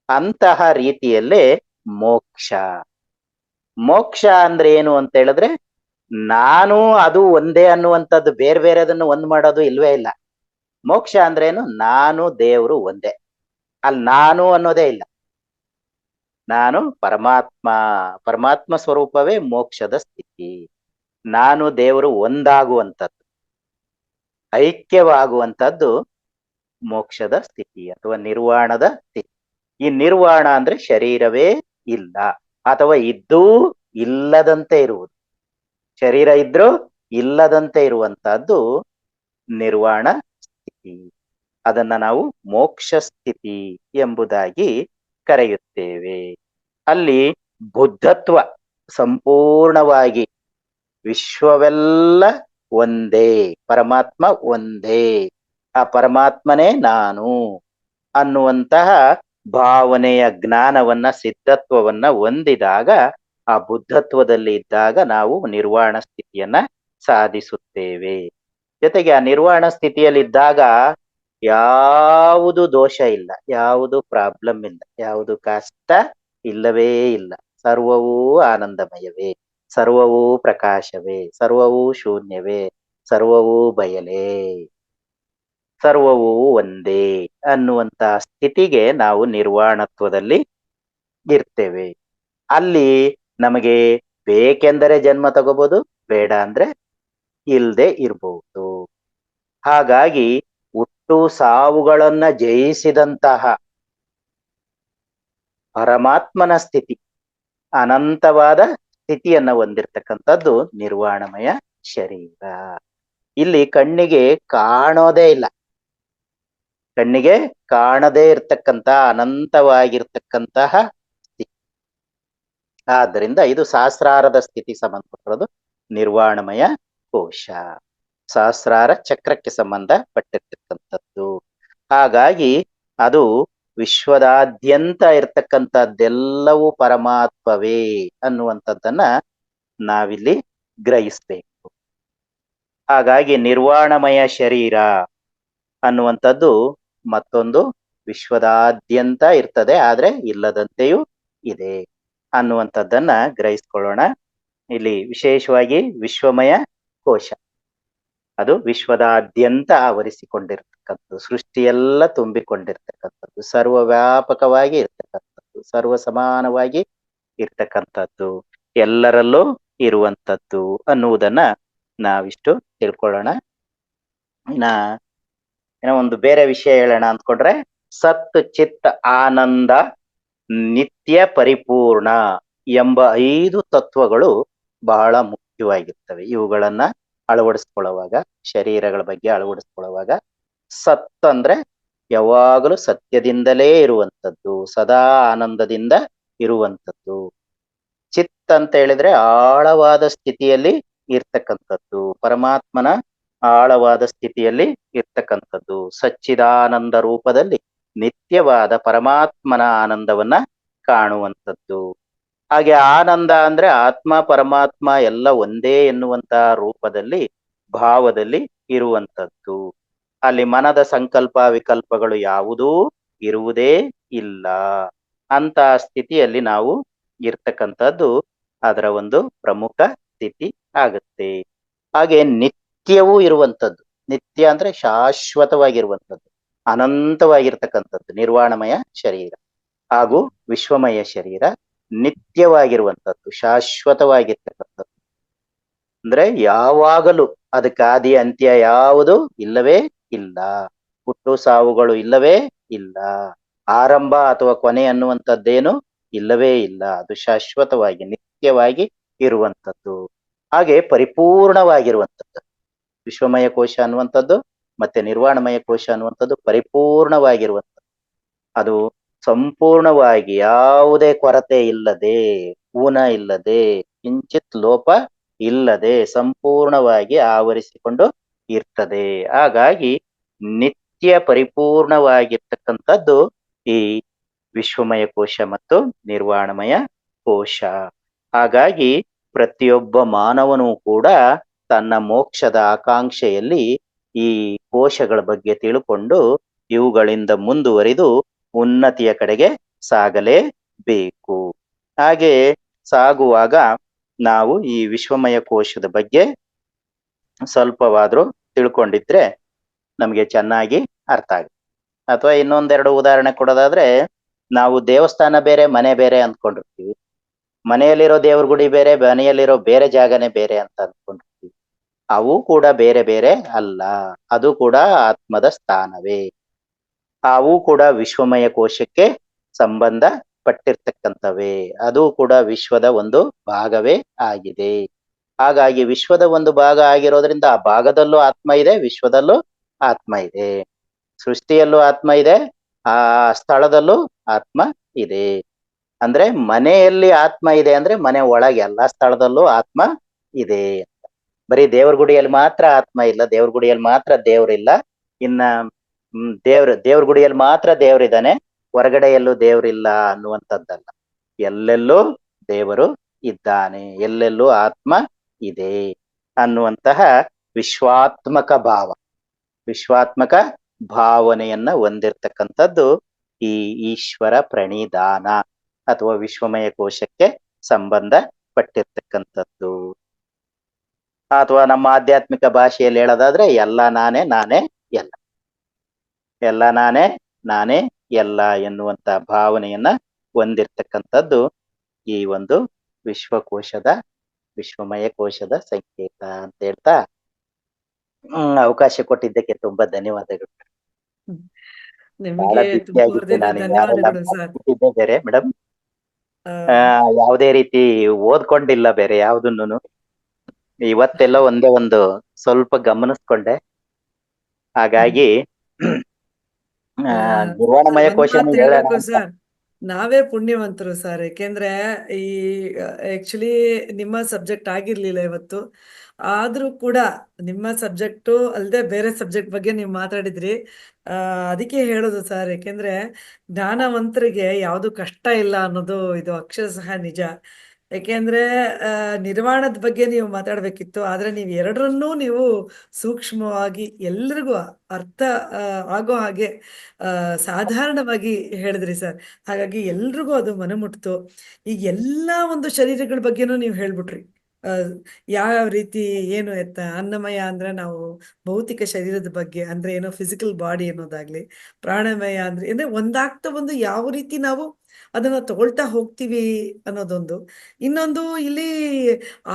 ಅಂತಹ ರೀತಿಯಲ್ಲೇ ಮೋಕ್ಷ. ಮೋಕ್ಷ ಅಂದ್ರೆ ಏನು ಅಂತ ಹೇಳಿದ್ರೆ, ನಾನು ಅದು ಒಂದೇ ಅನ್ನುವಂಥದ್ದು, ಬೇರೆ ಬೇರೆ ಅದನ್ನು ಒಂದ್ ಮಾಡೋದು ಇಲ್ವೇ ಇಲ್ಲ. ಮೋಕ್ಷ ಅಂದ್ರೆ ಏನು? ನಾನು ದೇವರು ಒಂದೇ, ಅಲ್ಲಿ ನಾನು ಅನ್ನೋದೇ ಇಲ್ಲ. ನಾನು ಪರಮಾತ್ಮ ಸ್ವರೂಪವೇ ಮೋಕ್ಷದ ಸ್ಥಿತಿ. ನಾನು ದೇವರು ಒಂದಾಗುವಂಥದ್ದು, ಐಕ್ಯವಾಗುವಂಥದ್ದು ಮೋಕ್ಷದ ಸ್ಥಿತಿ ಅಥವಾ ನಿರ್ವಾಣದ ಸ್ಥಿತಿ. ಈ ನಿರ್ವಾಣ ಅಂದ್ರೆ ಶರೀರವೇ ಇಲ್ಲ, ಅಥವಾ ಇದ್ದೂ ಇಲ್ಲದಂತೆ ಇರುವುದು. ಶರೀರ ಇದ್ರೂ ಇಲ್ಲದಂತೆ ಇರುವಂತಹದ್ದು ನಿರ್ವಾಣ ಸ್ಥಿತಿ. ಅದನ್ನ ನಾವು ಮೋಕ್ಷ ಸ್ಥಿತಿ ಎಂಬುದಾಗಿ ಕರೆಯುತ್ತೇವೆ. ಅಲ್ಲಿ ಬುದ್ಧತ್ವ ಸಂಪೂರ್ಣವಾಗಿ, ವಿಶ್ವವೆಲ್ಲ ಒಂದೇ, ಪರಮಾತ್ಮ ಒಂದೇ, ಆ ಪರಮಾತ್ಮನೇ ನಾನು ಅನ್ನುವಂತಹ ಭಾವನೆಯ ಜ್ಞಾನವನ್ನ, ಸಿದ್ಧತ್ವವನ್ನ ಹೊಂದಿದಾಗ, ಆ ಬುದ್ಧತ್ವದಲ್ಲಿ ಇದ್ದಾಗ ನಾವು ನಿರ್ವಾಣ ಸ್ಥಿತಿಯನ್ನ ಸಾಧಿಸುತ್ತೇವೆ. ಜೊತೆಗೆ ಆ ನಿರ್ವಾಣ ಸ್ಥಿತಿಯಲ್ಲಿದ್ದಾಗ ಯಾವುದು ದೋಷ ಇಲ್ಲ, ಯಾವುದು ಪ್ರಾಬ್ಲಮ್ ಇಲ್ಲ, ಯಾವುದು ಕಷ್ಟ ಇಲ್ಲವೇ ಇಲ್ಲ. ಸರ್ವವೂ ಆನಂದಮಯವೇ, ಸರ್ವವೂ ಪ್ರಕಾಶವೇ, ಸರ್ವವೂ ಶೂನ್ಯವೇ, ಸರ್ವವೂ ಬಯಲೇ, ಸರ್ವವೂ ಒಂದೇ ಅನ್ನುವಂತ ಸ್ಥಿತಿಗೆ ನಾವು ನಿರ್ವಾಣತ್ವದಲ್ಲಿ ಇರ್ತೇವೆ. ಅಲ್ಲಿ ನಮಗೆ ಬೇಕೆಂದರೆ ಜನ್ಮ ತಗೋಬಹುದು, ಬೇಡ ಅಂದ್ರೆ ಇಲ್ದೆ ಇರಬಹುದು. ಹಾಗಾಗಿ ಹುಟ್ಟು ಸಾವುಗಳನ್ನ ಜಯಿಸಿದಂತಹ ಪರಮಾತ್ಮನ ಸ್ಥಿತಿ, ಅನಂತವಾದ ಸ್ಥಿತಿಯನ್ನ ಹೊಂದಿರತಕ್ಕಂಥದ್ದು ನಿರ್ವಾಣಮಯ ಶರೀರ. ಇಲ್ಲಿ ಕಣ್ಣಿಗೆ ಕಾಣೋದೇ ಇಲ್ಲ, ಕಣ್ಣಿಗೆ ಕಾಣದೇ ಇರ್ತಕ್ಕಂಥ ಅನಂತವಾಗಿರ್ತಕ್ಕಂತಹ ಸ್ಥಿತಿ. ಆದ್ದರಿಂದ ಇದು ಸಹಸ್ರಾರದ ಸ್ಥಿತಿ ಸಂಬಂಧಪಟ್ಟಿರೋದು ನಿರ್ವಾಣಮಯ ಕೋಶ, ಸಹಸ್ರಾರ ಚಕ್ರಕ್ಕೆ ಸಂಬಂಧಪಟ್ಟಿರ್ತಕ್ಕಂಥದ್ದು. ಹಾಗಾಗಿ ಅದು ವಿಶ್ವದಾದ್ಯಂತ ಇರ್ತಕ್ಕಂಥದ್ದೆಲ್ಲವೂ ಪರಮಾತ್ಮವೇ ಅನ್ನುವಂಥದ್ದನ್ನ ನಾವಿಲ್ಲಿ ಗ್ರಹಿಸ್ಬೇಕು. ಹಾಗಾಗಿ ನಿರ್ವಾಣಮಯ ಶರೀರ ಅನ್ನುವಂಥದ್ದು ಮತ್ತೊಂದು ವಿಶ್ವದಾದ್ಯಂತ ಇರ್ತದೆ, ಆದ್ರೆ ಇಲ್ಲದಂತೆಯೂ ಇದೆ ಅನ್ನುವಂಥದ್ದನ್ನ ಗ್ರಹಿಸ್ಕೊಳ್ಳೋಣ. ಇಲ್ಲಿ ವಿಶೇಷವಾಗಿ ವಿಶ್ವಮಯ ಕೋಶ, ಅದು ವಿಶ್ವದಾದ್ಯಂತ ಆವರಿಸಿಕೊಂಡಿರ್ತಕ್ಕಂಥದ್ದು, ಸೃಷ್ಟಿಯೆಲ್ಲ ತುಂಬಿಕೊಂಡಿರ್ತಕ್ಕಂಥದ್ದು, ಸರ್ವವ್ಯಾಪಕವಾಗಿ ಇರ್ತಕ್ಕಂಥದ್ದು, ಸರ್ವ ಸಮಾನವಾಗಿ ಇರ್ತಕ್ಕಂಥದ್ದು, ಎಲ್ಲರಲ್ಲೂ ಇರುವಂಥದ್ದು ಅನ್ನುವುದನ್ನ ನಾವಿಷ್ಟು ತಿಳ್ಕೊಳ್ಳೋಣ. ಏನೋ ಒಂದು ಬೇರೆ ವಿಷಯ ಹೇಳೋಣ ಅಂದ್ಕೊಂಡ್ರೆ, ಸತ್ ಚಿತ್ ಆನಂದ ನಿತ್ಯ ಪರಿಪೂರ್ಣ ಎಂಬ 5 ತತ್ವಗಳು ಬಹಳ ಮುಖ್ಯವಾಗಿರ್ತವೆ. ಇವುಗಳನ್ನ ಅಳವಡಿಸ್ಕೊಳ್ಳುವಾಗ, ಶರೀರಗಳ ಬಗ್ಗೆ ಅಳವಡಿಸ್ಕೊಳ್ಳುವಾಗ, ಸತ್ ಅಂದ್ರೆ ಯಾವಾಗಲೂ ಸತ್ಯದಿಂದಲೇ ಇರುವಂಥದ್ದು, ಸದಾ ಆನಂದದಿಂದ ಇರುವಂಥದ್ದು. ಚಿತ್ ಅಂತ ಹೇಳಿದ್ರೆ ಆಳವಾದ ಸ್ಥಿತಿಯಲ್ಲಿ ಇರ್ತಕ್ಕಂಥದ್ದು, ಪರಮಾತ್ಮನ ಆಳವಾದ ಸ್ಥಿತಿಯಲ್ಲಿ ಇರ್ತಕ್ಕಂಥದ್ದು, ಸಚ್ಚಿದಾನಂದ ರೂಪದಲ್ಲಿ ನಿತ್ಯವಾದ ಪರಮಾತ್ಮನ ಆನಂದವನ್ನ ಕಾಣುವಂಥದ್ದು. ಹಾಗೆ ಆನಂದ ಅಂದ್ರೆ ಆತ್ಮ ಪರಮಾತ್ಮ ಎಲ್ಲ ಒಂದೇ ಎನ್ನುವಂತಹ ರೂಪದಲ್ಲಿ, ಭಾವದಲ್ಲಿ ಇರುವಂಥದ್ದು. ಅಲ್ಲಿ ಮನದ ಸಂಕಲ್ಪ ವಿಕಲ್ಪಗಳು ಯಾವುದೂ ಇರುವುದೇ ಇಲ್ಲ. ಅಂತ ಸ್ಥಿತಿಯಲ್ಲಿ ನಾವು ಇರ್ತಕ್ಕಂಥದ್ದು ಅದರ ಒಂದು ಪ್ರಮುಖ ಸ್ಥಿತಿ ಆಗುತ್ತೆ. ಹಾಗೆ ನಿತ್ಯವೂ ಇರುವಂಥದ್ದು, ನಿತ್ಯ ಅಂದ್ರೆ ಶಾಶ್ವತವಾಗಿರುವಂಥದ್ದು, ಅನಂತವಾಗಿರ್ತಕ್ಕಂಥದ್ದು ನಿರ್ವಾಣಮಯ ಶರೀರ ಹಾಗೂ ವಿಶ್ವಮಯ ಶರೀರ ನಿತ್ಯವಾಗಿರುವಂಥದ್ದು, ಶಾಶ್ವತವಾಗಿರ್ತಕ್ಕಂಥದ್ದು. ಅಂದ್ರೆ ಯಾವಾಗಲೂ ಅದಕ್ಕೆ ಆದಿ ಅಂತ್ಯ ಯಾವುದು ಇಲ್ಲವೇ ಇಲ್ಲ, ಹುಟ್ಟು ಸಾವುಗಳು ಇಲ್ಲವೇ ಇಲ್ಲ, ಆರಂಭ ಅಥವಾ ಕೊನೆ ಅನ್ನುವಂಥದ್ದೇನು ಇಲ್ಲವೇ ಇಲ್ಲ. ಅದು ಶಾಶ್ವತವಾಗಿ ನಿತ್ಯವಾಗಿ ಇರುವಂಥದ್ದು. ಹಾಗೆ ಪರಿಪೂರ್ಣವಾಗಿರುವಂಥದ್ದು ವಿಶ್ವಮಯ ಕೋಶ ಅನ್ನುವಂಥದ್ದು ಮತ್ತೆ ನಿರ್ವಾಣಮಯ ಕೋಶ ಅನ್ನುವಂಥದ್ದು ಪರಿಪೂರ್ಣವಾಗಿರುವಂಥದ್ದು. ಅದು ಸಂಪೂರ್ಣವಾಗಿ ಯಾವುದೇ ಕೊರತೆ ಇಲ್ಲದೆ, ಊನ ಇಲ್ಲದೆ, ಕಿಂಚಿತ್ ಲೋಪ ಇಲ್ಲದೆ ಸಂಪೂರ್ಣವಾಗಿ ಆವರಿಸಿಕೊಂಡು ಇರ್ತದೆ. ಹಾಗಾಗಿ ನಿತ್ಯ ಪರಿಪೂರ್ಣವಾಗಿರ್ತಕ್ಕಂಥದ್ದು ಈ ವಿಶ್ವಮಯ ಕೋಶ ಮತ್ತು ನಿರ್ವಾಣಮಯ ಕೋಶ. ಹಾಗಾಗಿ ಪ್ರತಿಯೊಬ್ಬ ಮಾನವನೂ ಕೂಡ ತನ್ನ ಮೋಕ್ಷದ ಆಕಾಂಕ್ಷೆಯಲ್ಲಿ ಈ ಕೋಶಗಳ ಬಗ್ಗೆ ತಿಳ್ಕೊಂಡು ಇವುಗಳಿಂದ ಮುಂದುವರಿದು ಉನ್ನತಿಯ ಕಡೆಗೆ ಸಾಗಲೇಬೇಕು. ಹಾಗೆ ಸಾಗುವಾಗ ನಾವು ಈ ವಿಶ್ವಮಯ ಕೋಶದ ಬಗ್ಗೆ ಸ್ವಲ್ಪವಾದ್ರೂ ತಿಳ್ಕೊಂಡಿದ್ರೆ ನಮಗೆ ಚೆನ್ನಾಗಿ ಅರ್ಥ ಆಗುತ್ತೆ. ಅಥವಾ ಇನ್ನೊಂದೆರಡು ಉದಾಹರಣೆ ಕೊಡೋದಾದ್ರೆ, ನಾವು ದೇವಸ್ಥಾನ ಬೇರೆ ಮನೆ ಬೇರೆ ಅಂದ್ಕೊಂಡಿರ್ತೀವಿ. ಮನೆಯಲ್ಲಿರೋ ದೇವ್ರ ಗುಡಿ ಬೇರೆ, ಮನೆಯಲ್ಲಿರೋ ಬೇರೆ ಜಾಗನೇ ಬೇರೆ ಅಂತ ಅಂದ್ಕೊಂಡಿರ್ತೀವಿ. ಅವು ಕೂಡ ಬೇರೆ ಬೇರೆ ಅಲ್ಲ, ಅದು ಕೂಡ ಆತ್ಮದ ಸ್ಥಾನವೇ. ಅವು ಕೂಡ ವಿಶ್ವಮಯ ಕೋಶಕ್ಕೆ ಸಂಬಂಧ ಪಟ್ಟಿರ್ತಕ್ಕಂಥವೇ, ಅದು ಕೂಡ ವಿಶ್ವದ ಒಂದು ಭಾಗವೇ ಆಗಿದೆ. ಹಾಗಾಗಿ ವಿಶ್ವದ ಒಂದು ಭಾಗ ಆಗಿರೋದ್ರಿಂದ ಆ ಭಾಗದಲ್ಲೂ ಆತ್ಮ ಇದೆ, ವಿಶ್ವದಲ್ಲೂ ಆತ್ಮ ಇದೆ, ಸೃಷ್ಟಿಯಲ್ಲೂ ಆತ್ಮ ಇದೆ, ಆ ಸ್ಥಳದಲ್ಲೂ ಆತ್ಮ ಇದೆ. ಅಂದ್ರೆ ಮನೆಯಲ್ಲಿ ಆತ್ಮ ಇದೆ ಅಂದ್ರೆ ಮನೆ ಒಳಗೆ ಎಲ್ಲಾ ಸ್ಥಳದಲ್ಲೂ ಆತ್ಮ ಇದೆ ಅಂತ. ಬರೀ ದೇವ್ರ ಗುಡಿಯಲ್ಲಿ ಮಾತ್ರ ಆತ್ಮ ಇಲ್ಲ, ದೇವ್ರ ಗುಡಿಯಲ್ಲಿ ಮಾತ್ರ ದೇವ್ರಿಲ್ಲ, ಇನ್ನ ದೇವ್ರ ಗುಡಿಯಲ್ಲಿ ಮಾತ್ರ ದೇವ್ರಿದ್ದಾನೆ, ಹೊರಗಡೆ ಎಲ್ಲೂ ದೇವ್ರಿಲ್ಲ ಅನ್ನುವಂಥದ್ದಲ್ಲ. ಎಲ್ಲೆಲ್ಲೂ ದೇವರು ಇದ್ದಾನೆ, ಎಲ್ಲೆಲ್ಲೂ ಆತ್ಮ ಇದೆ ಅನ್ನುವಂತಹ ವಿಶ್ವಾತ್ಮಕ ಭಾವನೆಯನ್ನ ಹೊಂದಿರ್ತಕ್ಕಂಥದ್ದು ಈ ಈಶ್ವರ ಪ್ರಣಿಧಾನ ಅಥವಾ ವಿಶ್ವಮಯ ಕೋಶಕ್ಕೆ ಸಂಬಂಧ ಪಟ್ಟಿರ್ತಕ್ಕಂಥದ್ದು. ಅಥವಾ ನಮ್ಮ ಆಧ್ಯಾತ್ಮಿಕ ಭಾಷೆಯಲ್ಲಿ ಹೇಳೋದಾದ್ರೆ ಎಲ್ಲ ನಾನೇ ಎಲ್ಲ, ಎಲ್ಲ ನಾನೇ ಎಲ್ಲ ಎನ್ನುವಂತ ಭಾವನೆಯನ್ನ ಹೊಂದಿರ್ತಕ್ಕಂಥದ್ದು ಈ ಒಂದು ವಿಶ್ವಮಯ ಕೋಶದ ಸಂಕೇತ ಅಂತ ಹೇಳ್ತಾ ಅವಕಾಶ ಕೊಟ್ಟಿದ್ದಕ್ಕೆ ತುಂಬಾ ಧನ್ಯವಾದಗಳು. ಬಹಳ ನಿಮಗೆ ತುಂಬಾ ಬಿಸಿಯಾಗಿತ್ತು, ಹೃದಯದ ನಾನು ಯಾರೆಲ್ಲ ಧನ್ಯವಾದಗಳು ಸರ್. ಮಾತಾಡ್ತಿದ್ದೆ ಬೇರೆ ಮೇಡಮ್, ಆ, ಯಾವುದೇ ರೀತಿ ಓದ್ಕೊಂಡಿಲ್ಲ ಬೇರೆ ಯಾವ್ದನ್ನು. ಇವತ್ತೆಲ್ಲ ಒಂದೇ ಒಂದು ಸ್ವಲ್ಪ ಗಮನಿಸ್ಕೊಂಡೆ, ಹಾಗಾಗಿ ಆ, ನಿರ್ವಾಣಮಯ ಒಂದ್ ಕೋಶನ ಮಾತು ಹೇಳೋಣ ಹೇಳ್ಬೇಕು ಅಂತ. ಸರ್, ನಾವೇ ಪುಣ್ಯವಂತರು ಸರ್. ಯಾಕೆಂದ್ರೆ ಈ ಆಕ್ಚುಲಿ ನಿಮ್ಮ ಸಬ್ಜೆಕ್ಟ್ ಆಗಿರ್ಲಿಲ್ಲ ಇವತ್ತು, ಆದ್ರೂ ಕೂಡ ನಿಮ್ಮ ಸಬ್ಜೆಕ್ಟು ಅಲ್ಲದೆ ಬೇರೆ ಸಬ್ಜೆಕ್ಟ್ ಬಗ್ಗೆ ನೀವು ಮಾತಾಡಿದ್ರಿ. ಅದಕ್ಕೆ ಹೇಳೋದು ಸರ್, ಯಾಕೆಂದ್ರೆ ಜ್ಞಾನವಂತರಿಗೆ ಯಾವುದು ಕಷ್ಟ ಇಲ್ಲ ಅನ್ನೋದು ಇದು ಅಕ್ಷರಶಃ ನಿಜ. ಯಾಕೆಂದ್ರೆ ನಿರ್ವಾಣದ ಬಗ್ಗೆ ನೀವು ಮಾತಾಡ್ಬೇಕಿತ್ತು, ಆದ್ರೆ ನೀವು ಎರಡರನ್ನೂ ನೀವು ಸೂಕ್ಷ್ಮವಾಗಿ ಎಲ್ರಿಗೂ ಅರ್ಥ ಆಗೋ ಹಾಗೆ ಸಾಧಾರಣವಾಗಿ ಹೇಳಿದ್ರಿ ಸರ್. ಹಾಗಾಗಿ ಎಲ್ರಿಗೂ ಅದು ಮನಮುಟ್ತು. ಈಗ ಎಲ್ಲಾ ಒಂದು ಶರೀರಗಳ ಬಗ್ಗೆನೂ ನೀವು ಹೇಳ್ಬಿಟ್ರಿ. ಯಾವ ರೀತಿ ಏನು ಎತ್ತ ಅನ್ನಮಯ ಅಂದ್ರೆ ನಾವು ಭೌತಿಕ ಶರೀರದ ಬಗ್ಗೆ ಅಂದ್ರೆ ಏನೋ ಫಿಸಿಕಲ್ ಬಾಡಿ ಅನ್ನೋದಾಗ್ಲಿ, ಪ್ರಾಣಮಯ ಅಂದ್ರೆ ಒಂದಾಗ್ತಾ ಒಂದು ಯಾವ ರೀತಿ ನಾವು ಅದನ್ನ ತಗೊಳ್ತಾ ಹೋಗ್ತೀವಿ ಅನ್ನೋದೊಂದು. ಇನ್ನೊಂದು ಇಲ್ಲಿ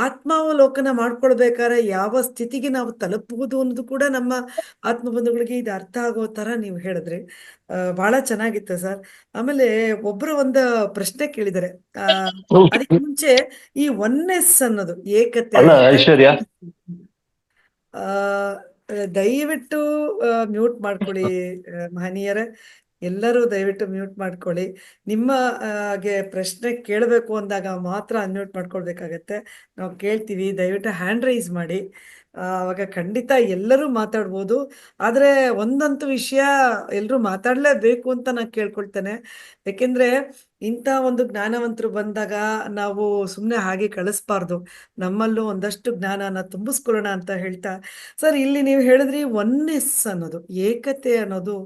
ಆತ್ಮಾವಲೋಕನ ಮಾಡ್ಕೊಳ್ಬೇಕಾದ್ರೆ ಯಾವ ಸ್ಥಿತಿಗೆ ನಾವು ತಲುಪಬಹುದು ಅನ್ನೋದು ಕೂಡ ನಮ್ಮ ಆತ್ಮಬಂಧುಗಳಿಗೆ ಇದು ಅರ್ಥ ಆಗೋ ತರ ನೀವು ಹೇಳಿದ್ರಿ. ಬಹಳ ಚೆನ್ನಾಗಿತ್ತು ಸರ್. ಆಮೇಲೆ ಒಬ್ರು ಒಂದು ಪ್ರಶ್ನೆ ಕೇಳಿದ್ದಾರೆ. ಅದಕ್ಕೆ ಮುಂಚೆ ಈ ಒನ್ನೆಸ್ ಅನ್ನೋದು ಏಕತೆ, ಅಲ್ಲ ಐಶ್ವರ್ಯ, ಆ ದಯವಿಟ್ಟು ಮ್ಯೂಟ್ ಮಾಡ್ಕೊಳ್ಳಿ ಮಹನೀಯರೇ, ಎಲ್ಲರೂ ದಯವಿಟ್ಟು ಮ್ಯೂಟ್ ಮಾಡ್ಕೊಳ್ಳಿ. ನಿಮ್ಮ ಹಾಗೆ ಪ್ರಶ್ನೆ ಕೇಳಬೇಕು ಅಂದಾಗ ಮಾತ್ರ ಅನ್ಮ್ಯೂಟ್ ಮಾಡ್ಕೊಳ್ಬೇಕಾಗತ್ತೆ. ನಾವು ಕೇಳ್ತೀವಿ, ದಯವಿಟ್ಟು ಹ್ಯಾಂಡ್ ರೈಸ್ ಮಾಡಿ, ಅವಾಗ ಖಂಡಿತ ಎಲ್ಲರೂ ಮಾತಾಡ್ಬೋದು. ಆದ್ರೆ ಒಂದಂತೂ ವಿಷಯ, ಎಲ್ಲರೂ ಮಾತಾಡ್ಲೇಬೇಕು ಅಂತ ನಾನು ಕೇಳ್ಕೊಳ್ತೇನೆ. ಯಾಕೆಂದ್ರೆ ಇಂಥ ಒಂದು ಜ್ಞಾನವಂತರು ಬಂದಾಗ ನಾವು ಸುಮ್ಮನೆ ಹಾಗೆ ಕಳಿಸ್ಬಾರ್ದು, ನಮ್ಮಲ್ಲೂ ಒಂದಷ್ಟು ಜ್ಞಾನನ ತುಂಬಿಸ್ಕೊಳ್ಳೋಣ ಅಂತ ಹೇಳ್ತಾ ಸರ್, ಇಲ್ಲಿ ನೀವು ಹೇಳಿದ್ರಿ ಒನ್ನೆಸ್ ಅನ್ನೋದು, ಏಕತೆ ಅನ್ನೋದು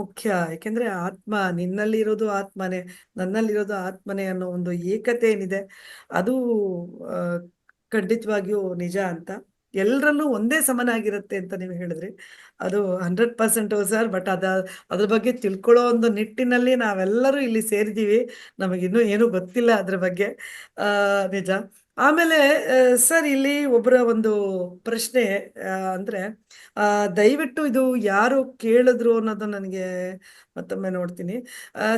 ಮುಖ್ಯ. ಯಾಕೆಂದ್ರೆ ಆತ್ಮ, ನಿನ್ನಲ್ಲಿರೋದು ಆತ್ಮನೇ, ನನ್ನಲ್ಲಿರೋದು ಆತ್ಮನೇ ಅನ್ನೋ ಒಂದು ಏಕತೆ ಏನಿದೆ ಅದು ಖಂಡಿತವಾಗಿಯೂ ನಿಜ ಅಂತ. ಎಲ್ಲರಲ್ಲೂ ಒಂದೇ ಸಮನಾಗಿರುತ್ತೆ ಅಂತ ನೀವು ಹೇಳಿದ್ರಿ, ಅದು 100% ಸರ್. ಬಟ್ ಅದ್ರ ಬಗ್ಗೆ ತಿಳ್ಕೊಳ್ಳೋ ಒಂದು ನಿಟ್ಟಿನಲ್ಲಿ ನಾವೆಲ್ಲರೂ ಇಲ್ಲಿ ಸೇರಿದ್ದೀವಿ, ನಮಗಿನ್ನೂ ಏನೂ ಗೊತ್ತಿಲ್ಲ ಅದ್ರ ಬಗ್ಗೆ. ನಿಜ. ಆಮೇಲೆ ಸರ್, ಇಲ್ಲಿ ಒಬ್ಬರ ಒಂದು ಪ್ರಶ್ನೆ ಅಂದ್ರೆ ದಯವಿಟ್ಟು ಇದು ಯಾರು ಕೇಳಿದ್ರು ಅನ್ನೋದು ನನಗೆ ಮತ್ತೊಮ್ಮೆ ನೋಡ್ತೀನಿ.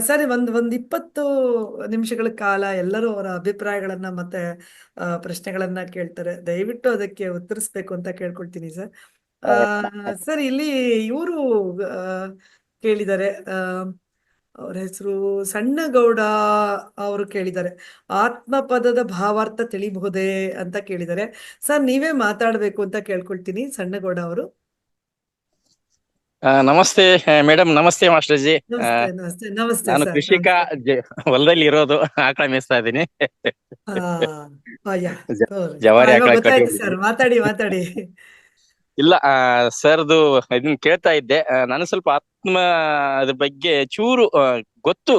ಸರಿ, ಒಂದು 20 ನಿಮಿಷಗಳ ಕಾಲ ಎಲ್ಲರೂ ಅವರ ಅಭಿಪ್ರಾಯಗಳನ್ನ ಮತ್ತೆ ಪ್ರಶ್ನೆಗಳನ್ನ ಕೇಳ್ತಾರೆ. ದಯವಿಟ್ಟು ಅದಕ್ಕೆ ಉತ್ತರಿಸ್ಬೇಕು ಅಂತ ಕೇಳ್ಕೊಳ್ತೀನಿ ಸರ್. ಸರ್, ಇಲ್ಲಿ ಇವರು ಕೇಳಿದ್ದಾರೆ, ಅವ್ರ ಹೆಸರು ಸಣ್ಣಗೌಡ ಅವರು ಕೇಳಿದ್ದಾರೆ, ಆತ್ಮ ಪದದ ಭಾವಾರ್ಥ ತಿಳಿಬಹುದೇ ಅಂತ ಕೇಳಿದ್ದಾರೆ. ಸರ್, ನೀವೇ ಮಾತಾಡ್ಬೇಕು ಅಂತ ಕೇಳ್ಕೊಳ್ತೀನಿ, ಸಣ್ಣಗೌಡ ಅವರು. ನಮಸ್ತೆ ಮೇಡಮ್, ನಮಸ್ತೆ ಮಾಸ್ಟರ್ಜಿ. ನಮಸ್ತೆ ನಮಸ್ತೆ ನಮಸ್ತೆ ನಾನು ಸರ್. ಕೃಷಿಕ, ಹೊಲದಲ್ಲಿ ಇರೋದು, ಆಕಳ ಮೇಯಿಸ್ತಾ ಇದ್ದೀನಿ. ಜವಾರಿ ಆಕಳ ಗೊತ್ತಾಯ್ತು ಕಟ್ಟಿದ್ದೀನಿ. ಸರ್, ಮಾತಾಡಿ ಮಾತಾಡಿ. ಇಲ್ಲ, ಸರ್ದು ಇದನ್ನ ಕೇಳ್ತಾ ಇದ್ದೆ. ನಾನು ಸ್ವಲ್ಪ ಆತ್ಮ ಅದ್ರ ಬಗ್ಗೆ ಚೂರು ಗೊತ್ತು,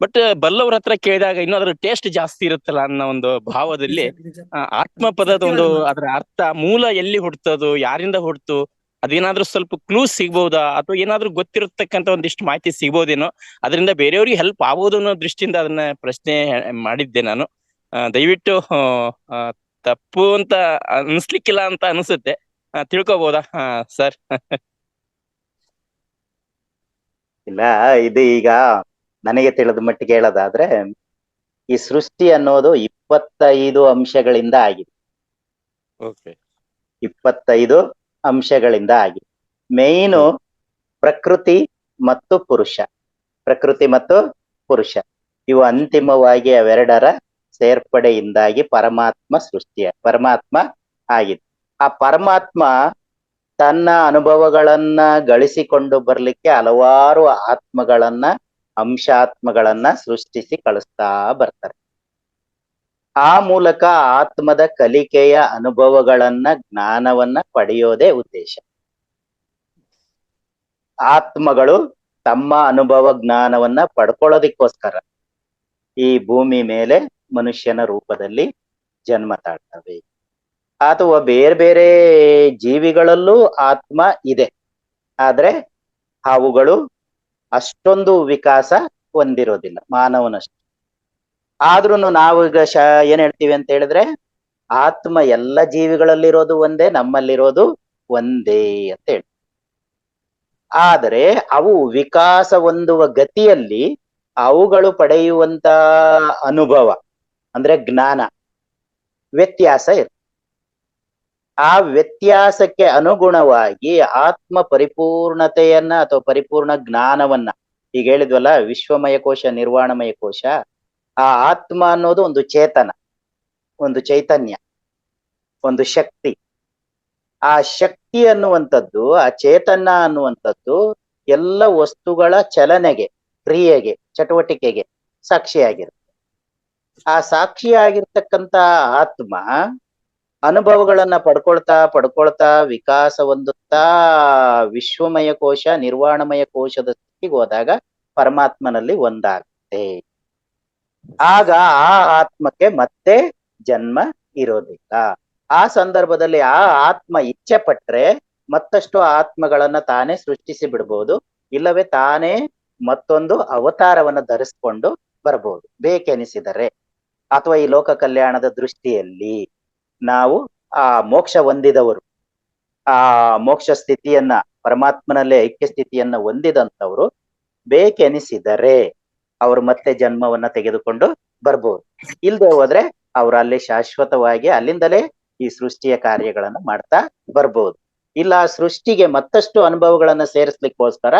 ಬಟ್ ಬಲ್ಲವ್ರ ಹತ್ರ ಕೇಳಿದಾಗ ಇನ್ನೂ ಅದ್ರ ಟೇಸ್ಟ್ ಜಾಸ್ತಿ ಇರುತ್ತಲ್ಲ ಅನ್ನೋ ಒಂದು ಭಾವದಲ್ಲಿ ನಿಜ, ನಿಜ. ಆತ್ಮ ಪದದ ಒಂದು ಸತ್ಯವಾದ ಮಾತು. ಅದರ ಅರ್ಥ, ಮೂಲ ಎಲ್ಲಿ ಹುಡ್ತದು, ಯಾರಿಂದ ಹುಡ್ತು, ಅದೇನಾದ್ರೂ ಸ್ವಲ್ಪ ಕ್ಲೂಸ್ ಸಿಗ್ಬಹುದಾ, ಅಥವಾ ಏನಾದ್ರೂ ಗೊತ್ತಿರತಕ್ಕಂತ ಒಂದಿಷ್ಟು ಮಾಹಿತಿ ಸಿಗ್ಬೋದೇನೋ, ಅದರಿಂದ ಬೇರೆಯವ್ರಿಗೆ ಹೆಲ್ಪ್ ಆಗ್ಬೋದು ಅನ್ನೋ ದೃಷ್ಟಿಯಿಂದ ಅದನ್ನ ಪ್ರಶ್ನೆ ಮಾಡಿದ್ದೆ ನಾನು. ದಯವಿಟ್ಟು ತಪ್ಪು ಅಂತ ಅನ್ಸ್ಲಿಕ್ಕಿಲ್ಲ ಅಂತ ಅನ್ಸುತ್ತೆ, ತಿಳ್ಕೊಬೋದಾ ಸರ್? ಇಲ್ಲ, ಇದು ಈಗ ನನಗೆ ತಿಳಿದ ಮಟ್ಟಿಗೆ ಹೇಳೋದಾದ್ರೆ, ಈ ಸೃಷ್ಟಿ ಅನ್ನೋದು 25 ಅಂಶಗಳಿಂದ ಆಗಿದೆ. ಓಕೆ. 25 ಅಂಶಗಳಿಂದ ಆಗಿದೆ. ಮೇಯ್ನು ಪ್ರಕೃತಿ ಮತ್ತು ಪುರುಷ, ಪ್ರಕೃತಿ ಮತ್ತು ಪುರುಷ ಇವು ಅಂತಿಮವಾಗಿ ಅವೆರಡರ ಸೇರ್ಪಡೆಯಿಂದಾಗಿ ಪರಮಾತ್ಮ ಆಗಿದೆ. ಆ ಪರಮಾತ್ಮ ತನ್ನ ಅನುಭವಗಳನ್ನ ಗಳಿಸಿಕೊಂಡು ಬರ್ಲಿಕ್ಕೆ ಹಲವಾರು ಅಂಶಾತ್ಮಗಳನ್ನ ಸೃಷ್ಟಿಸಿ ಕಳಿಸ್ತಾ ಬರ್ತಾರೆ. ಆ ಮೂಲಕ ಆತ್ಮದ ಕಲಿಕೆಯ ಅನುಭವಗಳನ್ನ, ಜ್ಞಾನವನ್ನ ಪಡೆಯೋದೇ ಉದ್ದೇಶ. ಆತ್ಮಗಳು ತಮ್ಮ ಅನುಭವ ಜ್ಞಾನವನ್ನ ಪಡ್ಕೊಳ್ಳೋದಿಕ್ಕೋಸ್ಕರ ಈ ಭೂಮಿ ಮೇಲೆ ಮನುಷ್ಯನ ರೂಪದಲ್ಲಿ ಜನ್ಮ ತಾಳ್ತವೆ. ಅಥವಾ ಬೇರೆ ಬೇರೆ ಜೀವಿಗಳಲ್ಲೂ ಆತ್ಮ ಇದೆ, ಆದ್ರೆ ಅವುಗಳು ಅಷ್ಟೊಂದು ವಿಕಾಸ ಹೊಂದಿರೋದಿಲ್ಲ ಮಾನವನಷ್ಟು. ಆದ್ರೂ ನಾವು ಈಗ ಏನ್ ಹೇಳ್ತೀವಿ ಅಂತ ಹೇಳಿದ್ರೆ, ಆತ್ಮ ಎಲ್ಲ ಜೀವಿಗಳಲ್ಲಿರೋದು ಒಂದೇ, ನಮ್ಮಲ್ಲಿರೋದು ಒಂದೇ ಅಂತ ಹೇಳಿ. ಆದರೆ ಅವು ವಿಕಾಸ ಹೊಂದುವ ಗತಿಯಲ್ಲಿ ಅವುಗಳು ಪಡೆಯುವಂತ ಅನುಭವ ಅಂದ್ರೆ ಜ್ಞಾನ ವ್ಯತ್ಯಾಸ ಇರುತ್ತೆ. ಆ ವ್ಯತ್ಯಾಸಕ್ಕೆ ಅನುಗುಣವಾಗಿ ಆತ್ಮ ಪರಿಪೂರ್ಣತೆಯನ್ನ ಅಥವಾ ಪರಿಪೂರ್ಣ ಜ್ಞಾನವನ್ನ, ಈಗ ಹೇಳಿದ್ವಲ್ಲ ವಿಶ್ವಮಯ ಕೋಶ, ನಿರ್ವಾಣಮಯ ಕೋಶ, ಆ ಆತ್ಮ ಅನ್ನೋದು ಒಂದು ಚೇತನ, ಒಂದು ಚೈತನ್ಯ, ಒಂದು ಶಕ್ತಿ. ಆ ಶಕ್ತಿ ಅನ್ನುವಂಥದ್ದು, ಆ ಚೇತನ ಅನ್ನುವಂಥದ್ದು ಎಲ್ಲ ವಸ್ತುಗಳ ಚಲನೆಗೆ, ಕ್ರಿಯೆಗೆ, ಚಟುವಟಿಕೆಗೆ ಸಾಕ್ಷಿಯಾಗಿರುತ್ತೆ. ಆ ಸಾಕ್ಷಿಯಾಗಿರ್ತಕ್ಕಂಥ ಆತ್ಮ ಅನುಭವಗಳನ್ನ ಪಡ್ಕೊಳ್ತಾ ವಿಕಾಸ ಹೊಂದುತ್ತಾ ವಿಶ್ವಮಯ ಕೋಶ, ನಿರ್ವಾಣಮಯ ಕೋಶದ ಸ್ಥಿತಿಗೆ ಹೋದಾಗ ಪರಮಾತ್ಮನಲ್ಲಿ ಒಂದಾಗುತ್ತೆ. ಆಗ ಆ ಆತ್ಮಕ್ಕೆ ಮತ್ತೆ ಜನ್ಮ ಇರೋದಿಲ್ಲ. ಆ ಸಂದರ್ಭದಲ್ಲಿ ಆ ಆತ್ಮ ಇಚ್ಛೆ ಪಟ್ರೆ ಮತ್ತಷ್ಟು ಆತ್ಮಗಳನ್ನ ತಾನೇ ಸೃಷ್ಟಿಸಿ ಬಿಡ್ಬೋದು, ಇಲ್ಲವೇ ತಾನೇ ಮತ್ತೊಂದು ಅವತಾರವನ್ನ ಧರಿಸ್ಕೊಂಡು ಬರ್ಬೋದು ಬೇಕೆನಿಸಿದರೆ. ಅಥವಾ ಈ ಲೋಕ ಕಲ್ಯಾಣದ ದೃಷ್ಟಿಯಲ್ಲಿ ನಾವು ಆ ಮೋಕ್ಷ ಹೊಂದಿದವರು, ಆ ಮೋಕ್ಷ ಸ್ಥಿತಿಯನ್ನ, ಪರಮಾತ್ಮನಲ್ಲೇ ಐಕ್ಯ ಸ್ಥಿತಿಯನ್ನ ಹೊಂದಿದಂಥವ್ರು ಬೇಕೆನಿಸಿದರೆ ಅವರು ಮತ್ತೆ ಜನ್ಮವನ್ನ ತೆಗೆದುಕೊಂಡು ಬರ್ಬೋದು. ಇಲ್ದೆ ಹೋದ್ರೆ ಅವ್ರು ಅಲ್ಲಿ ಶಾಶ್ವತವಾಗಿ ಅಲ್ಲಿಂದಲೇ ಈ ಸೃಷ್ಟಿಯ ಕಾರ್ಯಗಳನ್ನ ಮಾಡ್ತಾ ಬರ್ಬೋದು. ಇಲ್ಲ ಸೃಷ್ಟಿಗೆ ಮತ್ತಷ್ಟು ಅನುಭವಗಳನ್ನ ಸೇರಿಸ್ಲಿಕ್ಕೋಸ್ಕರ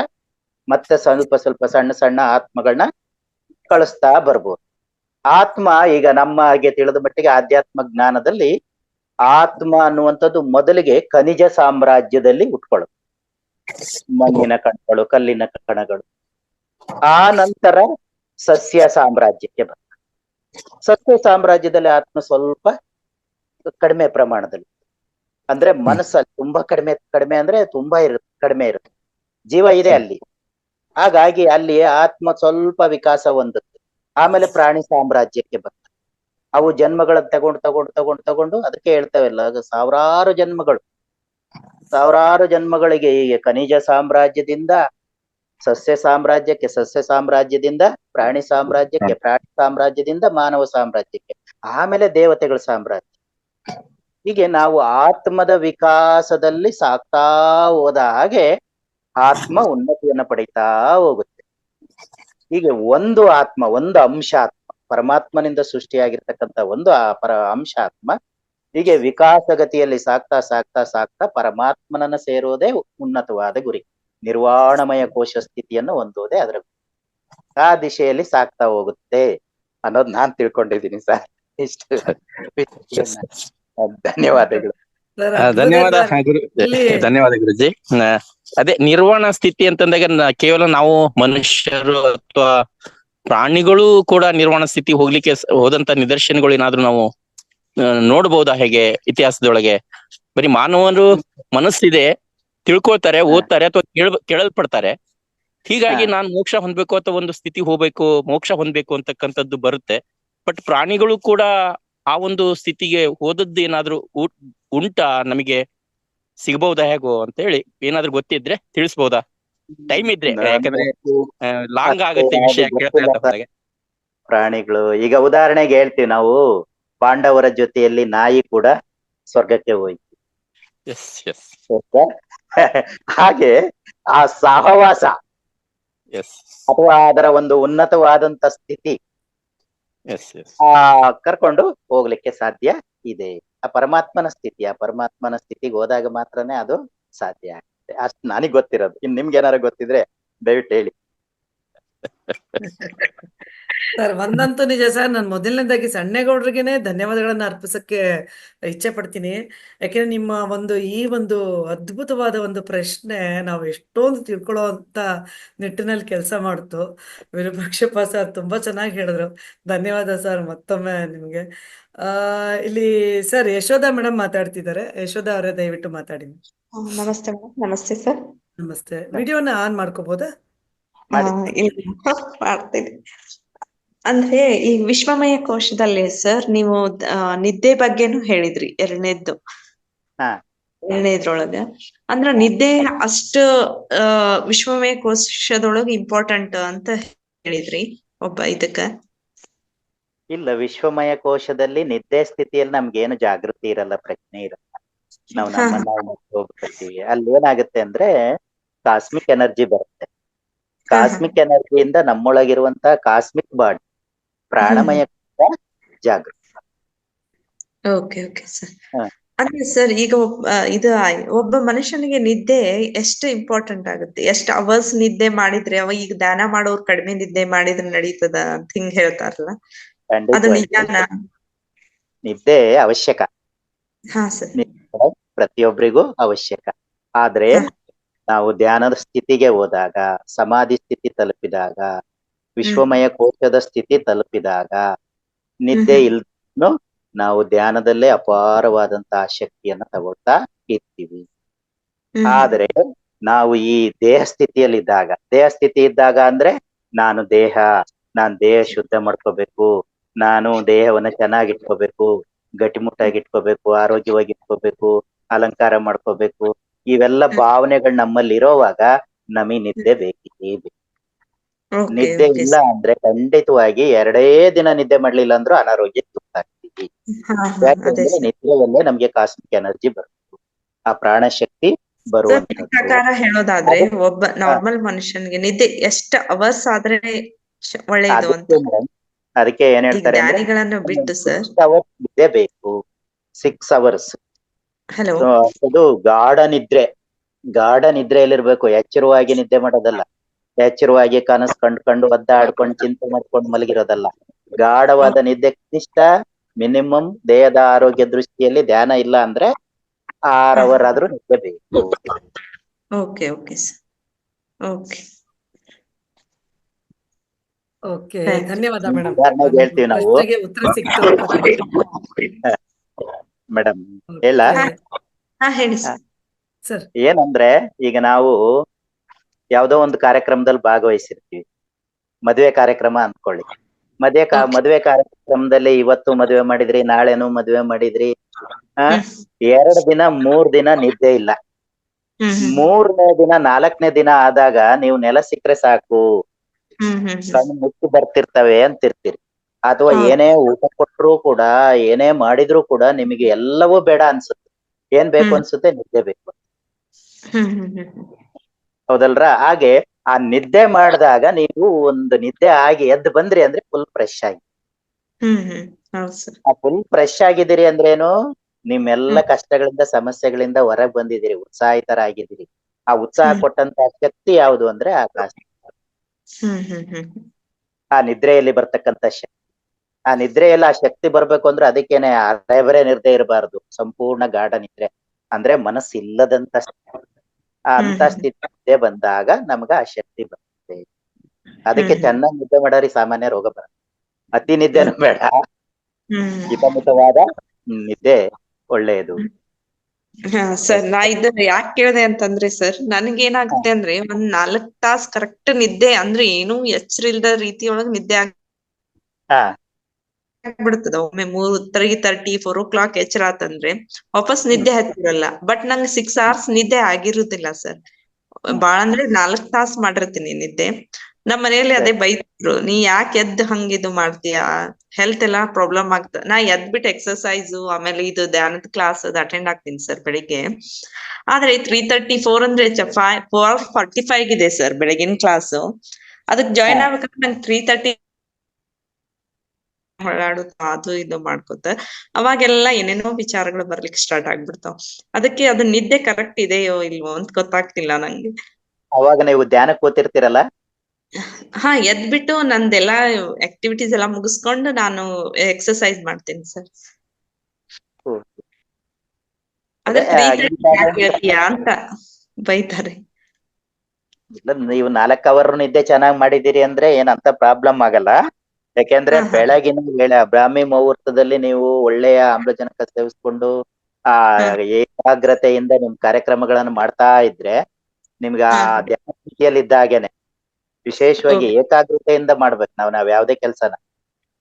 ಮತ್ತೆ ಸ್ವಲ್ಪ ಸ್ವಲ್ಪ ಸಣ್ಣ ಸಣ್ಣ ಆತ್ಮಗಳನ್ನ ಕಳಿಸ್ತಾ ಬರ್ಬೋದು. ಆತ್ಮ ಈಗ ನಮಗೆ ತಿಳಿದ ಮಟ್ಟಿಗೆ ಆಧ್ಯಾತ್ಮ ಜ್ಞಾನದಲ್ಲಿ ಆತ್ಮ ಅನ್ನುವಂಥದ್ದು ಮೊದಲಿಗೆ ಖನಿಜ ಸಾಮ್ರಾಜ್ಯದಲ್ಲಿ ಉಟ್ಕೊಳ್ಳುತ್ತೆ. ಮಣ್ಣಿನ ಕಣಗಳು, ಕಲ್ಲಿನ ಕಣಗಳು. ಆ ನಂತರ ಸಸ್ಯ ಸಾಮ್ರಾಜ್ಯಕ್ಕೆ ಬರ್ತದೆ. ಸಸ್ಯ ಸಾಮ್ರಾಜ್ಯದಲ್ಲಿ ಆತ್ಮ ಸ್ವಲ್ಪ ಕಡಿಮೆ ಪ್ರಮಾಣದಲ್ಲಿ, ಅಂದ್ರೆ ಮನಸ್ಸಲ್ಲಿ ತುಂಬಾ ಕಡಿಮೆ ಅಂದ್ರೆ ತುಂಬಾ ಕಡಿಮೆ ಇರುತ್ತೆ. ಜೀವ ಇದೆ ಅಲ್ಲಿ, ಹಾಗಾಗಿ ಅಲ್ಲಿ ಆತ್ಮ ಸ್ವಲ್ಪ ವಿಕಾಸ ಹೊಂದುತ್ತೆ. ಆಮೇಲೆ ಪ್ರಾಣಿ ಸಾಮ್ರಾಜ್ಯಕ್ಕೆ ಬರ್ತದೆ. ಅವು ಜನ್ಮಗಳನ್ನ ತಗೊಂಡು ಅದಕ್ಕೆ ಹೇಳ್ತಾವೆಲ್ಲ, ಸಾವಿರಾರು ಜನ್ಮಗಳಿಗೆ ಹೀಗೆ ಖನಿಜ ಸಾಮ್ರಾಜ್ಯದಿಂದ ಸಸ್ಯ ಸಾಮ್ರಾಜ್ಯದಿಂದ ಪ್ರಾಣಿ ಸಾಮ್ರಾಜ್ಯದಿಂದ ಮಾನವ ಸಾಮ್ರಾಜ್ಯಕ್ಕೆ, ಆಮೇಲೆ ದೇವತೆಗಳ ಸಾಮ್ರಾಜ್ಯ. ಹೀಗೆ ನಾವು ಆತ್ಮದ ವಿಕಾಸದಲ್ಲಿ ಸಾಕ್ತಾ ಹೋದ ಹಾಗೆ ಆತ್ಮ ಉನ್ನತಿಯನ್ನ ಪಡೀತಾ ಹೋಗುತ್ತೆ. ಹೀಗೆ ಒಂದು ಆತ್ಮ, ಒಂದು ಅಂಶಾತ್ಮ, ಪರಮಾತ್ಮನಿಂದ ಸೃಷ್ಟಿಯಾಗಿರ್ತಕ್ಕಂಥ ಒಂದು ಅಂಶಾತ್ಮ ಹೀಗೆ ವಿಕಾಸಗತಿಯಲ್ಲಿ ಸಾಕ್ತಾ ಪರಮಾತ್ಮನನ್ನ ಸೇರೋದೇ ಉನ್ನತವಾದ ಗುರಿ. ನಿರ್ವಾಣಮಯ ಕೋಶ ಸ್ಥಿತಿಯನ್ನು ಹೊಂದೋದೇ ಅದರ ಗುರಿ. ಆ ದಿಶೆಯಲ್ಲಿ ಸಾಕ್ತಾ ಹೋಗುತ್ತೆ ಅನ್ನೋದು ನಾನ್ ತಿಳ್ಕೊಂಡಿದ್ದೀನಿ ಸರ್. ಇಷ್ಟು ಧನ್ಯವಾದಗಳು. ಧನ್ಯವಾದ ಧನ್ಯವಾದ ಗುರುಜಿ. ಅದೇ ನಿರ್ವಾಣ ಸ್ಥಿತಿ ಅಂತಂದಾಗ ಕೇವಲ ನಾವು ಮನುಷ್ಯರು ಅಥವಾ ಪ್ರಾಣಿಗಳು ಕೂಡ ನಿರ್ವಾಣ ಸ್ಥಿತಿ ಹೋಗ್ಲಿಕ್ಕೆ ಹೋದಂತ ನಿದರ್ಶನಗಳು ಏನಾದ್ರು ನಾವು ನೋಡ್ಬೋದಾ? ಹೇಗೆ ಇತಿಹಾಸದೊಳಗೆ ಬರೀ ಮಾನವರು ಮನಸ್ಸಿದೆ, ತಿಳ್ಕೊಳ್ತಾರೆ, ಓದ್ತಾರೆ ಅಥವಾ ಕೇಳಲ್ಪಡ್ತಾರೆ, ಹೀಗಾಗಿ ನಾನ್ ಮೋಕ್ಷ ಹೊಂದ್ಬೇಕು ಅಥವಾ ಒಂದು ಸ್ಥಿತಿ ಹೋಗ್ಬೇಕು, ಮೋಕ್ಷ ಹೊಂದ್ಬೇಕು ಅಂತಕ್ಕಂಥದ್ದು ಬರುತ್ತೆ. ಬಟ್ ಪ್ರಾಣಿಗಳು ಕೂಡ ಆ ಒಂದು ಸ್ಥಿತಿಗೆ ಹೋದದ್ದು ಏನಾದ್ರು ಉಂಟಾ? ನಮಗೆ ಸಿಗಬಹುದಾ ಹೇಗೋ ಅಂತ ಹೇಳಿ ಏನಾದ್ರು ಗೊತ್ತಿದ್ರೆ ತಿಳಿಸ್ಬೋದಾ? ಟೈಮ್ ಇದ್ರೆ, ಯಾಕಂದ್ರೆ ಲಾಂಗ್ ಆಗುತ್ತೆ ವಿಷಯ ಕೇಳ್ತಾ ಗೊತ್ತಿಲ್ಲ ಇರ್ತಾ ಹೋದಾಗೆ. ಪ್ರಾಣಿಗಳು ಈಗ ಉದಾಹರಣೆಗೆ ಹೇಳ್ತೀವಿ ನಾವು, ಪಾಂಡವರ ಜೊತೆಯಲ್ಲಿ ನಾಯಿ ಕೂಡ ಸ್ವರ್ಗಕ್ಕೆ ಹೋಯ್ತು. ಎಸ್ ಎಸ್ ಗೊತ್ತಾ? ಹಾಗೆ ಆ ಸಹವಾಸ ಎಸ್ ಅಥವಾ ಅದರ ಒಂದು ಉನ್ನತವಾದಂತ ಸ್ಥಿತಿ ಎಸ್ ಎಸ್ ಕರ್ಕೊಂಡು ಹೋಗ್ಲಿಕ್ಕೆ ಸಾಧ್ಯ ಇದೆ. ಆ ಪರಮಾತ್ಮನ ಸ್ಥಿತಿಗೆ ಹೋದಾಗ ಮಾತ್ರನೇ ಅದು ಸಾಧ್ಯ ಆಗುತ್ತೆ. ಅಷ್ಟು ನನಗ್ ಗೊತ್ತಿರೋದು. ಇನ್ ನಿಮ್ಗೆ ಏನಾರು ಗೊತ್ತಿದ್ರೆ ದಯವಿಟ್ಟು ಹೇಳಿ. ಸರ್ ಒಂದಂತೂ ನಿಜ ಸರ್, ನಾನು ಮೊದಲನೇದಾಗಿ ಸಣ್ಣೇಗೌಡ್ರಿಗೆನೆ ಧನ್ಯವಾದಗಳನ್ನ ಅರ್ಪಿಸಕ್ಕೆ ಇಚ್ಛೆ ಪಡ್ತೀನಿ. ಯಾಕೆಂದ್ರೆ ನಿಮ್ಮ ಈ ಒಂದು ಅದ್ಭುತವಾದ ಒಂದು ಪ್ರಶ್ನೆ ನಾವು ಎಷ್ಟೊಂದು ತಿಳ್ಕೊಳ್ಳೋ ಅಂತ ನಿಟ್ಟಿನಲ್ಲಿ ಕೆಲಸ ಮಾಡ್ತು. ವಿರೂಪಾಕ್ಷಪ್ಪ ಸರ್ ತುಂಬಾ ಚೆನ್ನಾಗಿ ಹೇಳಿದ್ರು. ಧನ್ಯವಾದ ಸರ್ ಮತ್ತೊಮ್ಮೆ ನಿಮ್ಗೆ. ಇಲ್ಲಿ ಸರ್ ಯಶೋಧ ಮೇಡಮ್ ಮಾತಾಡ್ತಿದ್ದಾರೆ. ಯಶೋಧ ಅವರೇ ದಯವಿಟ್ಟು ಮಾತಾಡಿ. ನಮಸ್ತೆ ಮೇಡಮ್. ನಮಸ್ತೆ ಸರ್. ನಮಸ್ತೆ. ವಿಡಿಯೋನ ಆನ್ ಮಾಡ್ಕೋಬಹುದಾ? ಮಾಡ್ತೀನಿ. ಅಂದ್ರೆ ಈ ವಿಶ್ವಮಯ ಕೋಶದಲ್ಲಿ ಸರ್ ನೀವು ನಿದ್ದೆ ಬಗ್ಗೆನೂ ಹೇಳಿದ್ರಿ ಎರಡನೇದ್ದು. ಎರಡನೇದ್ರೊಳಗ ಅಂದ್ರ ನಿದ್ದೆ ಅಷ್ಟು ವಿಶ್ವಮಯ ಕೋಶದೊಳಗ ಇಂಪಾರ್ಟೆಂಟ್ ಅಂತ ಹೇಳಿದ್ರಿ ಒಬ್ಬ ಇದಕ್ಕ. ಇಲ್ಲ, ವಿಶ್ವಮಯ ಕೋಶದಲ್ಲಿ ನಿದ್ದೆ ಸ್ಥಿತಿಯಲ್ಲಿ ನಮ್ಗೇನು ಜಾಗೃತಿ ಇರಲ್ಲ, ಪ್ರಜ್ಞೆ ಇರಲ್ಲ. ನಾವು ನಮ್ಮನ್ನ ಹೋಗ್ಬಿಡ್ತೀವಿ. ಅಲ್ಲಿ ಏನಾಗುತ್ತೆ ಅಂದ್ರೆ ಕಾಸ್ಮಿಕ್ ಎನರ್ಜಿ ಬರುತ್ತೆ. ಕಾಸ್ಮಿಕ್ ಎನರ್ಜಿಯಿಂದ ನಮ್ಮೊಳಗಿರುವಂತ ಕಾಸ್ಮಿಕ್ ಬಾಡಿ ಪ್ರಾಣಮಯ ಜಾಗೃತಿ. Okay okay sir. ಅಂದ್ರೆ ಸರ್ ಈಗ ಒಬ್ಬ ಮನುಷ್ಯನಿಗೆ ನಿದ್ದೆ ಎಷ್ಟು ಇಂಪಾರ್ಟೆಂಟ್ ಆಗುತ್ತೆ? ಎಷ್ಟು ಅವರ್ಸ್ ನಿದ್ದೆ ಮಾಡಿದ್ರೆ ಈಗ ಧ್ಯಾನ ಮಾಡೋರು ಕಡಿಮೆ ನಿದ್ದೆ ಮಾಡಿದ್ರೆ ನಡೀತದ ಅಂತ ಹಿಂಗ್ ಹೇಳ್ತಾರಲ್ಲ, ಅದು ನಿಜಾನಾ? ನಿದ್ದೆ ಅವಶ್ಯಕ. ಹಾ ಸರ್. ಪ್ರತಿಯೊಬ್ಬರಿಗೂ ಅವಶ್ಯಕ. ಆದ್ರೆ ನಾವು ಧ್ಯಾನದ ಸ್ಥಿತಿಗೆ ಹೋದಾಗ, ಸಮಾಧಿ ಸ್ಥಿತಿ ತಲುಪಿದಾಗ, ವಿಶ್ವಮಯ ಕೋಶದ ಸ್ಥಿತಿ ತಲುಪಿದಾಗ ನಿದ್ದೆ ಇಲ್ದೂ ನಾವು ಧ್ಯಾನದಲ್ಲೇ ಅಪಾರವಾದಂತಹ ಶಕ್ತಿಯನ್ನ ತಗೊಳ್ತಾ ಇರ್ತೀವಿ. ಆದ್ರೆ ನಾವು ಈ ದೇಹ ಸ್ಥಿತಿ ಇದ್ದಾಗ ಅಂದ್ರೆ ನಾನ್ ದೇಹ ಶುದ್ಧ ಮಾಡ್ಕೋಬೇಕು, ನಾನು ದೇಹವನ್ನ ಚೆನ್ನಾಗಿಟ್ಕೋಬೇಕು, ಗಟ್ಟಿಮುಟ್ಟಾಗಿ ಇಟ್ಕೋಬೇಕು, ಆರೋಗ್ಯವಾಗಿ ಇಟ್ಕೋಬೇಕು, ಅಲಂಕಾರ ಮಾಡ್ಕೋಬೇಕು, ಇವೆಲ್ಲ ಭಾವನೆಗಳು ನಮ್ಮಲ್ಲಿ ಇರೋವಾಗ ನಮಗೆ ನಿದ್ದೆ ಬೇಕೇ ಬೇಕು. ನಿದ್ದೆ ಇಲ್ಲ ಅಂದ್ರೆ ಖಂಡಿತವಾಗಿ 2 ದಿನ ನಿದ್ದೆ ಮಾಡ್ಲಿಲ್ಲ ಅಂದ್ರೂ ಅನಾರೋಗ್ಯ ತುತ್ತಾಗ್ತೀವಿ. ಯಾಕಂದ್ರೆ ನಿದ್ರೆಯಲ್ಲೇ ನಮ್ಗೆ ಕಾಸ್ಮಿಕ್ ಎನರ್ಜಿ ಬರುತ್ತೆ, ಆ ಪ್ರಾಣಶಕ್ತಿ ಬರುವಂತದ್ದು. ಪ್ರಕಾರ ಹೇಳೋದಾದ್ರೆ ಒಬ್ಬ ನಾರ್ಮಲ್ ಮನುಷ್ಯನ್ಗೆ ನಿದ್ದೆ ಎಷ್ಟು ಅವರ್ಸ್ ಆದ್ರೆ ಒಳ್ಳೇದು ಅಂತ? ಅದಕ್ಕೆ ಏನ್ ಹೇಳ್ತಾರೆ ಅಂದ್ರೆ ಜ್ಞಾನಿಗಳನ್ನು ಬಿಟ್ಟು ಸರ್ 6 hours ನಿದ್ದೆ ಬೇಕು. 6 hours. ಹಲೋ, ಅದು ಗಾಢ ನಿದ್ರೆಯಲ್ಲಿರ್ಬೇಕು, ಎಚ್ಚರವಾಗಿ ನಿದ್ದೆ ಮಾಡೋದಲ್ಲ. ಎಚ್ಚರವಾಗಿ ಕನಸು ಕಂಡು ಒದ್ದಾಡ್ಕೊಂಡು ಚಿಂತೆ ಮಾಡ್ಕೊಂಡು ಮಲಗಿರೋದಲ್ಲ. ಗಾಢವಾದ ನಿದ್ದೆ ಕನಿಷ್ಠ ಮಿನಿಮಮ್ ದೇಹದ ಆರೋಗ್ಯ ದೃಷ್ಟಿಯಲ್ಲಿ ಧ್ಯಾನ ಇಲ್ಲ ಅಂದ್ರೆ 6 hours ಆದ್ರೂ ನಿದ್ದೆ ಬೇಕು. Okay okay sir. Okay okay, ಧನ್ಯವಾದ ಮೇಡಮ್. ಉದಾಹರಣೆಗೆ ಹೇಳ್ತೀವಿ ನಾವು. ಉತ್ತರ ಸಿಕ್ತು. ಮೇಡಮ್ ಹೇಳ ಹೇಳಿ ಸರ್. ಏನಂದ್ರೆ ಈಗ ನಾವು ಯಾವ್ದೋ ಒಂದು ಕಾರ್ಯಕ್ರಮದಲ್ಲಿ ಭಾಗವಹಿಸಿರ್ತೀವಿ, ಮದುವೆ ಕಾರ್ಯಕ್ರಮ ಅಂದ್ಕೊಳ್ಳಿ. ಮದುವೆ ಕಾರ್ಯಕ್ರಮದಲ್ಲಿ ಇವತ್ತು ಮದುವೆ ಮಾಡಿದ್ರಿ, ನಾಳೆನು ಮದುವೆ ಮಾಡಿದ್ರಿ, 2 ದಿನ 3 ದಿನ ನಿದ್ದೆ ಇಲ್ಲ. 3ನೇ ದಿನ 4ನೇ ದಿನ ಆದಾಗ ನೀವು ನೆಲ ಸಿಕ್ಕರೆ ಸಾಕು, ಕಣ್ಣು ಮುಚ್ಚಿ ಬರ್ತಿರ್ತವೆ ಅಂತಿರ್ತೀರಿ. ಅಥವಾ ಏನೇ ಊಟ ಕೊಟ್ರು ಕೂಡ, ಏನೇ ಮಾಡಿದ್ರು ಕೂಡ ನಿಮಗೆ ಎಲ್ಲವೂ ಬೇಡ ಅನ್ಸುತ್ತೆ. ಏನ್ ಬೇಕು ಅನ್ಸುತ್ತೆ? ನಿದ್ದೆ ಬೇಕು. ಹೌದಲ್ರ? ಹಾಗೆ ಆ ನಿದ್ದೆ ಮಾಡಿದಾಗ ನೀವು ಒಂದು ನಿದ್ದೆ ಆಗಿ ಎದ್ದು ಬಂದ್ರಿ ಅಂದ್ರೆ ಫುಲ್ ಫ್ರೆಶ್ ಆಗಿ. ಆ ಫುಲ್ ಫ್ರೆಶ್ ಆಗಿದ್ದೀರಿ ಅಂದ್ರೇನು? ನಿಮ್ಮೆಲ್ಲ ಕಷ್ಟಗಳಿಂದ ಸಮಸ್ಯೆಗಳಿಂದ ಹೊರಗೆ ಬಂದಿದ್ದೀರಿ, ಉತ್ಸಾಹಿತರಾಗಿದ್ದೀರಿ. ಆ ಉತ್ಸಾಹ ಕೊಟ್ಟಂತ ಶಕ್ತಿ ಯಾವುದು ಅಂದ್ರೆ ಆಕಾಶ. ಆ ನಿದ್ರೆಯಲ್ಲಿ ಬರ್ತಕ್ಕಂಥ ಶಕ್ತಿ. ಆ ನಿದ್ರೆಯಲ್ಲಿ ಆ ಶಕ್ತಿ ಬರ್ಬೇಕು ಅಂದ್ರೆ ಅದಕ್ಕೇನೆ ಅರೆಬರೆ ನಿದ್ದೆ ಇರಬಾರ್ದು, ಸಂಪೂರ್ಣ ಗಾಢ ನಿದ್ರೆ ಅಂದ್ರೆ ಮನಸ್ಸು ಇಲ್ಲದಂತ ಅಂತ ಸ್ಥಿತಿ ಬಂದಾಗ ನಮ್ಗ ಆ ಶಕ್ತಿ ಬರುತ್ತೆ. ಅದಕ್ಕೆ ಚೆನ್ನಾಗಿ ನಿದ್ದೆ ಮಾಡೋರಿಗೆ ಸಾಮಾನ್ಯ ರೋಗ ಬರುತ್ತೆ. ಅತಿ ನಿದ್ದೆನೂ ಬೇಡ, ಹಿತಮಿತವಾದ ನಿದ್ದೆ ಒಳ್ಳೆಯದು. ಸರ್, ನಾ ಇದನ್ನ ಯಾಕೆ ಕೇಳಿದೆ ಅಂತಂದ್ರೆ ಸರ್, ನನ್ಗೇನಾಗುತ್ತೆ ಅಂದ್ರೆ 4 ತಾಸ್ ಕರೆಕ್ಟ್ ನಿದ್ದೆ ಅಂದ್ರೆ ಏನು ಎಚ್ಚರ ಇಲ್ದ ರೀತಿಯೊಳಗ ನಿದ್ದೆ ಆಗ್ಬಿಡ್ತದ ಒಮ್ಮೆ 3:30 4 o'clock ಎಚ್ಚರ ಆತಂದ್ರೆ ವಾಪಸ್ ನಿದ್ದೆ ಹತ್ತಿರಲ್ಲ. ಬಟ್ ನಂಗೆ 6 hours ನಿದ್ದೆ ಆಗಿರುದಿಲ್ಲ ಸರ್. ಬಾಳ ಅಂದ್ರೆ 4 ತಾಸ್ ಮಾಡಿರ್ತೀನಿ ನಿದ್ದೆ. ನಮ್ ಮನೇಲಿ ಅದೇ ಬೈದ್ರು, ನೀ ಯಾಕೆ ಎದ್ದು ಹಂಗಿದು ಮಾಡ್ತೀಯಾ, ಹೆಲ್ತ್ ಎಲ್ಲಾ ಪ್ರಾಬ್ಲಮ್ ಆಗ್ತದ. ನಾ ಎದ್ಬಿಟ್ಟು ಎಕ್ಸರ್ಸೈಸ್ ಆಮೇಲೆ ಇದು ಧ್ಯಾನದ ಕ್ಲಾಸ್ ಅದು ಅಟೆಂಡ್ ಆಗ್ತೀನಿ ಸರ್ ಬೆಳಿಗ್ಗೆ. ಆದ್ರೆ 3:34 ಅಂದ್ರೆ 4:45 ಇದೆ ಸರ್ ಬೆಳಗಿನ ಕ್ಲಾಸ್. ಅದಕ್ ಜಾಯಿನ್ ಆಗ್ಬೇಕಂದ್ರೆ ನಂಗೆ 3:30 ಹೊಳ್ಳಾಡುತ್ತ ಅದು ಇದು ಮಾಡ್ಕೊತ ಅವಾಗೆಲ್ಲ ಏನೇನೋ ವಿಚಾರಗಳು ಬರ್ಲಿಕ್ಕೆ ಸ್ಟಾರ್ಟ್ ಆಗ್ಬಿಡ್ತಾವ. ಅದಕ್ಕೆ ಅದು ನಿದ್ದೆ ಕರೆಕ್ಟ್ ಇದೆಯೋ ಇಲ್ವೋ ಅಂತ ಗೊತ್ತಾಗ್ತಿಲ್ಲ ನಂಗೆ. ಅವಾಗ ನೀವು ಧ್ಯಾನಕ್ಕೆ ಕೂತಿರ್ತೀರಲ್ಲ, ಹಾ, ಎದ್ಬಿಟ್ಟು ನಂದೆಲ್ಲಾ ಆಕ್ಟಿವಿಟೀಸ್ ಎಲ್ಲಾ ಮುಗಿಸ್ಕೊಂಡು ನಾನು ಎಕ್ಸರ್ಸೈಸ್ ಮಾಡ್ತೀನಿ ಸರ್. ಅದೇ 3:30 ಅಂತ ಬೈತಾರೆ. ನೀವು 4 hour ನಿದ್ದೆ ಚೆನ್ನಾಗ್ ಮಾಡಿದೀರಿ ಅಂದ್ರೆ ಏನಂತ ಪ್ರಾಬ್ಲಮ್ ಆಗಲ್ಲ. ಯಾಕೆಂದ್ರೆ ಬೆಳಗಿನ ವೇಳೆ ಬ್ರಾಹ್ಮಿ ಮುಹೂರ್ತದಲ್ಲಿ ನೀವು ಒಳ್ಳೆಯ ಆಮ್ಲಜನಕ ಸೇವಿಸ್ಕೊಂಡು ಆ ಏಕಾಗ್ರತೆಯಿಂದ ನಿಮ್ ಕಾರ್ಯಕ್ರಮಗಳನ್ನ ಮಾಡ್ತಾ ಇದ್ರೆ ನಿಮ್ಗೆ ಆ ಧ್ಯಾನ ಸ್ಥಿತಿಯಲ್ಲಿ ಇದ್ದಾಗೇನೆ ವಿಶೇಷವಾಗಿ ಏಕಾಗ್ರತೆಯಿಂದ ಮಾಡ್ಬೇಕು ನಾವ್ ಯಾವ್ದೇ ಕೆಲ್ಸನ.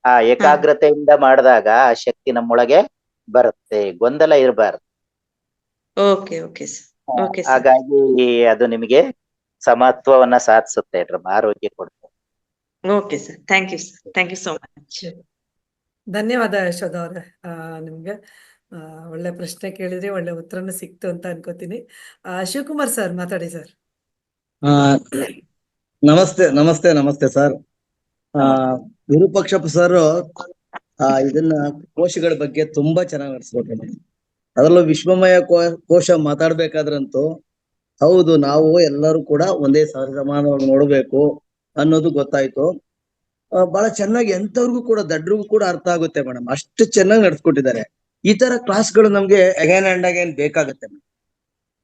ಆ ಏಕಾಗ್ರತೆಯಿಂದ ಮಾಡಿದಾಗ ಆ ಶಕ್ತಿ ನಮ್ಮೊಳಗೆ ಬರುತ್ತೆ, ಗೊಂದಲ ಇರಬಾರ್ದು. Okay okay sir. Okay sir. ಹಾಗಾಗಿ ಅದು ನಿಮಗೆ ಸಮತ್ವವನ್ನ ಸಾಧಿಸುತ್ತೆ, ಆರೋಗ್ಯ ಕೊಡುತ್ತೆ. Okay sir, thank you sir, thank you so much. ಧನ್ಯವಾದ ಯಶೋಧ ಅವ್ರೆ. ನಿಮ್ಗೆ ಒಳ್ಳೆ ಪ್ರಶ್ನೆ ಕೇಳಿದ್ರಿ, ಒಳ್ಳೆ ಉತ್ತರನೂ ಸಿಕ್ತು ಅಂತ ಅನ್ಕೋತೀನಿ. ಶಿವಕುಮಾರ್ ಸರ್ ಮಾತಾಡಿ ಸರ್. ನಮಸ್ತೆ ನಮಸ್ತೆ ನಮಸ್ತೆ ಸರ್. ವಿರೂಪಾಕ್ಷಪ್ಪ ಸರ್ ಇದನ್ನ ಕೋಶಗಳ ಬಗ್ಗೆ ತುಂಬಾ ಚೆನ್ನಾಗಿ ನಡೆಸ್ಕೊಟ್ರು. ಅದರಲ್ಲೂ ವಿಶ್ವಮಯ ಕೋಶ ಮಾತಾಡ್ಬೇಕಾದ್ರಂತೂ ಹೌದು, ನಾವು ಎಲ್ಲರೂ ಕೂಡ ಒಂದೇ ಸಮಾನವಾಗಿ ನೋಡ್ಬೇಕು ಅನ್ನೋದು ಗೊತ್ತಾಯ್ತು. ಬಹಳ ಚೆನ್ನಾಗಿ ಎಂತವ್ರಿಗೂ ಕೂಡ ದಡ್ರಿಗೂ ಕೂಡ ಅರ್ಥ ಆಗುತ್ತೆ ಮೇಡಮ್, ಅಷ್ಟು ಚೆನ್ನಾಗಿ ನಡ್ಸ್ಕೊಟ್ಟಿದ್ದಾರೆ. ಈ ತರ ಕ್ಲಾಸ್ಗಳು ನಮ್ಗೆ ಅಗೇನ್ ಅಂಡ್ ಅಗೇನ್ ಬೇಕಾಗುತ್ತೆ ಮೇಡಮ್.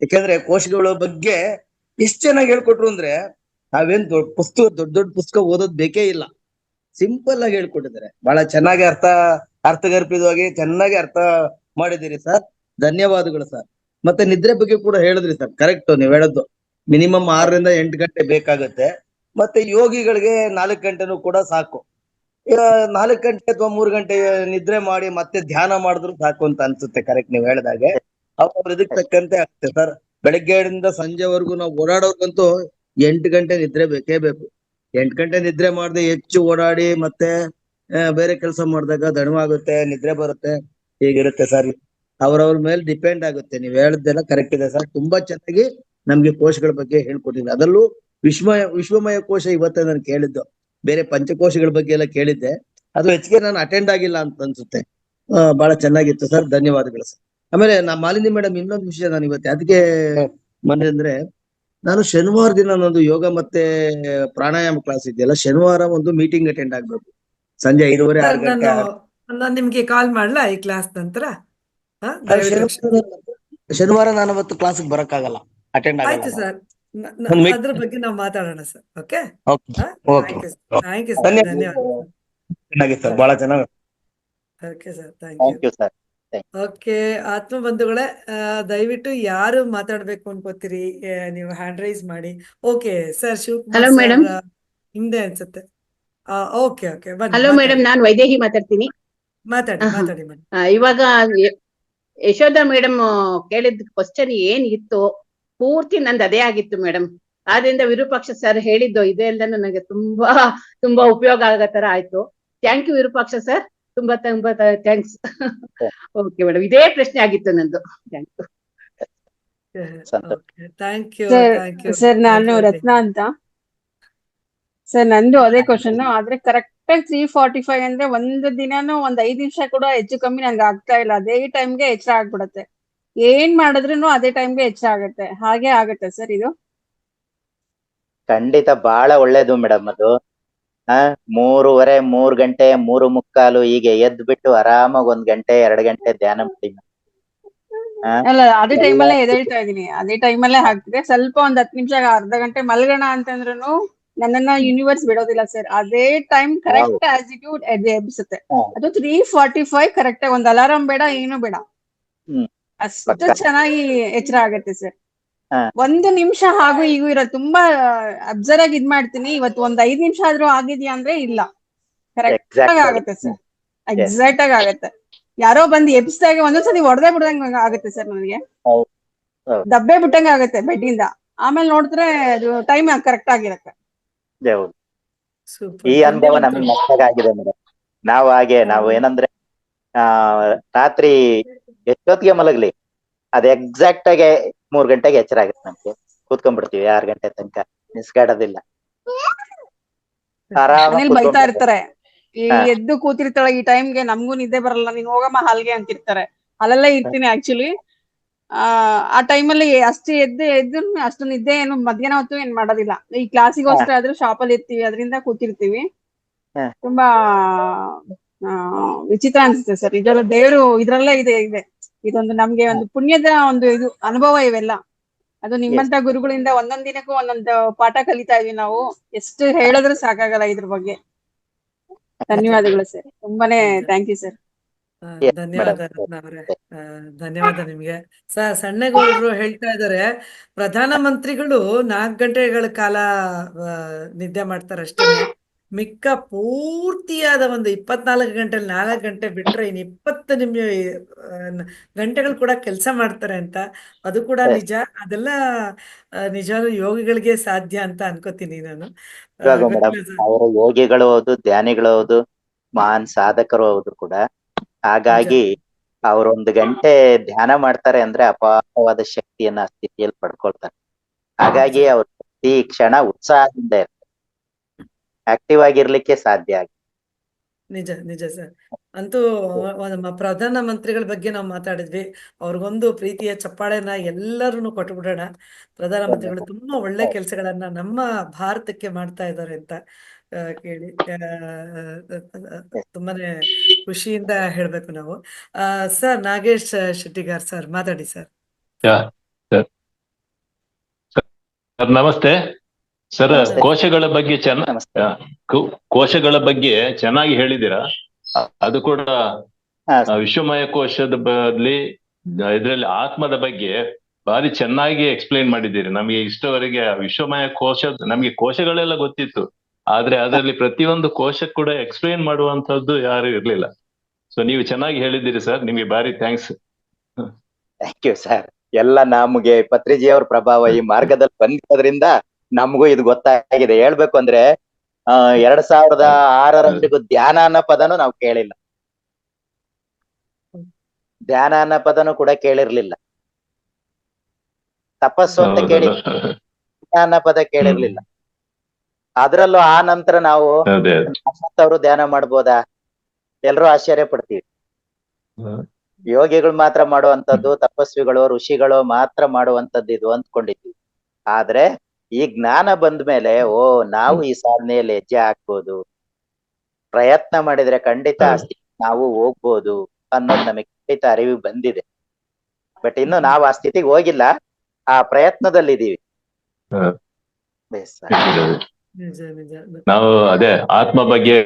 ಯಾಕಂದ್ರೆ ಕೋಶಗಳ ಬಗ್ಗೆ ಎಷ್ಟ್ ಚೆನ್ನಾಗಿ ಹೇಳ್ಕೊಟ್ರು ಅಂದ್ರೆ ನಾವೇನ್ ದೊಡ್ಡ ದೊಡ್ಡ ಪುಸ್ತಕ ಓದೋದ್ ಬೇಕೇ ಇಲ್ಲ, ಸಿಂಪಲ್ ಆಗಿ ಹೇಳ್ಕೊಟ್ಟಿದ್ದಾರೆ. ಬಹಳ ಚೆನ್ನಾಗಿ ಅರ್ಥಗರ್ಭಿತವಾಗಿ ಚೆನ್ನಾಗಿ ಅರ್ಥ ಮಾಡಿದ್ದೀರಿ ಸರ್, ಧನ್ಯವಾದಗಳು ಸರ್. ಮತ್ತೆ ನಿದ್ರೆ ಬಗ್ಗೆ ಕೂಡ ಹೇಳಿದ್ರಿ ಸರ್, ಕರೆಕ್ಟ್ ನೀವ್ ಹೇಳೋದು. ಮಿನಿಮಮ್ 6 ರಿಂದ 8 ಗಂಟೆ ಬೇಕಾಗುತ್ತೆ. ಮತ್ತೆ ಯೋಗಿಗಳಿಗೆ 4 ಗಂಟೆನೂ ಕೂಡ ಸಾಕು. 4 ಗಂಟೆ ಅಥವಾ 3 ಗಂಟೆ ನಿದ್ರೆ ಮಾಡಿ ಮತ್ತೆ ಧ್ಯಾನ ಮಾಡಿದ್ರು ಸಾಕು ಅಂತ ಅನ್ಸುತ್ತೆ. ಕರೆಕ್ಟ್ ನೀವ್ ಹೇಳ್ದಾಗೆ ಅವ್ರ ಇದಕ್ ತಕ್ಕಂತೆ ಆಗುತ್ತೆ ಸರ್. ಬೆಳಗ್ಗೆಯಿಂದ ಸಂಜೆವರೆಗೂ ನಾವು ಓಡಾಡೋರ್ಗಂತೂ 8 ಗಂಟೆ ನಿದ್ರೆ ಬೇಕೇ ಬೇಕು. 8 ಗಂಟೆ ನಿದ್ರೆ ಮಾಡದೆ ಹೆಚ್ಚು ಓಡಾಡಿ ಮತ್ತೆ ಬೇರೆ ಕೆಲಸ ಮಾಡಿದಾಗ ದಣವಾಗುತ್ತೆ, ನಿದ್ರೆ ಬರುತ್ತೆ, ಹೀಗಿರುತ್ತೆ ಸರ್. ಅವ್ರವ್ರ ಮೇಲೆ ಡಿಪೆಂಡ್ ಆಗುತ್ತೆ. ನೀವ್ ಹೇಳದ್ದೆಲ್ಲ ಕರೆಕ್ಟ್ ಇದೆ ಸರ್. ತುಂಬಾ ಚೆನ್ನಾಗಿ ನಮ್ಗೆ ಕೋಶಗಳ ಬಗ್ಗೆ ಹೇಳ್ಕೊಟ್ಟಿದ್ದೆ. ಅದರಲ್ಲೂ ವಿಶ್ವಮಯ ಕೋಶ ಇವತ್ತೇ ನಾನು ಕೇಳಿದ್ದು, ಬೇರೆ ಪಂಚಕೋಶಗಳ ಬಗ್ಗೆ ಎಲ್ಲ ಕೇಳಿದ್ದೆ, ಅದು ಹೆಚ್ಚಿಗೆ ನಾನು ಅಟೆಂಡ್ ಆಗಿಲ್ಲ ಅಂತ ಅನ್ಸುತ್ತೆ. ಬಹಳ ಚೆನ್ನಾಗಿತ್ತು ಸರ್, ಧನ್ಯವಾದಗಳು ಸರ್. ಆಮೇಲೆ ಮಾಲಿನಿ ಮೇಡಮ್, ಇನ್ನೊಂದು ವಿಷಯ ನಾನು ಇವತ್ತು ಅದಕ್ಕೆ ಮನೆ ಅಂದ್ರೆ, ನಾನು ಶನಿವಾರ ದಿನ ನಂದು ಯೋಗ ಮತ್ತೆ ಪ್ರಾಣಾಯಾಮ ಕ್ಲಾಸ್ ಇದೆಯಲ್ಲ, ಶನಿವಾರ ಒಂದು ಮೀಟಿಂಗ್ ಅಟೆಂಡ್ ಆಗ್ಬೇಕು ಸಂಜೆ 5:30 6 ಗಂಟೆ. ನಾನು ನಿಮ್ಗೆ ಕಾಲ್ ಮಾಡ್ಲಾ ಈ ಕ್ಲಾಸ್ ನಂತರ? ಶನಿವಾರ ನಾನು ಅವತ್ತು ಕ್ಲಾಸ್ ಬರಕ್ಕಾಗಲ್ಲ, ಅಟೆಂಡ್ ಆಗಲ್ಲ. ಆಯ್ತು ಸರ್, ಅದ್ರ ಬಗ್ಗೆ ನಾವು ಮಾತಾಡೋಣ sir. Okay, thank you sir, ಧನ್ಯವಾದ. ಚೆನ್ನಾಗಿ ಸರ್, ಬಹಳ ಚೆನ್ನಾಗಿ. Okay sir, thank you sir. Okay, ಆತ್ಮ ಬಂಧುಗಳೇ, ದಯವಿಟ್ಟು ಯಾರು ಮಾತಾಡ್ಬೇಕು ಅನ್ಕೋತೀರಿ ನೀವು ಹ್ಯಾಂಡ್ ರೈಸ್ ಮಾಡಿ. ಓಕೆ ಸರ್, ಶಿವಕುಮಾರ್ ಸರ್ ಹಿಂದೆ ಅನ್ಸುತ್ತೆ. ಓಕೆ ಓಕೆ, ಹಲೋ ಮೇಡಮ್, ನಾನು ವೈದೇಹಿ ಮಾತಾಡ್ತೀನಿ. ಮಾತಾಡಿ ಮೇಡಮ್. ಇವಾಗ ಯಶೋಧ ಮೇಡಮ್ ಕೇಳಿದ ಕ್ವಶನ್ ಏನ್ ಇತ್ತು ಪೂರ್ತಿ ನಂದು ಅದೇ ಆಗಿತ್ತು ಮೇಡಮ್. ಆದ್ರಿಂದ ವಿರೂಪಾಕ್ಷ ಸರ್ ಹೇಳಿದ್ದು ಇದೆಲ್ಲ ನನಗೆ ತುಂಬಾ ತುಂಬಾ ಉಪಯೋಗ ಆಗೋ ತರ ಆಯ್ತು. ಥ್ಯಾಂಕ್ ಯು ವಿರೂಪಾಕ್ಷ ಸರ್, ತುಂಬಾ ತುಂಬಾ ಥ್ಯಾಂಕ್ಸ್. ಓಕೆ ಮೇಡಮ್, ಇದೇ ಪ್ರಶ್ನೆ ಆಗಿತ್ತು ನಂದು. Thank you. ಸರ್ ನಾನು ರತ್ನ ಅಂತ ಸರ್. ನಂದು ಅದೇ ಕ್ವಶನ್, ಆದ್ರೆ ಕರೆಕ್ಟ್ ಆಗಿ 3:45 ಅಂದ್ರೆ ಒಂದು ದಿನಾನು ಒಂದ್ 5 ನಿಮಿಷ ಕೂಡ ಹೆಚ್ಚು ಕಮ್ಮಿ ನಂಗೆ ಆಗ್ತಾ ಇಲ್ಲ. ಅದೇ ಟೈಮ್ಗೆ ಎಚ್ಚರ ಆಗ್ಬಿಡತ್ತೆ. ಏನ್ ಮಾಡಿದ್ರು ಅದೇ ಟೈಮ್ಗೆ ಎಚ್ಚರ ಆಗತ್ತೆ. ಹಾಗೆ ಆಗತ್ತೆ ಸರ್ ಇದು? ಖಂಡಿತ ಬಹಳ ಒಳ್ಳೇದು ಮೇಡಮ್ ಅದು. 3:30 3 ಗಂಟೆ 3:45 ಹೀಗೆ ಎದ್ದು ಬಿಟ್ಟು ಆರಾಮಾಗಿ 1 ಗಂಟೆ 2 ಗಂಟೆ ಧ್ಯಾನ ಮಾಡಿ. ಅಲ್ಲ, ಅದೇ ಟೈಮಲ್ಲೇ ಎದ್ದೇಳ್ತಾ ಇದೀನಿ, ಅದೇ ಟೈಮಲ್ಲೇ ಆಗ್ತಿದೆ. ಸ್ವಲ್ಪ ಒಂದ್ 10 ನಿಮಿಷ ಅರ್ಧ ಗಂಟೆ ಮಲ್ಗೋಣ ಅಂತಂದ್ರೂ ನನ್ನನ್ನ ಯೂನಿವರ್ಸ್ ಬಿಡೋದಿಲ್ಲ ಸರ್. ಅದೇ ಟೈಮ್ ಕರೆಕ್ಟ್ ಆಟಿಟ್ಯೂಡ್ ಎಬ್ಬಿಸುತ್ತೆ. ಅದು 3:45 ಕರೆಕ್ಟ್. ಒಂದ್ ಅಲಾರಾಮ್ ಬೇಡ, ಏನು ಬೇಡ, ಅಷ್ಟು ಚೆನ್ನಾಗಿ ಎಚ್ಚರ ಆಗತ್ತೆ ಸರ್. 1 ನಿಮಿಷ ಹಾಗೂ ಈಗೂ ಇರೋ ತುಂಬಾ ಅಬ್ಸರ್ವ್ ಆಗಿ ಇದ್ ಮಾಡ್ತೀನಿ. ಇವತ್ತು ಒಂದ್ 5 ನಿಮಿಷ ಆದ್ರೂ ಆಗಿದ್ಯಾ ಅಂದ್ರೆ ಇಲ್ಲ, ಕರೆಕ್ಟ್ ಆಗಿ ಆಗುತ್ತೆ ಸರ್. ಎಕ್ಸಾಕ್ಟ್ ಆಗಿ ಆಗತ್ತೆ. ಯಾರೋ ಬಂದು ಎಬ್ಸ್ದಾಗ ಒಂದೊಂದ್ಸತಿ ಹೊಡೆದೇ ಬಿಡ್ದಂಗ ಆಗುತ್ತೆ ಸರ್ ನನಗೆ. ಹೌದು, ಹೌದು. ದಬ್ಬೆ ಬಿಟ್ಟಂಗ ಆಗತ್ತೆ ಬೆಡ್ಡಿಂದ. ಆಮೇಲೆ ನೋಡಿದ್ರೆ ಅದು ಟೈಮ್ ಕರೆಕ್ಟ್ ಆಗಿರತ್ತೆ. ಹೌದು. ಸೂಪರ್. ಈ ಅನುಭವ ನಮಗೆ ಮತ್ತಾಗಿದೆ ಮೇಡಮ್. ನಾವು ಹಾಗೆ ನಾವು ಏನಂದ್ರೆ ರಾತ್ರಿ ಎಷ್ಟೊತ್ತಿಗೆ ಮಲಗ್ಲಿ ಅದ್ ಎಕ್ಸಾಕ್ಟ್ ಆಗಿ 3 ಗಂಟೆಗೆ ಎಚ್ಚರ ಆಗುತ್ತೆ ನಮ್ಗೆ. ಕೂತ್ಕೊಂಡ್ಬಿಡ್ತೀವಿ 6 ಗಂಟೆ ತನಕ, ಮಿಸ್ಗಾಡೋದಿಲ್ಲ. ಮನೇಲಿ ಬೈತಾ ಇರ್ತಾರೆ, ಈ ಹಾ. ಎದ್ದು ಕೂತಿರ್ತಾಳೆ ಈ ಟೈಮ್ಗೆ, ನಮ್ಗೂ ನಿದ್ದೆ ಬರಲ್ಲ, ನೀನ್ ಹೋಗಮ್ಮ ಹಾಲ್ಗೆ ಅಂತಿರ್ತಾರೆ. ಅಲ್ಲಲ್ಲೇ ಇರ್ತೀನಿ ಆಕ್ಚುಲಿ. ಆ ಟೈಮಲ್ಲಿ ಅಷ್ಟು ಎದ್ದು ಅಷ್ಟು ನಿದ್ದೆ ಏನು ಮಧ್ಯಾಹ್ನ ಹೊತ್ತು ಏನ್ ಮಾಡೋದಿಲ್ಲ. ಈ ಕ್ಲಾಸಿಗೋಸ್ಕರ ಆದ್ರೂ ಶಾಪಲ್ಲಿ ಇರ್ತೀವಿ, ಅದರಿಂದ ಕೂತಿರ್ತೀವಿ. ಹಾ. ತುಂಬಾ ವಿಚಿತ್ರ ಅನ್ಸುತ್ತೆ ಸರ್. ಇದರ ದೇವರು ಇದ್ರಲ್ಲೇ ಇದೆ. ಇದೊಂದು ನಮ್ಗೆ ಒಂದು ಪುಣ್ಯದ ಒಂದು ಇದು ಅನುಭವ ಇವೆಲ್ಲ. ಅದು ನಿಮ್ಮಂತ ಗುರುಗಳಿಂದ ಒಂದೊಂದ್ ದಿನಕ್ಕೂ ಒಂದೊಂದು ಪಾಠ ಕಲಿತಾ ಇದೀವಿ ನಾವು. ಎಷ್ಟು ಹೇಳಿದ್ರು ಸಾಕಾಗಲ್ಲ ಇದ್ರ ಬಗ್ಗೆ. ಧನ್ಯವಾದಗಳು ಸರ್, ತುಂಬಾನೇ ಥ್ಯಾಂಕ್ ಯು ಸರ್. ಧನ್ಯವಾದ ರತ್ನ ಅವರೇ, ಧನ್ಯವಾದ ನಿಮ್ಗೆ. ಸಣ್ಣಗೌಡರು ಹೇಳ್ತಾ ಇದಾರೆ, ಪ್ರಧಾನ ಮಂತ್ರಿಗಳು 4 ಗಂಟೆಗಳ ಕಾಲ ನಿದ್ದೆ ಮಾಡ್ತಾರೆ ಅಷ್ಟೇನೆ. ಮಿಕ್ಕ ಪೂರ್ತಿಯಾದ ಒಂದು 24 ಗಂಟೆಲಿ 4 ಗಂಟೆ ಬಿಟ್ರೆ ಇನ್ 20 ಗಂಟೆಗಳು ಕೂಡ ಕೆಲಸ ಮಾಡ್ತಾರೆ ಅಂತ. ಅದು ಕೂಡ ನಿಜ. ಅದೆಲ್ಲ ನಿಜವಾದ ಯೋಗಿಗಳಿಗೆ ಸಾಧ್ಯ ಅಂತ ಅನ್ಕೋತೀನಿ ನಾನು. ಇವಾಗ ಮೇಡಮ್, ಗೊತ್ತಿಲ್ಲ ಸರ್. ಅವರು ಯೋಗಿಗಳು ಹೌದು, ಧ್ಯಾನಿಗಳು ಹೌದು, ಮಹಾನ್ ಸಾಧಕರು ಹೌದು ಕೂಡ. ಹಾಗಾಗಿ ಅವ್ರು 1 ಗಂಟೆ ಧ್ಯಾನ ಮಾಡ್ತಾರೆ ಅಂದ್ರೆ ಅಪಾರವಾದ ಶಕ್ತಿಯನ್ನ ಆ ಸ್ಥಿತಿಯಲ್ಲಿ ಪಡ್ಕೊಳ್ತಾರೆ. ಹಾಗಾಗಿ ಅವ್ರು ಪ್ರತಿ ಕ್ಷಣ ಉತ್ಸಾಹದಿಂದ ಇರ್ತಾರೆ, ಆಕ್ಟಿವ್ ಆಗಿರ್ಲಿಕ್ಕೆ ಸಾಧ್ಯ ಆಗಿ. ನಿಜ ನಿಜ ಸರ್. ಅಂತೂ ಪ್ರಧಾನ ಮಂತ್ರಿಗಳ ಬಗ್ಗೆ ನಾವು ಮಾತಾಡಿದ್ವಿ. ಅವ್ರಿಗೊಂದು ಪ್ರೀತಿಯ ಚಪ್ಪಾಳೆನ ಎಲ್ಲರೂ ಕೊಟ್ಬಿಡೋಣ. ಪ್ರಧಾನ ಮಂತ್ರಿಗಳು ತುಂಬಾ ಒಳ್ಳೆ ಕೆಲಸಗಳನ್ನ ನಮ್ಮ ಭಾರತಕ್ಕೆ ಮಾಡ್ತಾ ಇದ್ದಾರೆ ಅಂತ ಕೇಳಿ ತುಂಬಾನೇ ಖುಷಿಯಿಂದ ಹೇಳ್ಬೇಕು ನಾವು. ಸರ್ ನಾಗೇಶ್ ಶೆಟ್ಟಿಗಾರ್ ಸರ್, ಮಾತಾಡಿ ಸರ್. ಸರ್ ನಮಸ್ತೆ ಸರ್. ನಮಸ್ತೆ. ಕೋಶಗಳ ಬಗ್ಗೆ ನಮಸ್ತೆ. ಕೋಶಗಳ ಬಗ್ಗೆ ಚೆನ್ನಾಗಿ ಹೇಳಿದ್ದೀರಾ. ಅದು ಕೂಡ ಹಾ, ವಿಶ್ವಮಯ ಕೋಶದ ಬದಲಿ ಇದರಲ್ಲಿ ಆತ್ಮದ ಬಗ್ಗೆ ಭಾರಿ ಚೆನ್ನಾಗಿ ಎಕ್ಸ್ಪ್ಲೈನ್ ಮಾಡಿದ್ದೀರಿ. ನಮಗೆ ಇಷ್ಟವರೆಗೆ ವಿಶ್ವಮಯ ಕೋಶ, ನಮಗೆ ಕೋಶಗಳೆಲ್ಲ ಗೊತ್ತಿತ್ತು, ಆದ್ರೆ ಅದರಲ್ಲಿ ಪ್ರತಿಯೊಂದು ಕೋಶ ಕೂಡ ಎಕ್ಸ್ಪ್ಲೈನ್ ಮಾಡುವಂತದ್ದು ಯಾರು ಇರ್ಲಿಲ್ಲ. ಸೊ ನೀವು ಚೆನ್ನಾಗಿ ಹೇಳಿದ್ದೀರಿ ಸರ್, ನಿಮಗೆ ಭಾರಿ ಥ್ಯಾಂಕ್ಸ್. Thank you sir. ಎಲ್ಲ ನಮ್ಗೆ ಪತ್ರಿಜಿ ಅವ್ರ ಪ್ರಭಾವ ಈ ಮಾರ್ಗದಲ್ಲಿ ಬಂದಿರೋದ್ರಿಂದ ನಮಗೂ ಇದು ಗೊತ್ತಾಗಿದೆ. ಹೇಳ್ಬೇಕು ಅಂದ್ರೆ 2006ರವರೆಗೂ ಧ್ಯಾನ ಅನ್ನೋ ಪದನು ನಾವು ಕೇಳಿಲ್ಲ, ಧ್ಯಾನ ಅನ್ನೋ ಪದನು ಕೂಡ ಕೇಳಿರ್ಲಿಲ್ಲ, ತಪಸ್ಸು ಅಂತ ಕೇಳಿ ಅನ್ನೋ ಪದ ಕೇಳಿರ್ಲಿಲ್ಲ. ಅದ್ರಲ್ಲೂ ಆ ನಂತರ ನಾವು ಅವರು ಧ್ಯಾನ ಮಾಡ್ಬೋದಾ, ಎಲ್ರೂ ಆಶ್ಚರ್ಯ ಪಡ್ತೀವಿ. ಯೋಗಿಗಳು ಮಾತ್ರ ಮಾಡುವಂತದ್ದು, ತಪಸ್ವಿಗಳು ಋಷಿಗಳು ಮಾತ್ರ ಮಾಡುವಂತದ್ದು ಇದು ಅಂದ್ಕೊಂಡಿದ್ವಿ. ಆದ್ರೆ ಈ ಜ್ಞಾನ ಬಂದ ಮೇಲೆ ನಾವು ಈ ಸಾಧನೆಯಲ್ಲಿ ಹೆಜ್ಜೆ ಹಾಕ್ಬೋದು, ಪ್ರಯತ್ನ ಮಾಡಿದ್ರೆ ಖಂಡಿತ ಆ ಸ್ಥಿತಿ ನಾವು ಹೋಗ್ಬೋದು ಅನ್ನೋದು ನಮಗೆ ಖಂಡಿತ ಅರಿವು ಬಂದಿದೆ. ಬಟ್ ಇನ್ನು ನಾವು ಆ ಸ್ಥಿತಿಗೆ ಹೋಗಿಲ್ಲ, ಆ ಪ್ರಯತ್ನದಲ್ಲಿ ಇದೀವಿ. ನಿಜ ನಿಜ. ನಾವು ಅದೇ ಆತ್ಮ ಬಗ್ಗೆ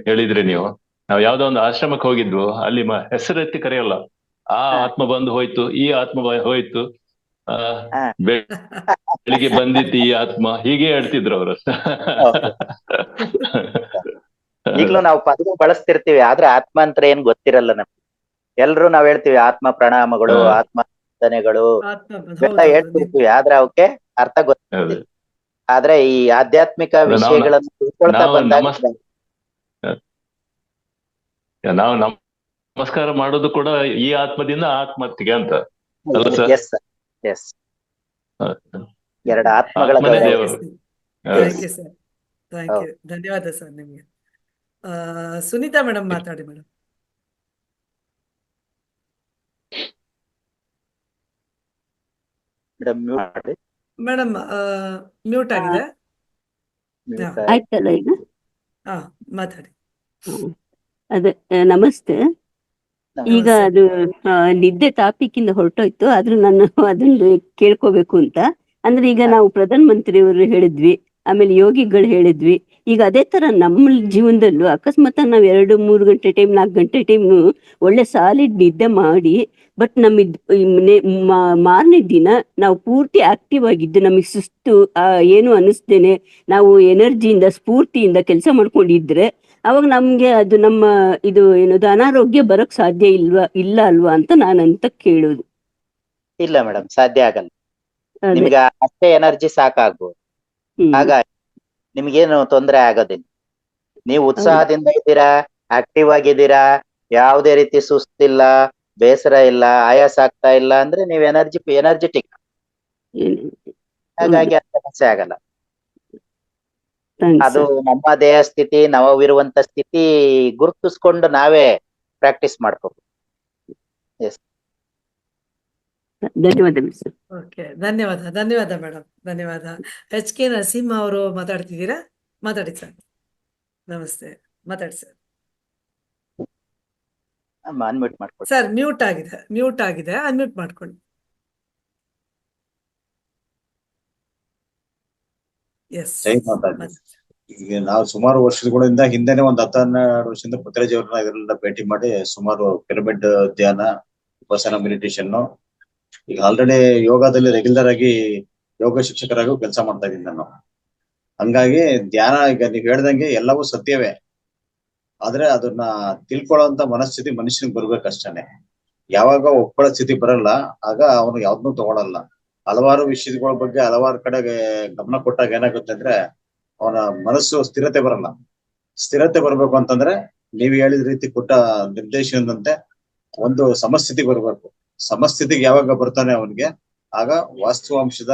ಹೇಳಿದ್ರಿ ನೀವು. ನಾವು ಯಾವ್ದೋ ಒಂದು ಆಶ್ರಮಕ್ಕೆ ಹೋಗಿದ್ವು, ಅಲ್ಲಿ ಹೆಸರೆತ್ತಿ ಕರೆಯಲ್ಲ, ಆ ಆತ್ಮ ಬಂದು ಹೋಯ್ತು, ಈ ಆತ್ಮ ಹೋಯ್ತು, ಬೆಳಿಗ್ಗೆ ಬಂದಿತ್ತು ಈ ಆತ್ಮ, ಹೀಗೆ ಹೇಳ್ತಿದ್ರು ಅವರು. ಈಗ್ಲೂ ನಾವು ಪದ ಬಳಸ್ತಿರ್ತೀವಿ, ಆದ್ರೆ ಆತ್ಮ ಅಂತ ಏನ್ ಗೊತ್ತಿರಲ್ಲ ನಮ್ಗೆ. ಎಲ್ರು ನಾವ್ ಹೇಳ್ತೀವಿ ಆತ್ಮ ಪ್ರಣಾಮಗಳು, ಆತ್ಮ ವಂದನೆಗಳು ಎಲ್ಲ ಹೇಳ್ತಿರ್ತೀವಿ, ಆದ್ರೆ ಅವಕ್ಕೆ ಅರ್ಥ ಗೊತ್ತಿಲ್ಲ. ಆದ್ರೆ ಈ ಆಧ್ಯಾತ್ಮಿಕ ವಿಷಯಗಳನ್ನು ತಿಳ್ಕೊಳ್ತಾ ಬಂದಾಗ ನಾವು ನಮಸ್ಕಾರ ಮಾಡೋದು ಕೂಡ ಈ ಆತ್ಮದಿಂದ ಆತ್ಮತ್ತಿಗೆ ಅಂತ ಅಲ್ಲ ಸರ್? ಎಸ್, 2 ಆತ್ಮಗಳ ದೇವರು. Thank you sir, thank you, ಧನ್ಯವಾದ ಸರ್ ನಿಮ್ಗೆ. ಸುನೀತಾ ಮೇಡಮ್ ಮಾತಾಡಿ ಮೇಡಮ್. ಮೇಡಮ್ ಮ್ಯೂಟ್ ಆಗಿದೆ. ಆಯ್ತಲ್ಲ ಈಗ? ಮಾತಾಡಿ. ಅದೇ ನಮಸ್ತೆ. ಈಗ ಅದು ನಿದ್ದೆ ಟಾಪಿಕ್ ಇಂದ ಹೊರಟೋಯ್ತು, ಆದ್ರೂ ನಾನು ಅದನ್ನು ಕೇಳ್ಕೋಬೇಕು ಅಂತ. ಅಂದ್ರೆ ಈಗ ನಾವು ಪ್ರಧಾನ ಮಂತ್ರಿಯವರು ಹೇಳಿದ್ವಿ, ಆಮೇಲೆ ಯೋಗಿಗಳು ಹೇಳಿದ್ವಿ. ಈಗ ಅದೇ ತರ ನಮ್ಮ ಜೀವನದಲ್ಲೂ ಅಕಸ್ಮಾತ್ ನಾವ್ 2-3 ಗಂಟೆ ಟೈಮ್, 4 ಗಂಟೆ ಟೈಮ್ ಒಳ್ಳೆ ಸಾಲಿಡ್ ನಿದ್ದೆ ಮಾಡಿ, ಬಟ್ ಮಾರನೇ ದಿನ ನಾವು ಪೂರ್ತಿ ಆಕ್ಟಿವ್ ಆಗಿದ್ದು, ನಮಗೆ ಸುಸ್ತು ಏನು ಅನಿಸ್ತೇನೆ ನಾವು ಎನರ್ಜಿಯಿಂದ ಸ್ಫೂರ್ತಿಯಿಂದ ಕೆಲಸ ಮಾಡ್ಕೊಂಡಿದ್ರೆ ಅವಾಗ ನಮ್ಗೆ ಅದು ನಮ್ಮ ಇದು ಏನದು ಅನಾರೋಗ್ಯ ಬರೋಕ್ ಸಾಧ್ಯ ಇಲ್ಲ ಅಲ್ವಾ ಅಂತ ನಾನಂತ ಕೇಳುದು. ಇಲ್ಲ ಮೇಡಮ್, ಸಾಧ್ಯ ಆಗಲ್ಲ. ಅದೇ. ನಿಮ್ಗೆ ಅಷ್ಟೇ ಎನರ್ಜಿ ಸಾಕಾಗ್ಬೋದು. ಹಾಗಾಗಿ ನಿಮ್ಗೇನು ತೊಂದರೆ ಆಗೋದಿಲ್ಲ. ನೀವು ಉತ್ಸಾಹದಿಂದ ಇದ್ದೀರಾ, ಆಕ್ಟಿವ್ ಆಗಿದ್ದೀರಾ, ಯಾವುದೇ ರೀತಿ ಸುಸ್ತಿಲ್ಲ, ಬೇಸರ ಇಲ್ಲ, ಆಯಾಸ ಆಗ್ತಾ ಇಲ್ಲ ಅಂದ್ರೆ ನೀವು ಎನರ್ಜೆಟಿಕ್. ಹಾಗಾಗಿ ಅದು ಸಮಸ್ಯೆ ಆಗಲ್ಲ. ಅದು ನಮ್ಮ ದೇಹ ಸ್ಥಿತಿ, ನಾವಿರುವಂತ ಸ್ಥಿತಿ ಗುರುತಿಸ್ಕೊಂಡು ನಾವೇ ಪ್ರಾಕ್ಟೀಸ್ ಮಾಡ್ಕೋಬಹುದು. ಧನ್ಯವಾದ. ಓಕೆ, ಧನ್ಯವಾದ ಮೇಡಮ್, ಧನ್ಯವಾದ. HK ನರಸಿಂಹ ಅವರು ಮಾತಾಡ್ತಿದ್ದೀರಾ? ಮಾತಾಡಿ ಸರ್. ನಮಸ್ತೆ, ಮಾತಾಡಿ ಸರ್. ಅನ್ಮ್ಯೂಟ್ ಮಾಡ್ಕೊಳ್ಳಿ ಸರ್. ಮ್ಯೂಟ್ ಆಗಿದೆ, ಅನ್ಮ್ಯೂಟ್ ಮಾಡ್ಕೊಳ್ಳಿ. ಎಸ್. ಈಗ ನಾವು ಸುಮಾರು ವರ್ಷಗಳಿಂದ ಹಿಂದೆನೆ ಒಂದು 10-12 ವರ್ಷದಿಂದ ಪತ್ರಿಜಿ ಅವ್ರನ್ನ ಇದರೆಲ್ಲ ಭೇಟಿ ಮಾಡಿ ಸುಮಾರು ಪಿರಮಿಡ್ ಧ್ಯಾನ, ವಿಪಸ್ಸನ ಮೆಡಿಟೇಷನ್, ಈಗ ಆಲ್ರೆಡಿ ಯೋಗದಲ್ಲಿ ರೆಗ್ಯುಲರ್ ಆಗಿ ಯೋಗ ಶಿಕ್ಷಕರಾಗೂ ಕೆಲಸ ಮಾಡ್ತಾ ಇದ್ದೀನಿ ನಾನು. ಹಂಗಾಗಿ ಧ್ಯಾನ, ಈಗ ನೀವ್ ಹೇಳ್ದಂಗೆ ಎಲ್ಲವೂ ಸತ್ಯವೇ, ಆದ್ರೆ ಅದನ್ನ ತಿಳ್ಕೊಳ್ಳೋಂತ ಮನಸ್ಥಿತಿ ಮನುಷ್ಯನಿಗೆ ಬರ್ಬೇಕಷ್ಟೇನೆ. ಯಾವಾಗ ಒಪ್ಕೊಳ್ಳೋ ಸ್ಥಿತಿ ಬರಲ್ಲ, ಆಗ ಅವನು ಯಾವ್ದನ್ನೂ ತಗೊಳಲ್ಲ. ಹಲವಾರು ವಿಷಯಗಳ ಬಗ್ಗೆ ಹಲವಾರು ಕಡೆಗೆ ಗಮನ ಕೊಟ್ಟಾಗ ಏನಾಗುತ್ತೆ ಅಂದ್ರೆ ಅವನ ಮನಸ್ಸು ಸ್ಥಿರತೆ ಬರಲ್ಲ. ಸ್ಥಿರತೆ ಬರ್ಬೇಕು ಅಂತಂದ್ರೆ ನೀವು ಹೇಳಿದ ರೀತಿ ಕೊಟ್ಟ ನಿರ್ದೇಶನದಂತೆ ಒಂದು ಸಮಸ್ಥಿತಿಗೆ ಬರ್ಬೇಕು. ಸಮಸ್ಥಿತಿಗೆ ಯಾವಾಗ ಬರ್ತಾನೆ ಅವನಿಗೆ, ಆಗ ವಾಸ್ತವಾಂಶದ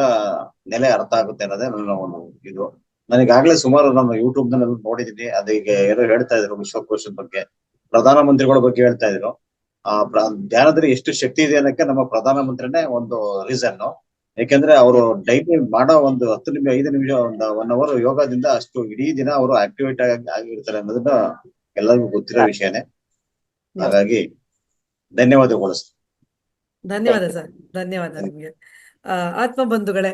ನೆಲೆ ಅರ್ಥ ಆಗುತ್ತೆ ಅನ್ನೋದೇ ನನ್ನ ಒಂದು ಇದು. ನನಗಾಗ್ಲೇ ಸುಮಾರು ನಮ್ಮ ಯೂಟ್ಯೂಬ್ ನಲ್ಲಿ ನೋಡಿದೀನಿ. ಅದೀಗ ಏನೋ ಹೇಳ್ತಾ ಇದ್ರು ವಿಶ್ವಕೋಶದ ಬಗ್ಗೆ, ಪ್ರಧಾನ ಮಂತ್ರಿಗಳ ಬಗ್ಗೆ ಹೇಳ್ತಾ ಇದ್ರು. ಧ್ಯಾನದಲ್ಲಿ ಎಷ್ಟು ಶಕ್ತಿ ಇದೆ ಅನ್ನಕ್ಕೆ ನಮ್ಮ ಪ್ರಧಾನ ಮಂತ್ರಿನೇ ಒಂದು ರೀಸನ್. ಯಾಕೆಂದ್ರೆ ಅವರು ಡೈಲಿ ಮಾಡೋ ಒಂದು 10 ನಿಮಿಷ 5 ನಿಮಿಷ ಒಂದು 1 ಅವರ್ ಯೋಗದಿಂದ ಅಷ್ಟು ಇಡೀ ದಿನ ಅವರು ಆಕ್ಟಿವೇಟ್ ಆಗಿರ್ತಾರೆ ಅನ್ನೋದನ್ನ ಎಲ್ಲರಿಗೂ ಗೊತ್ತಿರೋ ವಿಷಯನೇ. ಹಾಗಾಗಿ ಧನ್ಯವಾದಗಳು. ಧನ್ಯವಾದ ಸರ್, ಧನ್ಯವಾದ ನಿಮ್ಗೆ. ಆತ್ಮ ಬಂಧುಗಳೇ,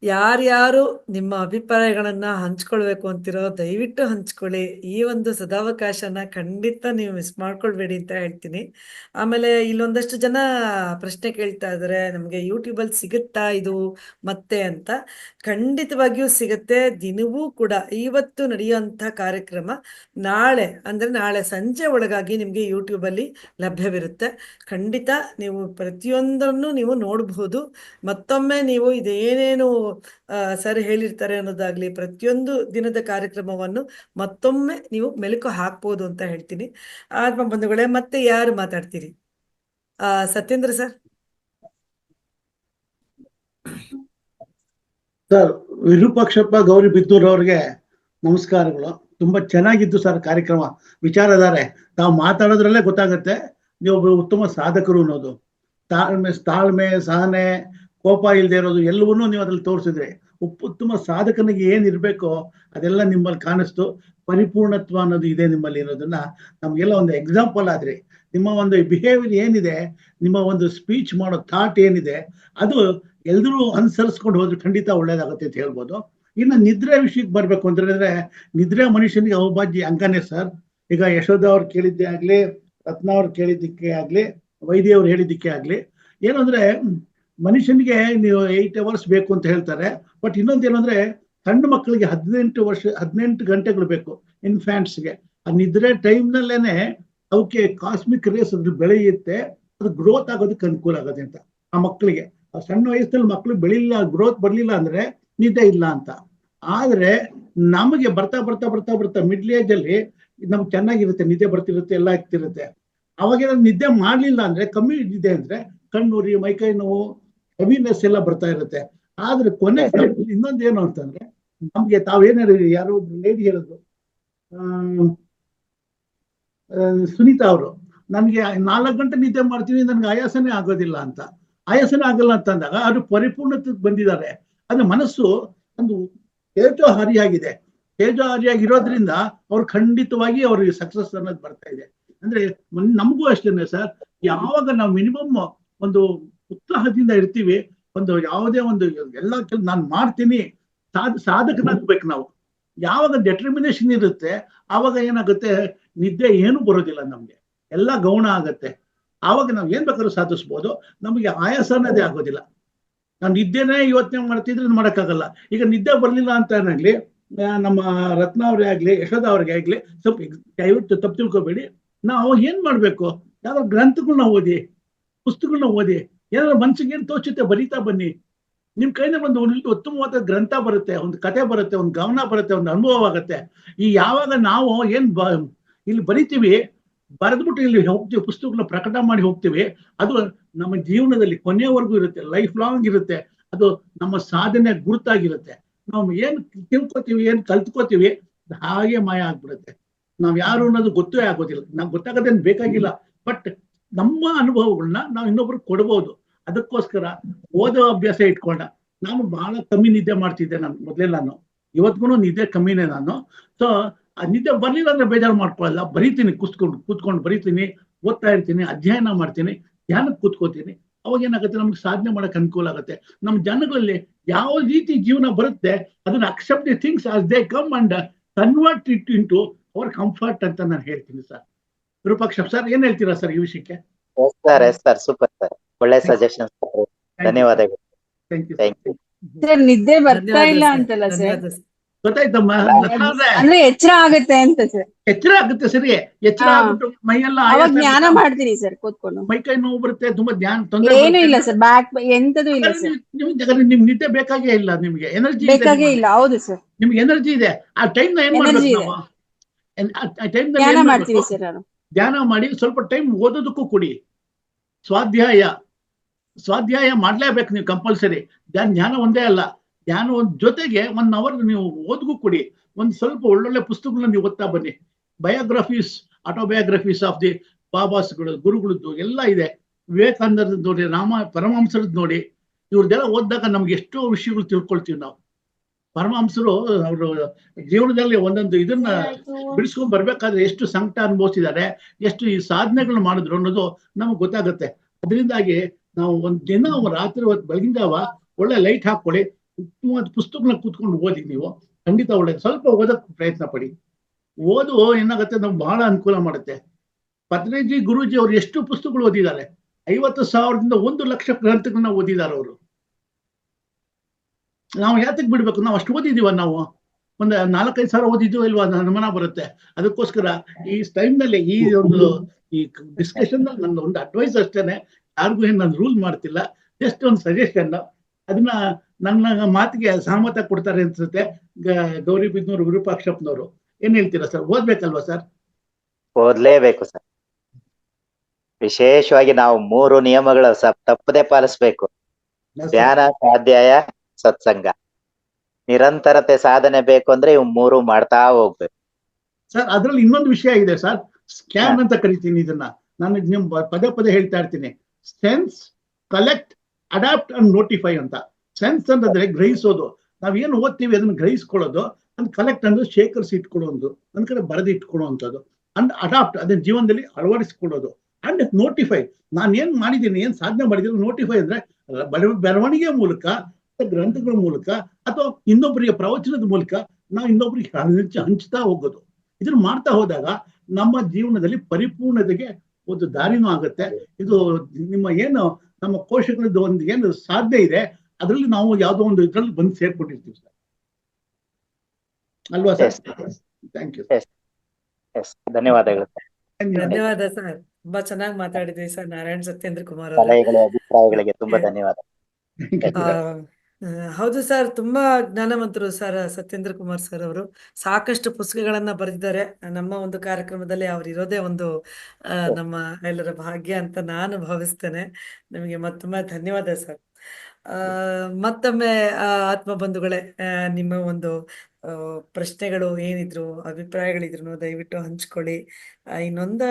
ಯಾರ್ಯಾರು ನಿಮ್ಮ ಅಭಿಪ್ರಾಯಗಳನ್ನ ಹಂಚ್ಕೊಳ್ಬೇಕು ಅಂತಿರೋ ದಯವಿಟ್ಟು ಹಂಚ್ಕೊಳ್ಳಿ. ಈ ಒಂದು ಸದಾವಕಾಶನ ಖಂಡಿತ ನೀವು ಮಿಸ್ ಮಾಡ್ಕೊಳ್ಬೇಡಿ ಅಂತ ಹೇಳ್ತೀನಿ. ಆಮೇಲೆ ಇಲ್ಲೊಂದಷ್ಟು ಜನ ಪ್ರಶ್ನೆ ಕೇಳ್ತಾ ಇದ್ದಾರೆ, ನಮಗೆ ಯೂಟ್ಯೂಬಲ್ಲಿ ಸಿಗುತ್ತಾ ಇದು ಮತ್ತೆ ಅಂತ. ಖಂಡಿತವಾಗಿಯೂ ಸಿಗುತ್ತೆ. ದಿನವೂ ಕೂಡ ಇವತ್ತು ನಡೆಯುವಂಥ ಕಾರ್ಯಕ್ರಮ ನಾಳೆ ಸಂಜೆ ಒಳಗಾಗಿ ನಿಮಗೆ ಯೂಟ್ಯೂಬಲ್ಲಿ ಲಭ್ಯವಿರುತ್ತೆ. ಖಂಡಿತ ನೀವು ಪ್ರತಿಯೊಂದನ್ನು ನೀವು ನೋಡಬಹುದು. ಮತ್ತೊಮ್ಮೆ ನೀವು ಇದೇನೇನು ಸರ್ ಹೇಳಿರ್ತಾರೆ ಅನ್ನೋದಾಗ್ಲಿ, ಪ್ರತಿಯೊಂದು ದಿನದ ಕಾರ್ಯಕ್ರಮವನ್ನು ಮತ್ತೊಮ್ಮೆ ನೀವು ಮೆಲುಕು ಹಾಕ್ಬೋದು ಅಂತ ಹೇಳ್ತೀನಿ. ಆತ್ಮ ಬಂಧುಗಳೇ, ಮತ್ತೆ ಯಾರು ಮಾತಾಡ್ತೀರಿ? ಸತ್ಯೇಂದ್ರ ಸರ್. ಸರ್, ವಿರೂಪಾಕ್ಷಪ್ಪ ಗೌರಿಬಿದನೂರು ಅವ್ರಿಗೆ ನಮಸ್ಕಾರಗಳು. ತುಂಬಾ ಚೆನ್ನಾಗಿದ್ದು ಸರ್ ಕಾರ್ಯಕ್ರಮ. ವಿಚಾರಧಾರೆ ತಾವು ಮಾತಾಡೋದ್ರಲ್ಲೇ ಗೊತ್ತಾಗತ್ತೆ ನೀವು ಉತ್ತಮ ಸಾಧಕರು ಅನ್ನೋದು. ತಾಳ್ಮೆ, ಸಹನೆ, ಕೋಪ ಇಲ್ಲದೆ ಇರೋದು ಎಲ್ಲವನ್ನೂ ನೀವು ಅದ್ರಲ್ಲಿ ತೋರಿಸಿದ್ರಿ. ಉತ್ತಮ ಸಾಧಕನಿಗೆ ಏನಿರ್ಬೇಕೋ ಅದೆಲ್ಲ ನಿಮ್ಮಲ್ಲಿ ಕಾಣಿಸ್ತು. ಪರಿಪೂರ್ಣತ್ವ ಅನ್ನೋದು ಇದೆ ನಿಮ್ಮಲ್ಲಿ ಇರೋದನ್ನ ನಮ್ಗೆಲ್ಲ ಒಂದು ಎಕ್ಸಾಂಪಲ್ ಆದ್ರಿ. ನಿಮ್ಮ ಒಂದು ಬಿಹೇವಿಯರ್ ಏನಿದೆ, ನಿಮ್ಮ ಒಂದು ಸ್ಪೀಚ್ ಮಾಡೋ ಥಾಟ್ ಏನಿದೆ, ಅದು ಎಲ್ರೂ ಅನುಸರಿಸ್ಕೊಂಡು ಹೋದ್ರೆ ಖಂಡಿತ ಒಳ್ಳೇದಾಗುತ್ತೆ ಅಂತ ಹೇಳ್ಬೋದು. ಇನ್ನು ನಿದ್ರೆ ವಿಷಯಕ್ಕೆ ಬರ್ಬೇಕು ಅಂತ ಹೇಳಿದ್ರೆ, ನಿದ್ರೆ ಮನುಷ್ಯನಿಗೆ ಅವಿಭಾಜ್ಯ ಅಂಗನೇ ಸರ್. ಈಗ ಯಶೋಧ ಅವ್ರು ಕೇಳಿದ್ದೇ ಆಗ್ಲಿ, ರತ್ನ ಅವ್ರು ಕೇಳಿದ್ದಕ್ಕೆ ಆಗ್ಲಿ, ವೈದ್ಯ ಅವ್ರು ಹೇಳಿದ್ದಕ್ಕೆ ಆಗ್ಲಿ, ಏನಂದ್ರೆ ಮನುಷ್ಯನಿಗೆ ನೀವು 8 hours ಬೇಕು ಅಂತ ಹೇಳ್ತಾರೆ. ಬಟ್ ಇನ್ನೊಂದು ಏನಂದ್ರೆ, ಸಣ್ಣ ಮಕ್ಕಳಿಗೆ 18 ಗಂಟೆಗಳು ಬೇಕು ಇನ್ಫ್ಯಾಂಟ್ಸ್ಗೆ. ಆ ನಿದ್ರೆ ಟೈಮ್ನಲ್ಲೇನೆ ಅವಕ್ಕೆ ಕಾಸ್ಮಿಕ್ ರೇಸ್ ಅದ್ರ ಬೆಳೆಯುತ್ತೆ, ಅದು ಗ್ರೋತ್ ಆಗೋದಕ್ಕೆ ಅನುಕೂಲ ಆಗುತ್ತೆ ಅಂತ. ಆ ಮಕ್ಕಳಿಗೆ ಆ ಸಣ್ಣ ವಯಸ್ಸಲ್ಲಿ ಮಕ್ಕಳು ಬೆಳಿಲ್ಲ, ಗ್ರೋತ್ ಬರ್ಲಿಲ್ಲ ಅಂದ್ರೆ ನಿದ್ದೆ ಇಲ್ಲ ಅಂತ. ಆದ್ರೆ ನಮಗೆ ಬರ್ತಾ ಬರ್ತಾ ಬರ್ತಾ ಬರ್ತಾ ಮಿಡ್ಲ್ ಏಜ್ ಅಲ್ಲಿ ನಮ್ಗೆ ಚೆನ್ನಾಗಿರುತ್ತೆ, ನಿದ್ದೆ ಬರ್ತಿರುತ್ತೆ, ಎಲ್ಲ ಆಗ್ತಿರುತ್ತೆ. ಅವಾಗ ನಿದ್ದೆ ಮಾಡ್ಲಿಲ್ಲ ಅಂದ್ರೆ, ಕಮ್ಮಿ ನಿದ್ದೆ ಅಂದ್ರೆ ಕಣ್ಣುರಿ, ಮೈಕೈ ನೋವು, ಹೆವಿನೆಸ್ ಎಲ್ಲ ಬರ್ತಾ ಇರುತ್ತೆ. ಆದ್ರೆ ಕೊನೆ ಇನ್ನೊಂದೇನು ಅಂತಂದ್ರೆ, ನಮ್ಗೆ ತಾವೇನಾರು ಯಾರೋ ಲೇಡಿ ಹೇಳಿದ್ರು, ಸುನೀತಾ ಅವರು, ನನ್ಗೆ 4 ಗಂಟೆ ನಿದ್ದೆ ಮಾಡ್ತೀನಿ, ನನ್ಗೆ ಆಯಾಸನೇ ಆಗೋದಿಲ್ಲ ಅಂತ. ಆಯಾಸನೇ ಆಗಲ್ಲ ಅಂತಂದಾಗ ಅದು ಪರಿಪೂರ್ಣತೆಗೆ ಬಂದಿದ್ದಾರೆ. ಅಂದ್ರೆ ಮನಸ್ಸು ಒಂದು ತೇಜೋಹಾರಿಯಾಗಿದೆ. ತೇಜೋಹಾರಿಯಾಗಿರೋದ್ರಿಂದ ಅವ್ರು ಖಂಡಿತವಾಗಿ ಅವ್ರಿಗೆ ಸಕ್ಸಸ್ ಅನ್ನೋದು ಬರ್ತಾ ಇದೆ. ಅಂದ್ರೆ ನಮಗೂ ಅಷ್ಟೇನೆ ಸರ್, ಯಾವಾಗ ನಾವು ಮಿನಿಮಮ್ ಒಂದು ಉತ್ಸಾಹದಿಂದ ಇರ್ತೀವಿ, ಒಂದು ಯಾವುದೇ ಒಂದು ಎಲ್ಲ ನಾನು ಮಾಡ್ತೀನಿ, ಸಾಧಕನಾಗ್ಬೇಕು ನಾವು. ಯಾವಾಗ ಡೆಟರ್ಮಿನೇಷನ್ ಇರುತ್ತೆ, ಆವಾಗ ಏನಾಗುತ್ತೆ, ನಿದ್ದೆ ಏನು ಬರೋದಿಲ್ಲ ನಮ್ಗೆ, ಎಲ್ಲ ಗೌಣ ಆಗತ್ತೆ. ಆವಾಗ ನಾವು ಏನ್ ಬೇಕಾದ್ರೂ ಸಾಧಿಸ್ಬೋದು, ನಮಗೆ ಆಯಾಸ ಅನ್ನೋದೇ ಆಗೋದಿಲ್ಲ. ನಾವು ನಿದ್ದೆನೇ ಯೋಚನೆ ಮಾಡ್ತಿದ್ರೆ ಮಾಡಕ್ಕಾಗಲ್ಲ. ಈಗ ನಿದ್ದೆ ಬರ್ಲಿಲ್ಲ ಅಂತ ಏನಾಗ್ಲಿ, ನಮ್ಮ ರತ್ನ ಅವ್ರೇ ಆಗ್ಲಿ, ಯಶೋಧ ಅವ್ರಿಗೆ ಆಗ್ಲಿ, ಸ್ವಲ್ಪ ದಯವಿಟ್ಟು ತಪ್ಪು ತಿಳ್ಕೊಬೇಡಿ. ನಾವು ಏನ್ ಮಾಡ್ಬೇಕು, ಯಾವ್ದಾದ್ರು ಗ್ರಂಥಗಳನ್ನ ಓದಿ, ಪುಸ್ತಕಗಳನ್ನ ಓದಿ, ಏನಾದ್ರು ಮನ್ಸಿಗೆ ಏನ್ ತೋಚುತ್ತೆ ಬರೀತಾ ಬನ್ನಿ. ನಿಮ್ ಕೈಯಿಂದ ಒಂದು ಉತ್ತಮವಾದ ಗ್ರಂಥ ಬರುತ್ತೆ, ಒಂದು ಕತೆ ಬರುತ್ತೆ, ಒಂದು ಗಮನ ಬರುತ್ತೆ, ಒಂದು ಅನುಭವ ಆಗುತ್ತೆ. ಈ ಯಾವಾಗ ನಾವು ಇಲ್ಲಿ ಬರಿತೀವಿ, ಬರೆದ್ಬಿಟ್ಟು ಇಲ್ಲಿ ಹೋಗ್ತೀವಿ, ಪುಸ್ತಕಗಳನ್ನ ಪ್ರಕಟ ಮಾಡಿ ಹೋಗ್ತೀವಿ, ಅದು ನಮ್ಮ ಜೀವನದಲ್ಲಿ ಕೊನೆಯವರೆಗೂ ಇರುತ್ತೆ, ಲೈಫ್ ಲಾಂಗ್ ಇರುತ್ತೆ. ಅದು ನಮ್ಮ ಸಾಧನೆ ಗುರುತಾಗಿರುತ್ತೆ. ನಾವು ಏನ್ ತಿಳ್ಕೊತೀವಿ, ಏನ್ ಕಲ್ತ್ಕೋತೀವಿ, ಹಾಗೆ ಮಾಯ ಆಗ್ಬಿಡುತ್ತೆ. ನಾವ್ ಯಾರು ಅನ್ನೋದು ಗೊತ್ತೇ ಆಗೋದಿಲ್ಲ. ನಾವ್ ಗೊತ್ತಾಗೋದೇನ್ ಬೇಕಾಗಿಲ್ಲ, ಬಟ್ ನಮ್ಮ ಅನುಭವಗಳನ್ನ ನಾವು ಇನ್ನೊಬ್ರಿಗೆ ಕೊಡ್ಬೋದು. ಅದಕ್ಕೋಸ್ಕರ ಓದೋ ಅಭ್ಯಾಸ ಇಟ್ಕೊಂಡ. ನಾನು ಬಹಳ ಕಮ್ಮಿ ನಿದ್ದೆ ಮಾಡ್ತಿದ್ದೆ, ನಾನು ಇವತ್ಗೂ ನಿದ್ದೆ ಕಮ್ಮಿನೇ ನಾನು. ಸೊ ಆ ನಿದ್ದೆ ಬರ್ಲಿಲ್ಲ ಅಂದ್ರೆ ಬೇಜಾರು ಮಾಡ್ಕೊಳ್ಳಲ್ಲ, ಬರೀತೀನಿ, ಕೂತ್ಕೊಂಡು ಬರೀತೀನಿ, ಓದ್ತಾ ಇರ್ತೀನಿ, ಅಧ್ಯಯನ ಮಾಡ್ತೀನಿ, ಧ್ಯಾನಕ್ಕೆ ಕೂತ್ಕೋತೀನಿ. ಅವಾಗ ಏನಾಗುತ್ತೆ, ನಮ್ಗೆ ಸಾಧನೆ ಮಾಡಕ್ ಅನುಕೂಲ ಆಗುತ್ತೆ. ನಮ್ಮ ಜನಗಳಲ್ಲಿ ಯಾವ ರೀತಿ ಜೀವನ ಬರುತ್ತೆ, ಅದನ್ನ accept the things as they come and convert it into our comfort ಅಂತ ನಾನು ಹೇಳ್ತೀನಿ ಸರ್. ವಿರೂಪಾಕ್ಷಪ್ಪ ಸರ್, ಏನ್ ಹೇಳ್ತೀರಾ ಸರ್ ಈ ವಿಷಯಕ್ಕೆ? ಸರ್ ಸೂಪರ್ ಸರ್, ಒಳ್ಳೆ ಸಜೆಷನ್. ಧನ್ಯವಾದಗಳು. Thank you sir. ನಿದ್ದೆ ಬರ್ತಾ ಇಲ್ಲ ಅಂತಲ್ಲ ಸರ್, ಗೊತ್ತಾಯ್ತಮ್ಮ, ಅಂದ್ರೆ ಎಚ್ಚರ ಆಗುತ್ತೆ ಅಂತ ಸರ್. ಎಚ್ಚರ ಆಗುತ್ತೆ, ಸರಿ, ಎಚ್ಚರ ಆಗ್ಬಿಟ್ಟು ಮೈಯೆಲ್ಲ ಅವಾಗ ಧ್ಯಾನ ಮಾಡ್ತೀನಿ ಸರ್ ಕೂತ್ಕೊಂಡು. ಮೈ ಕೈ ನೋವು ಬರುತ್ತೆ, ತುಂಬಾ ಧ್ಯಾನ ತೊಂದರೆ ಏನು ಇಲ್ಲ ಸರ್, ಬ್ಯಾಕ್ ಎಂತದೂ ಇಲ್ಲ ಸರ್. ನಿಮ್ ನಿದ್ದೆ ಬೇಕಾಗೇ ಇಲ್ಲ, ನಿಮ್ಗೆ ಎನರ್ಜಿ ಬೇಕಾಗೇ ಇಲ್ಲ. ಹೌದು ಸರ್, ನಿಮ್ಗೆ ಎನರ್ಜಿ ಇದೆ. ಆ ಟೈಮ್ ನ ಏನ್ ಮಾಡ್ಬೇಕು ನಾವು? ಆ ಟೈಮ್ ಧ್ಯಾನ ಮಾಡ್ತೀವಿ ಸರ್. ನಾನು ಧ್ಯಾನ ಮಾಡಿ ಸ್ವಲ್ಪ ಟೈಮ್ ಓದೋದಕ್ಕೂ ಕೊಡಿ. ಸ್ವಾಧ್ಯಾಯ ಮಾಡ್ಲೇಬೇಕು ನೀವು ಕಂಪಲ್ಸರಿ. ಧ್ಯಾನ ಒಂದೇ ಅಲ್ಲ, ಧ್ಯಾನ ಜೊತೆಗೆ 1 hour ನೀವು ಓದ್ಗೂ ಕೊಡಿ. ಒಂದ್ ಸ್ವಲ್ಪ ಒಳ್ಳೊಳ್ಳೆ ಪುಸ್ತಕಗಳನ್ನ ನೀವು ಓದ್ತಾ ಬನ್ನಿ. ಬಯೋಗ್ರಫೀಸ್, ಆಟೋಬಯೋಗ್ರಫೀಸ್ ಆಫ್ ದಿ ಬಾಬಾಸ್ಗಳು, ಗುರುಗಳದ್ದು ಎಲ್ಲ ಇದೆ. ವಿವೇಕಾನಂದರದ್ದು ನೋಡಿ, ಪರಮಹಂಸರದ್ದು ನೋಡಿ. ಇವ್ರದ್ದೆಲ್ಲ ಓದಿದಾಗ ನಮ್ಗೆ ಎಷ್ಟೋ ವಿಷಯಗಳು ತಿಳ್ಕೊಳ್ತೀವಿ ನಾವು. ಪರಮಹಂಸರು ಅವರು ಜೀವನದಲ್ಲಿ ಒಂದೊಂದು ಇದನ್ನ ಬಿಡಿಸ್ಕೊಂಡ್ ಬರ್ಬೇಕಾದ್ರೆ ಎಷ್ಟು ಸಂಕಟ ಅನುಭವಿಸಿದ್ದಾರೆ, ಎಷ್ಟು ಈ ಸಾಧನೆಗಳನ್ನ ಮಾಡಿದ್ರು ಅನ್ನೋದು ನಮ್ಗೆ ಗೊತ್ತಾಗುತ್ತೆ. ಅದರಿಂದಾಗಿ ನಾವು ಒಂದ್ ದಿನ ರಾತ್ರಿ ಹೊತ್ತು ಬೆಳಗಿನ ಜಾವ ಒಳ್ಳೆ ಲೈಟ್ ಹಾಕೊಳ್ಳಿ, ಉತ್ತಮವಾದ ಪುಸ್ತಕಗಳನ್ನ ಕೂತ್ಕೊಂಡು ಓದಿ. ನೀವು ಖಂಡಿತ ಒಳ್ಳೆ ಸ್ವಲ್ಪ ಓದಕ್ ಪ್ರಯತ್ನ ಪಡಿ. ಓದು ಏನಾಗುತ್ತೆ, ನಮ್ಗೆ ಬಹಳ ಅನುಕೂಲ ಮಾಡುತ್ತೆ. ಪತ್ರಿಜಿ ಗುರೂಜಿ ಅವ್ರು ಎಷ್ಟು ಪುಸ್ತಕಗಳು ಓದಿದ್ದಾರೆ? 50,000ದಿಂದ 1,00,000 ಗ್ರಂಥಗಳನ್ನ ಓದಿದ್ದಾರೆ ಅವರು. ನಾವು ಯಾತಕ್ ಬಿಡ್ಬೇಕು? ನಾವು ಅಷ್ಟು ಓದಿದೀವ? ನಾವು ಒಂದು 4-5 ಸಾವಿರ ಓದಿದ್ವೋ ಇಲ್ವಾ ಅನುಮಾನ ಬರುತ್ತೆ. ಅದಕ್ಕೋಸ್ಕರ ಈ ಟೈಮ್ ನಲ್ಲಿ ಈ ಡಿಸ್ಕಷನ್ ನನ್ನ ಒಂದು ಅಡ್ವೈಸ್ ಅಷ್ಟೇನೆ, ಯಾರಿಗೂ ಏನ್ ನಾನು ರೂಲ್ ಮಾಡ್ತಿಲ್ಲ, ಜಸ್ಟ್ ಒಂದು ಸಜೆಷನ್. ಅದನ್ನ ನನ್ನ ಮಾತಿಗೆ ಸಹಮತ ಕೊಡ್ತಾರೆ ಅನ್ಸುತ್ತೆ ಗೌರಿಬಿದನೂರು ವಿರೂಪಾಕ್ಷಪ್ಪನವರು. ಏನ್ ಹೇಳ್ತೀರಾ ಸರ್? ಓದ್ಬೇಕಲ್ವಾ ಸರ್? ಓದ್ಲೇಬೇಕು ಸರ್. ವಿಶೇಷವಾಗಿ ನಾವು 3 ನಿಯಮಗಳು ತಪ್ಪದೆ ಪಾಲಿಸ್ಬೇಕು. ಧ್ಯಾನ, ಸ್ವಾಧ್ಯಾಯ, ಸತ್ಸಂಗ. ನಿರಂತರತೆ ಸಾಧನೆ ಬೇಕು ಅಂದ್ರೆ ಇವ್ 3 ಮಾಡ್ತಾ ಹೋಗ್ಬೇಕು ಸರ್. ಅದ್ರಲ್ಲಿ ಇನ್ನೊಂದು ವಿಷಯ ಇದೆ ಸರ್, ಸ್ಕ್ಯಾನ್ ಅಂತ ಕರಿತೀನಿ ಇದನ್ನ. ನಾನು ನಿಮ್ ಪದೇ ಹೇಳ್ತಾ ಇರ್ತೀನಿ. Sense, collect, adapt and notify ಅಂತ. ಸೆನ್ಸ್ ಅಂತಂದ್ರೆ ಗ್ರಹಿಸೋದು, ನಾವೇನು ಓದ್ತೀವಿ ಅದನ್ನ ಗ್ರಹಿಸ್ಕೊಳ್ಳೋದು. ಅಂಡ್ ಕಲೆಕ್ಟ್ ಅಂದ್ರೆ ಶೇಖರಿಸಿ ಇಟ್ಕೊಳ್ಳೋದು, ಒಂದ್ ಕಡೆ ಬರೆದು ಇಟ್ಕೊಳ್ಳುವಂಥದ್ದು. ಅಂಡ್ ಅಡಾಪ್ಟ್ ಅದನ್ನ ಜೀವನದಲ್ಲಿ ಅಳವಡಿಸ್ಕೊಳ್ಳೋದು. ಅಂಡ್ ನೋಟಿಫೈ, ನಾನು ಏನ್ ಮಾಡಿದ್ದೀನಿ, ಏನ್ ಸಾಧನೆ ಮಾಡಿದ್ದೀನಿ. ನೋಟಿಫೈ ಅಂದ್ರೆ ಬೆಳವಣಿಗೆ ಮೂಲಕ, ಗ್ರಂಥಗಳ ಮೂಲಕ, ಅಥವಾ ಇನ್ನೊಬ್ಬರಿಗೆ ಪ್ರವಚನದ ಮೂಲಕ ನಾವು ಇನ್ನೊಬ್ಬರಿಗೆ ಹಂಚ್ತಾ ಹೋಗೋದು. ಇದನ್ನ ಮಾಡ್ತಾ ಹೋದಾಗ ನಮ್ಮ ಜೀವನದಲ್ಲಿ ಪರಿಪೂರ್ಣತೆಗೆ ಒಂದು ದಾರಿನೂ ಆಗುತ್ತೆ. ಇದು ನಿಮ್ಮ ನಮ್ಮ ಕೋಶಗಳದ್ದು ಒಂದು ಏನು ಸಾಧನೆ ಇದೆ, ಅದರಲ್ಲಿ ನಾವು ಯಾವ್ದೋ ಒಂದು ಇದ್ರಲ್ಲಿ ಬಂದು ಸೇರ್ಕೊಂಡಿರ್ತೀವಿ ಸರ್, ಅಲ್ವಾ ಸರ್? Thank you. ಧನ್ಯವಾದಗಳು. ಧನ್ಯವಾದ ಸರ್, ತುಂಬಾ ಚೆನ್ನಾಗಿ ಮಾತಾಡಿದ್ವಿ ಸರ್. ನಾರಾಯಣ್ ಸತ್ಯೇಂದ್ರ ಕುಮಾರ್ ಅಭಿಪ್ರಾಯಗಳಿಗೆ ತುಂಬಾ ಧನ್ಯವಾದ. ಹೌದು ಸರ್, ತುಂಬಾ ಜ್ಞಾನವಂತರು ಸರ್ ಸತ್ಯೇಂದ್ರ ಕುಮಾರ್ ಸರ್ ಅವರು. ಸಾಕಷ್ಟು ಪುಸ್ತಕಗಳನ್ನ ಬರೆದಿದ್ದಾರೆ. ನಮ್ಮ ಒಂದು ಕಾರ್ಯಕ್ರಮದಲ್ಲಿ ಅವ್ರು ಇರೋದೇ ಒಂದು ನಮ್ಮ ಎಲ್ಲರ ಭಾಗ್ಯ ಅಂತ ನಾನು ಭಾವಿಸ್ತೇನೆ. ನಿಮಗೆ ಮತ್ತೊಮ್ಮೆ ಧನ್ಯವಾದ ಸರ್. ಮತ್ತೊಮ್ಮೆ ಆತ್ಮ ಬಂಧುಗಳೇ, ನಿಮ್ಮ ಒಂದು ಪ್ರಶ್ನೆಗಳು ಏನಿದ್ರು, ಅಭಿಪ್ರಾಯಗಳಿದ್ರು ದಯವಿಟ್ಟು ಹಂಚ್ಕೊಳ್ಳಿ. ಇನ್ನೊಂದು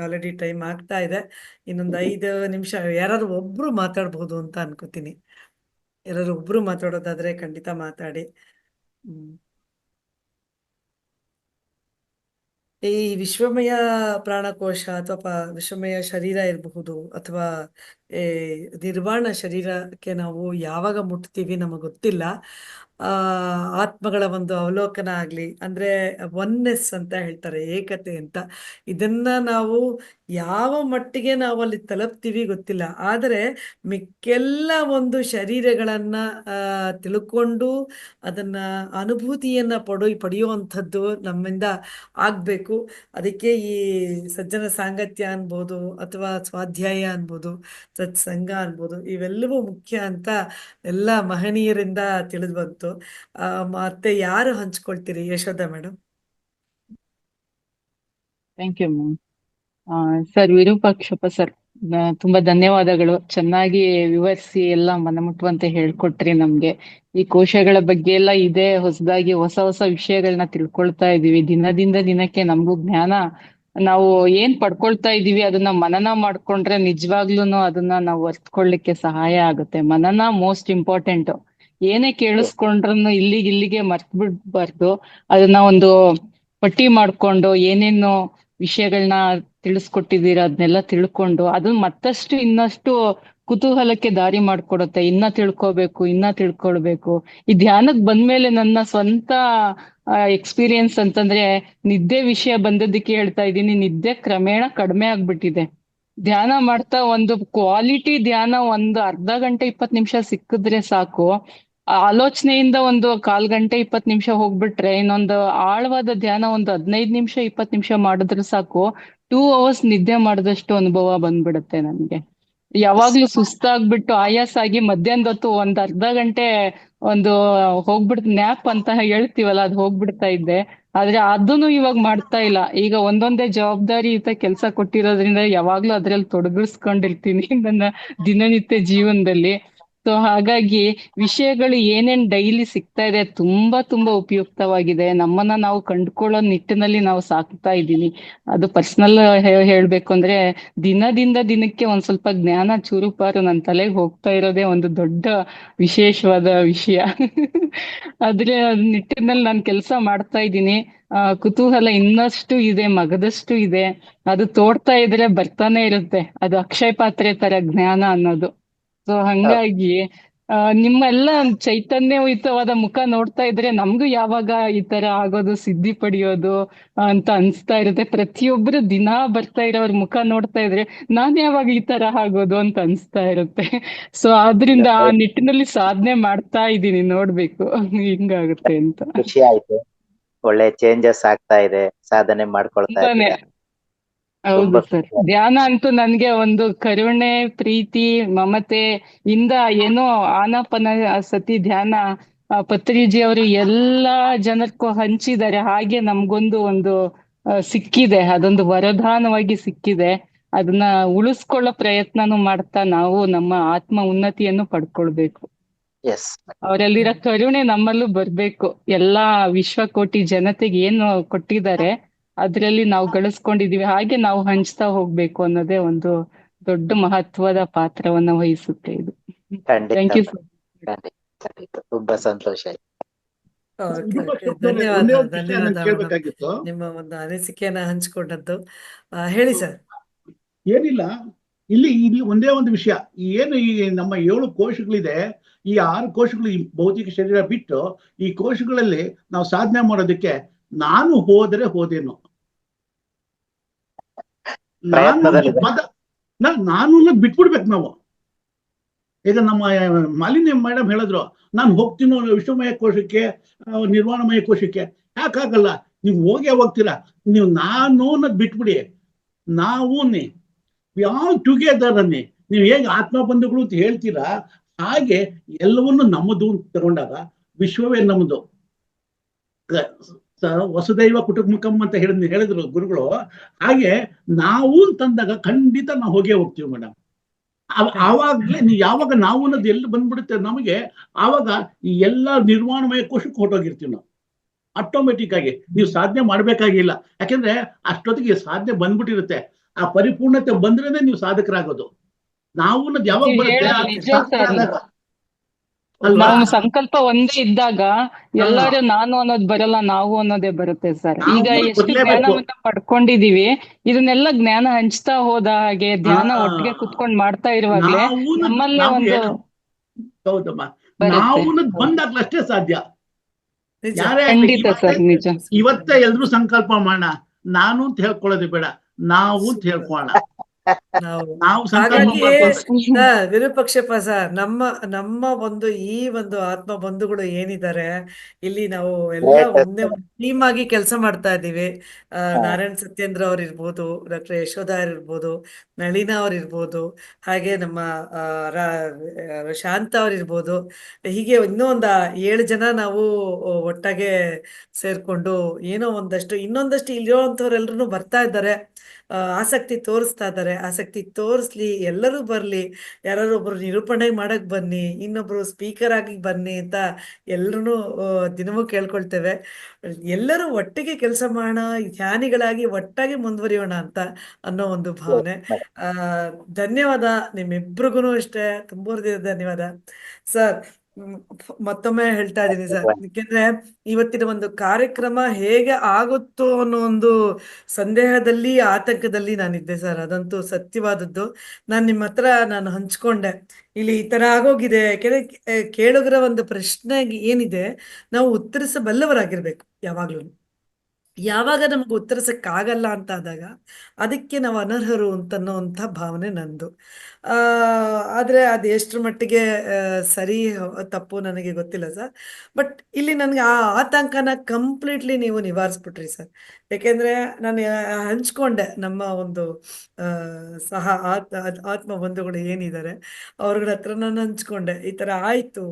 ಆಲ್ರೆಡಿ ಟೈಮ್ ಆಗ್ತಾ ಇದೆ. ಇನ್ನೊಂದು 5 ನಿಮಿಷ ಯಾರಾದ್ರೂ ಒಬ್ರು ಮಾತಾಡ್ಬೋದು ಅಂತ ಅನ್ಕೋತೀನಿ. ಯಾರಾದ್ರು ಒಬ್ರು ಮಾತಾಡೋದಾದ್ರೆ ಖಂಡಿತ ಮಾತಾಡಿ. ಈ ವಿಶ್ವಮಯ ಪ್ರಾಣಕೋಶ ಅಥವಾ ವಿಶ್ವಮಯ ಶರೀರ ಇರಬಹುದು, ಅಥವಾ ನಿರ್ವಾಣ ಶರೀರಕ್ಕೆ ನಾವು ಯಾವಾಗ ಮುಟ್ತೀವಿ ನಮಗೆ ಗೊತ್ತಿಲ್ಲ. ಆತ್ಮಗಳ ಒಂದು ಅವಲೋಕನ ಆಗ್ಲಿ, ಅಂದ್ರೆ ಒನ್ನೆಸ್ ಅಂತ ಹೇಳ್ತಾರೆ, ಏಕತೆ ಅಂತ. ಇದನ್ನ ನಾವು ಯಾವ ಮಟ್ಟಿಗೆ ನಾವು ಅಲ್ಲಿ ತಲುಪ್ತೀವಿ ಗೊತ್ತಿಲ್ಲ. ಆದರೆ ಮಿಕ್ಕೆಲ್ಲ ಒಂದು ಶರೀರಗಳನ್ನ ತಿಳ್ಕೊಂಡು ಅದನ್ನ ಅನುಭೂತಿಯನ್ನ ಪಡೆಯುವಂಥದ್ದು ನಮ್ಮಿಂದ ಆಗ್ಬೇಕು. ಅದಕ್ಕೆ ಈ ಸಜ್ಜನ ಸಾಂಗತ್ಯ ಅನ್ಬೋದು, ಅಥವಾ ಸ್ವಾಧ್ಯಾಯ ಅನ್ಬೋದು, ಸತ್ಸಂಗ ಅನ್ಬೋದು, ಇವೆಲ್ಲವೂ ಮುಖ್ಯ ಅಂತ ಎಲ್ಲ ಮಹನೀಯರಿಂದ ತಿಳಿದು ಬಂತು. ಮತ್ತೆ ಯಾರು ಹಂಚ್ಕೊಳ್ತೀರಿ Yashodha madam? Thank you ma'am. Sir, Virupakshappa sir, ತುಂಬಾ ಧನ್ಯವಾದಗಳು. ಚೆನ್ನಾಗಿ ವಿವರಿಸಿ ಎಲ್ಲ ಮನಮುಟ್ಟುವಂತೆ ಹೇಳ್ಕೊಟ್ರಿ ನಮ್ಗೆ. ಈ ಕೋಶಗಳ ಬಗ್ಗೆ ಎಲ್ಲ ಇದೆ, ಹೊಸದಾಗಿ ಹೊಸ ಹೊಸ ವಿಷಯಗಳನ್ನ ತಿಳ್ಕೊಳ್ತಾ ಇದೀವಿ. ದಿನದಿಂದ ದಿನಕ್ಕೆ ನಮಗೂ ಜ್ಞಾನ, ನಾವು ಏನ್ ಪಡ್ಕೊಳ್ತಾ ಇದೀವಿ ಅದನ್ನ ಮನನ ಮಾಡ್ಕೊಂಡ್ರೆ ನಿಜವಾಗ್ಲೂನು ಅದನ್ನ ನಾವು ಅರ್ಥಕೊಳ್ಳಿಕ್ಕೆ ಸಹಾಯ ಆಗುತ್ತೆ. ಮನನ ಮೋಸ್ಟ್ ಇಂಪಾರ್ಟೆಂಟ್. ಏನೇ ಕೇಳಿಸ್ಕೊಂಡ್ರು ಇಲ್ಲಿಗೆ ಮರ್ತ್ ಬಿಡ್ಬಾರ್ದು. ಅದನ್ನ ಒಂದು ಪಟ್ಟಿ ಮಾಡ್ಕೊಂಡು ಏನೇನು ವಿಷಯಗಳನ್ನ ತಿಳಿಸ್ಕೊಟ್ಟಿದ್ದೀರಾ ಅದನ್ನೆಲ್ಲ ತಿಳ್ಕೊಂಡು ಅದನ್ನ ಮತ್ತಷ್ಟು ಇನ್ನಷ್ಟು ಕುತೂಹಲಕ್ಕೆ ದಾರಿ ಮಾಡ್ಕೊಡುತ್ತೆ. ಇನ್ನ ತಿಳ್ಕೊಳ್ಬೇಕು. ಈ ಧ್ಯಾನಕ್ ಬಂದ್ಮೇಲೆ ನನ್ನ ಸ್ವಂತ ಎಕ್ಸ್ಪೀರಿಯನ್ಸ್ ಅಂತಂದ್ರೆ, ನಿದ್ದೆ ವಿಷಯ ಬಂದದ್ದಕ್ಕೆ ಹೇಳ್ತಾ ಇದ್ದೀನಿ, ನಿದ್ದೆ ಕ್ರಮೇಣ ಕಡಿಮೆ ಆಗ್ಬಿಟ್ಟಿದೆ. ಧ್ಯಾನ ಮಾಡ್ತಾ ಒಂದು ಕ್ವಾಲಿಟಿ ಧ್ಯಾನ ಒಂದು ಅರ್ಧ ಗಂಟೆ 20 ನಿಮಿಷ ಸಿಕ್ಕಿದ್ರೆ ಸಾಕು. ಆಲೋಚನೆಯಿಂದ ಒಂದು 1/4 ಗಂಟೆ 20 ನಿಮಿಷ ಹೋಗ್ಬಿಟ್ರೆ, ಇನ್ನೊಂದು ಆಳವಾದ ಧ್ಯಾನ ಒಂದು 15 ನಿಮಿಷ 20 ನಿಮಿಷ ಮಾಡಿದ್ರೆ ಸಾಕು 2 ಅವರ್ಸ್ ನಿದ್ದೆ ಮಾಡಿದಷ್ಟು ಅನುಭವ ಬಂದ್ಬಿಡುತ್ತೆ ನನ್ಗೆ. ಯಾವಾಗ್ಲೂ ಸುಸ್ತಾಗ್ಬಿಟ್ಟು ಆಯಾಸ ಆಗಿ ಮಧ್ಯಾಹ್ನದ ಹೊತ್ತು ಒಂದ್ ಅರ್ಧ ಗಂಟೆ ಒಂದು ನ್ಯಾಪ್ ಅಂತ ಹೇಳ್ತೀವಲ್ಲ, ಅದು ಹೋಗ್ಬಿಡ್ತಾ ಇದ್ದೆ. ಆದ್ರೆ ಅದನ್ನು ಇವಾಗ ಮಾಡ್ತಾ ಇಲ್ಲ. ಈಗ ಒಂದೊಂದೇ ಜವಾಬ್ದಾರಿಯುತ ಕೆಲಸ ಕೊಟ್ಟಿರೋದ್ರಿಂದ ಯಾವಾಗ್ಲೂ ಅದ್ರಲ್ಲಿ ತೊಡಗಿಸ್ಕೊಂಡಿರ್ತೀನಿ ನನ್ನ ದಿನನಿತ್ಯ ಜೀವನದಲ್ಲಿ. ಸೊ ಹಾಗಾಗಿ ವಿಷಯಗಳು ಏನೇನ್ ಡೈಲಿ ಸಿಗ್ತಾ ಇದೆ ತುಂಬಾ ಉಪಯುಕ್ತವಾಗಿದೆ. ನಮ್ಮನ್ನ ನಾವು ಕಂಡುಕೊಳ್ಳೋ ನಿಟ್ಟಿನಲ್ಲಿ ನಾವು ಸಾಕ್ತಾ ಇದ್ದೀನಿ. ಅದು ಪರ್ಸನಲ್ ಹೇಳ್ಬೇಕು ಅಂದ್ರೆ, ದಿನದಿಂದ ದಿನಕ್ಕೆ ಒಂದ್ ಸ್ವಲ್ಪ ಜ್ಞಾನ ಚೂರುಪಾರು ನನ್ನ ತಲೆಗೆ ಹೋಗ್ತಾ ಇರೋದೇ ಒಂದು ದೊಡ್ಡ ವಿಶೇಷವಾದ ವಿಷಯ. ಅದ್ರ ನಿಟ್ಟಿನಲ್ಲಿ ನಾನು ಕೆಲಸ ಮಾಡ್ತಾ ಇದ್ದೀನಿ. ಕುತೂಹಲ ಇನ್ನಷ್ಟು ಇದೆ, ಮಗದಷ್ಟು ಇದೆ. ಅದು ತೋಡ್ತಾ ಇದ್ರೆ ಬರ್ತಾನೆ ಇರುತ್ತೆ. ಅದು ಅಕ್ಷಯ ಪಾತ್ರೆ ತರ ಜ್ಞಾನ ಅನ್ನೋದು. ಸೊ ಹಂಗಾಗಿ ನಿಮ್ಮೆಲ್ಲ ಚೈತನ್ಯಯುತವಾದ ಮುಖ ನೋಡ್ತಾ ಇದ್ರೆ ನಮ್ಗೂ ಯಾವಾಗ ಈ ತರ ಆಗೋದು, ಸಿದ್ಧಿ ಪಡೆಯೋದು ಅಂತ ಅನ್ಸ್ತಾ ಇರುತ್ತೆ. ಪ್ರತಿಯೊಬ್ರು ದಿನಾ ಬರ್ತಾ ಇರೋವ್ರ ಮುಖ ನೋಡ್ತಾ ಇದ್ರೆ ನಾನ್ ಯಾವಾಗ ಈ ತರ ಆಗೋದು ಅಂತ ಅನ್ಸ್ತಾ ಇರುತ್ತೆ. ಸೊ ಆದ್ರಿಂದ ಆ ನಿಟ್ಟಿನಲ್ಲಿ ಸಾಧನೆ ಮಾಡ್ತಾ ಇದ್ದೀನಿ, ನೋಡ್ಬೇಕು ಹಿಂಗಾಗುತ್ತೆ ಅಂತ. ಖುಷಿ ಆಯ್ತು. ಒಳ್ಳೆ ಚೇಂಜಸ್ ಆಗ್ತಾ ಇದೆ, ಸಾಧನೆ ಮಾಡ್ಕೊಳ್ತಾ ಇದ್ದೀರಾ. ಹೌದು ಸರ್. ಧ್ಯಾನ ಅಂತೂ ನನ್ಗೆ ಒಂದು ಕರುಣೆ, ಪ್ರೀತಿ, ಮಮತೆ ಇಂದ ಏನೋ ಆನಾಪಾನ ಸತಿ ಧ್ಯಾನ ಪತ್ರಿಜಿ ಅವರು ಎಲ್ಲಾ ಜನಕ್ಕೂ ಹಂಚಿದ್ದಾರೆ. ಹಾಗೆ ನಮ್ಗೊಂದು ಸಿಕ್ಕಿದೆ, ಅದೊಂದು ವರದಾನವಾಗಿ ಸಿಕ್ಕಿದೆ. ಅದನ್ನ ಉಳಿಸ್ಕೊಳ್ಳೋ ಪ್ರಯತ್ನನೂ ಮಾಡ್ತಾ ನಾವು ನಮ್ಮ ಆತ್ಮ ಉನ್ನತಿಯನ್ನು ಪಡ್ಕೊಳ್ಬೇಕು. ಅವರಲ್ಲಿರೋ ಕರುಣೆ ನಮ್ಮಲ್ಲೂ ಬರ್ಬೇಕು. ಎಲ್ಲಾ ವಿಶ್ವಕೋಟಿ ಜನತೆಗೆ ಏನು ಕೊಟ್ಟಿದ್ದಾರೆ ಅದ್ರಲ್ಲಿ ನಾವು ಗಳಿಸ್ಕೊಂಡಿದೀವಿ, ಹಾಗೆ ನಾವು ಹಂಚ್ತಾ ಹೋಗ್ಬೇಕು ಅನ್ನೋದೇ ಒಂದು ದೊಡ್ಡ ಮಹತ್ವದ ಪಾತ್ರವನ್ನ ವಹಿಸುತ್ತೆ ಇದು. Thank you sir. ತುಂಬಾ ಸಂತೋಷ ಆಯ್ತು. ಧನ್ಯವಾದ ನಿಮ್ಮ ಒಂದು ಅನಿಸಿಕೆಯನ್ನ ಹಂಚಿಕೊಂಡದ್ದು. ಹೇಳಿ ಸರ್. ಏನಿಲ್ಲ, ಇಲ್ಲಿ ಒಂದೇ ಒಂದು ವಿಷಯ. ಏನು ಈ ನಮ್ಮ 7 ಕೋಶಗಳಿದೆ, ಈ 6 ಕೋಶಗಳು ಈ ಭೌತಿಕ ಶರೀರ ಬಿಟ್ಟು ಈ ಕೋಶಗಳಲ್ಲಿ ನಾವು ಸಾಧನೆ ಮಾಡೋದಕ್ಕೆ ನಾನು ಹೋದೇನೋ, ನಾನು ಬಿಟ್ಬಿಡ್ಬೇಕು ನಾವು. ಈಗ ನಮ್ಮ ಮಾಲಿನ್ಯ ಮೇಡಮ್ ಹೇಳಿದ್ರು, ನಾನು ಹೋಗ್ತೀನೋ ವಿಶ್ವಮಯ ಕೋಶಕ್ಕೆ, ನಿರ್ವಾಣಮಯ ಕೋಶಕ್ಕೆ. ಯಾಕಾಗಲ್ಲ? ನೀವು ಹೋಗ್ತೀರಾ. ನೀವು ನಾನು ಅನ್ನೋದು ಬಿಟ್ಬಿಡಿ. ನಾವು ಆಲ್ ಟುಗೆದರ್ ಅನ್ನಿ. ನೀವು ಹೇಗೆ ಆತ್ಮ ಬಂಧುಗಳು ಅಂತ ಹೇಳ್ತೀರಾ, ಹಾಗೆ ಎಲ್ಲವನ್ನು ನಮ್ಮದು ತಗೊಂಡಾಗ ವಿಶ್ವವೇ ನಮ್ಮದು. ವಸುದೈವ ಕುಟುಂಬಕಂ ಅಂತ ಹೇಳಿದ್ರು ಗುರುಗಳು. ಹಾಗೆ ನಾವು ತಂದಾಗ ಖಂಡಿತ ನಾವು ಹೋಗ್ತೀವಿ ಮೇಡಮ್. ಆವಾಗ್ಲೇ ನೀವು ಯಾವಾಗ ನಾವು ಅನ್ನೋದು ಎಲ್ಲಿ ಬಂದ್ಬಿಡುತ್ತೆ ನಮಗೆ, ಆವಾಗ ಈ ಎಲ್ಲಾ ನಿರ್ವಾಣಮಯ ಕೋಶಕ್ಕೆ ಹೊರಟೋಗಿರ್ತೀವಿ ನಾವು. ಆಟೋಮೆಟಿಕ್ ಆಗಿ ನೀವು ಸಾಧನೆ ಮಾಡ್ಬೇಕಾಗಿಲ್ಲ. ಯಾಕೆಂದ್ರೆ ಅಷ್ಟೊತ್ತಿಗೆ ಸಾಧನೆ ಬಂದ್ಬಿಟ್ಟಿರುತ್ತೆ. ಆ ಪರಿಪೂರ್ಣತೆ ಬಂದ್ರೇನೆ ನೀವು ಸಾಧಕರಾಗೋದು. ನಾವು ಅನ್ನೋದು ಯಾವಾಗ ಬರುತ್ತೆ, ನಾವು ಸಂಕಲ್ಪ ಒಂದೇ ಇದ್ದಾಗ ಎಲ್ಲರೂ ನಾನು ಅನ್ನೋದು ಬರಲ್ಲ, ನಾವು ಅನ್ನೋದೇ ಬರುತ್ತೆ ಸರ್. ಈಗ ಎಷ್ಟು ಜ್ಞಾನವನ್ನ ಪಡ್ಕೊಂಡಿದೀವಿ, ಇದನ್ನೆಲ್ಲ ಜ್ಞಾನ ಹಂಚ್ತಾ ಹೋದ ಹಾಗೆ ಧ್ಯಾನ ಒಟ್ಟಿಗೆ ಕುತ್ಕೊಂಡ್ ಮಾಡ್ತಾ ಇರುವಾಗ್ಲೇ ನಮ್ಮಲ್ಲೇ ಒಂದು ಹೌದಮ್ಮ, ನಾವು ಬಂದಾಗ್ಲೂ ಅಷ್ಟೇ ಸಾಧ್ಯ. ಖಂಡಿತ ಸರ್, ನಿಜ. ಇವತ್ತೇ ಎಲ್ರು ಸಂಕಲ್ಪ ಮಾಡೋಣ, ನಾನು ಅಂತ ಹೇಳ್ಕೊಳ್ಳೋದು ಬೇಡ, ನಾವು ಅಂತ ಹೇಳ್ಕೊಳ್ಳೋಣ. ನಾವು ನಾವು ಸಂಕಲ್ಪ ಹಾಗಾಗಿ ಮಾಡ್ಕೊಂಡು ವಿರೂಪಾಕ್ಷಪ್ಪ ಸರ್, ನಮ್ಮ ಒಂದು ಈ ಒಂದು ಆತ್ಮ ಬಂಧುಗಳು ಏನಿದ್ದಾರೆ ಇಲ್ಲಿ, ನಾವು ಎಲ್ಲ ಒಂದೇ ಒಂದು ಟೀಮ್ ಆಗಿ ಕೆಲಸ ಮಾಡ್ತಾ ಇದ್ದೀವಿ. ನಾರಾಯಣ್ ಸತ್ಯೇಂದ್ರ ಅವ್ರು ಇರ್ಬೋದು, ಡಾಕ್ಟರ್ ಯಶೋಧ ಅವ್ರು ಇರ್ಬೋದು, ನಳಿನಾ ಅವ್ರು ಇರ್ಬೋದು, ಹಾಗೆ ನಮ್ಮ ಶಾಂತ ಅವ್ರು ಇರ್ಬೋದು. ಹೀಗೆ ಇನ್ನೂ ಒಂದು 7 ಜನ ನಾವು ಒಟ್ಟಾಗೆ ಸೇರ್ಕೊಂಡು ಏನೋ ಒಂದಷ್ಟು ಇನ್ನೊಂದಷ್ಟು ಇಲ್ಲಿರುವಂಥವ್ರೆಲ್ರೂ ಬರ್ತಾ ಇದ್ದಾರೆ, ಆಸಕ್ತಿ ತೋರಿಸ್ತಾ ಇದ್ದಾರೆ. ಆಸಕ್ತಿ ತೋರಿಸ್ಲಿ, ಎಲ್ಲರೂ ಬರಲಿ, ಯಾರು ಒಬ್ರು ನಿರೂಪಣೆ ಮಾಡಕ್ ಬನ್ನಿ, ಇನ್ನೊಬ್ರು ಸ್ಪೀಕರ್ ಆಗಿ ಬನ್ನಿ ಅಂತ ಎಲ್ಲರೂ ದಿನವೂ ಕೇಳ್ಕೊಳ್ತೇವೆ. ಎಲ್ಲರೂ ಒಟ್ಟಿಗೆ ಕೆಲಸ ಮಾಡೋಣ, ಧ್ಯಾನಿಗಳಾಗಿ ಒಟ್ಟಾಗಿ ಮುಂದುವರಿಯೋಣ ಅಂತ ಅನ್ನೋ ಒಂದು ಭಾವನೆ. ಧನ್ಯವಾದ ನಿಮ್ಮಿಬ್ರಿಗೂ ಅಷ್ಟೇ, ತುಂಬ ಹೃದಯದ ಧನ್ಯವಾದ ಸರ್. ಮತ್ತೊಮ್ಮೆ ಹೇಳ್ತಾ ಇದ್ದೀನಿ ಸರ್, ಯಾಕೆಂದ್ರೆ ಇವತ್ತಿನ ಒಂದು ಕಾರ್ಯಕ್ರಮ ಹೇಗೆ ಆಗುತ್ತೋ ಅನ್ನೋ ಒಂದು ಸಂದೇಹದಲ್ಲಿ, ಆತಂಕದಲ್ಲಿ ನಾನಿದ್ದೆ ಸರ್. ಅದಂತೂ ಸತ್ಯವಾದದ್ದು. ನಿಮ್ಮ ಹತ್ರ ನಾನು ಹಂಚ್ಕೊಂಡೆ, ಇಲ್ಲಿ ಈ ತರ ಆಗೋಗಿದೆ. ಕೇಳುಗರ ಒಂದು ಪ್ರಶ್ನೆ ಏನಿದೆ, ನಾವು ಉತ್ತರಿಸಬಲ್ಲವರಾಗಿರ್ಬೇಕು ಯಾವಾಗ್ಲೂ. ಯಾವಾಗ ನಮ್ಗೆ ಉತ್ತರಿಸಕ್ಕಾಗಲ್ಲ ಅಂತ ಆದಾಗ ಅದಕ್ಕೆ ನಾವು ಅನರ್ಹರು ಅಂತನ್ನೋಂಥ ಭಾವನೆ ನಂದು. ಆದರೆ ಅದು ಎಷ್ಟರ ಮಟ್ಟಿಗೆ ಸರಿ ತಪ್ಪು ನನಗೆ ಗೊತ್ತಿಲ್ಲ ಸರ್. ಬಟ್ ಇಲ್ಲಿ ನನಗೆ ಆ ಆತಂಕನ ಕಂಪ್ಲೀಟ್ಲಿ ನೀವು ನಿವಾರಿಸ್ಬಿಟ್ರಿ ಸರ್. ಯಾಕೆಂದರೆ ನಾನು ಹಂಚ್ಕೊಂಡೆ ನಮ್ಮ ಒಂದು ಸಹ ಆತ್ಮ ಬಂಧುಗಳು ಏನಿದ್ದಾರೆ ಅವ್ರಗಳ ಹತ್ರ ನಾನು ಹಂಚ್ಕೊಂಡೆ, ಈ ಥರ ಆಯಿತು,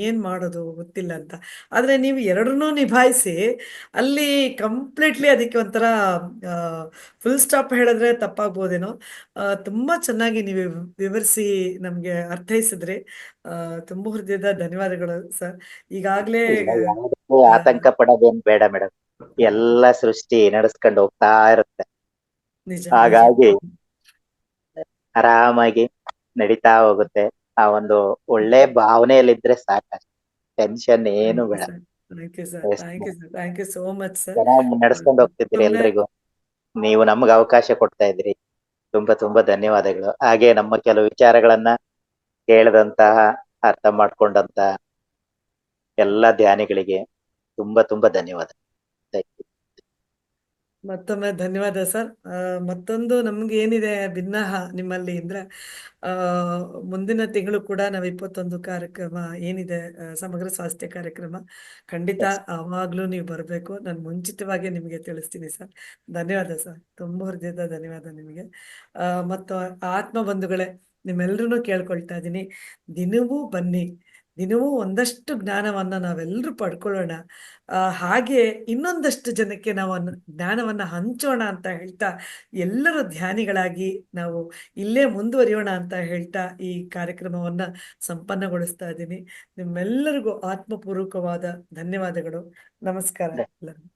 ಏನು ಮಾಡೋದು ಗೊತ್ತಿಲ್ಲ ಅಂತ. ಆದರೆ ನೀವು ಎರಡನ್ನೂ ನಿಭಾಯಿಸಿ ಅಲ್ಲಿ ಕಂಪ್ಲೀಟ್ಲಿ ಅದಕ್ಕೆ ಒಂಥರ ಫುಲ್ ಸ್ಟಾಪ್ ಹೇಳಿದ್ರೆ ತಪ್ಪಾಗ್ಬೋದೇನೋ, ತುಂಬ ಚೆನ್ನಾಗಿ ನೀವು ವಿವರಿಸಿ ನಮಗೆ ಅರ್ಥೈಸಿದ್ರಿ. ತುಂಬ ಹೃದಯದ ಧನ್ಯವಾದಗಳು ಸರ್. ಈಗಾಗಲೇ ಆತಂಕ ಪಡೋದೇನ್ ಬೇಡ ಮೇಡಮ್, ಎಲ್ಲ ಸೃಷ್ಟಿ ನಡೆಸ್ಕೊಂಡು ಹೋಗ್ತಾ ಇರುತ್ತೆ. ನಿಜ ಹಾಗಾಗಿ ಆರಾಮಾಗಿ ನಡೀತಾ ಹೋಗುತ್ತೆ. ಆ ಒಂದು ಒಳ್ಳೆ ಭಾವನೆಯಲ್ಲಿದ್ರೆ ಸಾಕು, ಟೆನ್ಷನ್ ಏನು ಬೇಡ. Thank you sir, thank you so much sir. ಚೆನ್ನಾಗಿ ನಡ್ಸ್ಕೊಂಡು ಹೋಗ್ತಿದ್ರಿ ಎಲ್ರಿಗೂ. ನೀವು ನಮ್ಗೆ ಅವಕಾಶ ಕೊಡ್ತಾ ಇದ್ರಿ, ತುಂಬಾ ಧನ್ಯವಾದಗಳು. ಹಾಗೆ ನಮ್ಮ ಕೆಲವು ವಿಚಾರಗಳನ್ನ ಕೇಳದಂತಹ, ಅರ್ಥ ಮಾಡ್ಕೊಂಡಂತ ಎಲ್ಲ ಧ್ಯಾನಿಗಳಿಗೆ ತುಂಬಾ ಧನ್ಯವಾದ. ಮತ್ತೊಮ್ಮೆ ಧನ್ಯವಾದ ಸರ್. ಮತ್ತೊಂದು ನಮ್ಗೆ ಏನಿದೆ ಭಿನ್ನಹ ನಿಮ್ಮಲ್ಲಿ ಅಂದ್ರೆ, ಮುಂದಿನ ತಿಂಗಳು ಕೂಡ ನಾವು 21 ಕಾರ್ಯಕ್ರಮ ಏನಿದೆ, ಸಮಗ್ರ ಸ್ವಾಸ್ಥ್ಯ ಕಾರ್ಯಕ್ರಮ, ಖಂಡಿತ ಅವಾಗ್ಲೂ ನೀವು ಬರಬೇಕು. ನಾನು ಮುಂಚಿತವಾಗಿ ನಿಮಗೆ ತಿಳಿಸ್ತೀನಿ ಸರ್. ಧನ್ಯವಾದ ಸರ್, ತುಂಬ ಹೃದಯದ ಧನ್ಯವಾದ ನಿಮಗೆ. ಮತ್ತು ಆತ್ಮ ಬಂಧುಗಳೇ, ನಿಮ್ಮೆಲ್ಲರೂ ಕೇಳ್ಕೊಳ್ತಾ ಇದ್ದೀನಿ, ದಿನವೂ ಬನ್ನಿ, ದಿನವೂ ಒಂದಷ್ಟು ಜ್ಞಾನವನ್ನ ನಾವೆಲ್ಲರೂ ಪಡ್ಕೊಳ್ಳೋಣ. ಹಾಗೆ ಇನ್ನೊಂದಷ್ಟು ಜನಕ್ಕೆ ನಾವು ಜ್ಞಾನವನ್ನ ಹಂಚೋಣ ಅಂತ ಹೇಳ್ತಾ, ಎಲ್ಲರೂ ಧ್ಯಾನಿಗಳಾಗಿ ನಾವು ಇಲ್ಲೇ ಮುಂದುವರಿಯೋಣ ಅಂತ ಹೇಳ್ತಾ ಈ ಕಾರ್ಯಕ್ರಮವನ್ನ ಸಂಪನ್ನಗೊಳಿಸ್ತಾ ಇದ್ದೀನಿ. ನಿಮ್ಮೆಲ್ಲರಿಗೂ ಆತ್ಮಪೂರ್ವಕವಾದ ಧನ್ಯವಾದಗಳು. ನಮಸ್ಕಾರ ಎಲ್ಲರಿಗೂ.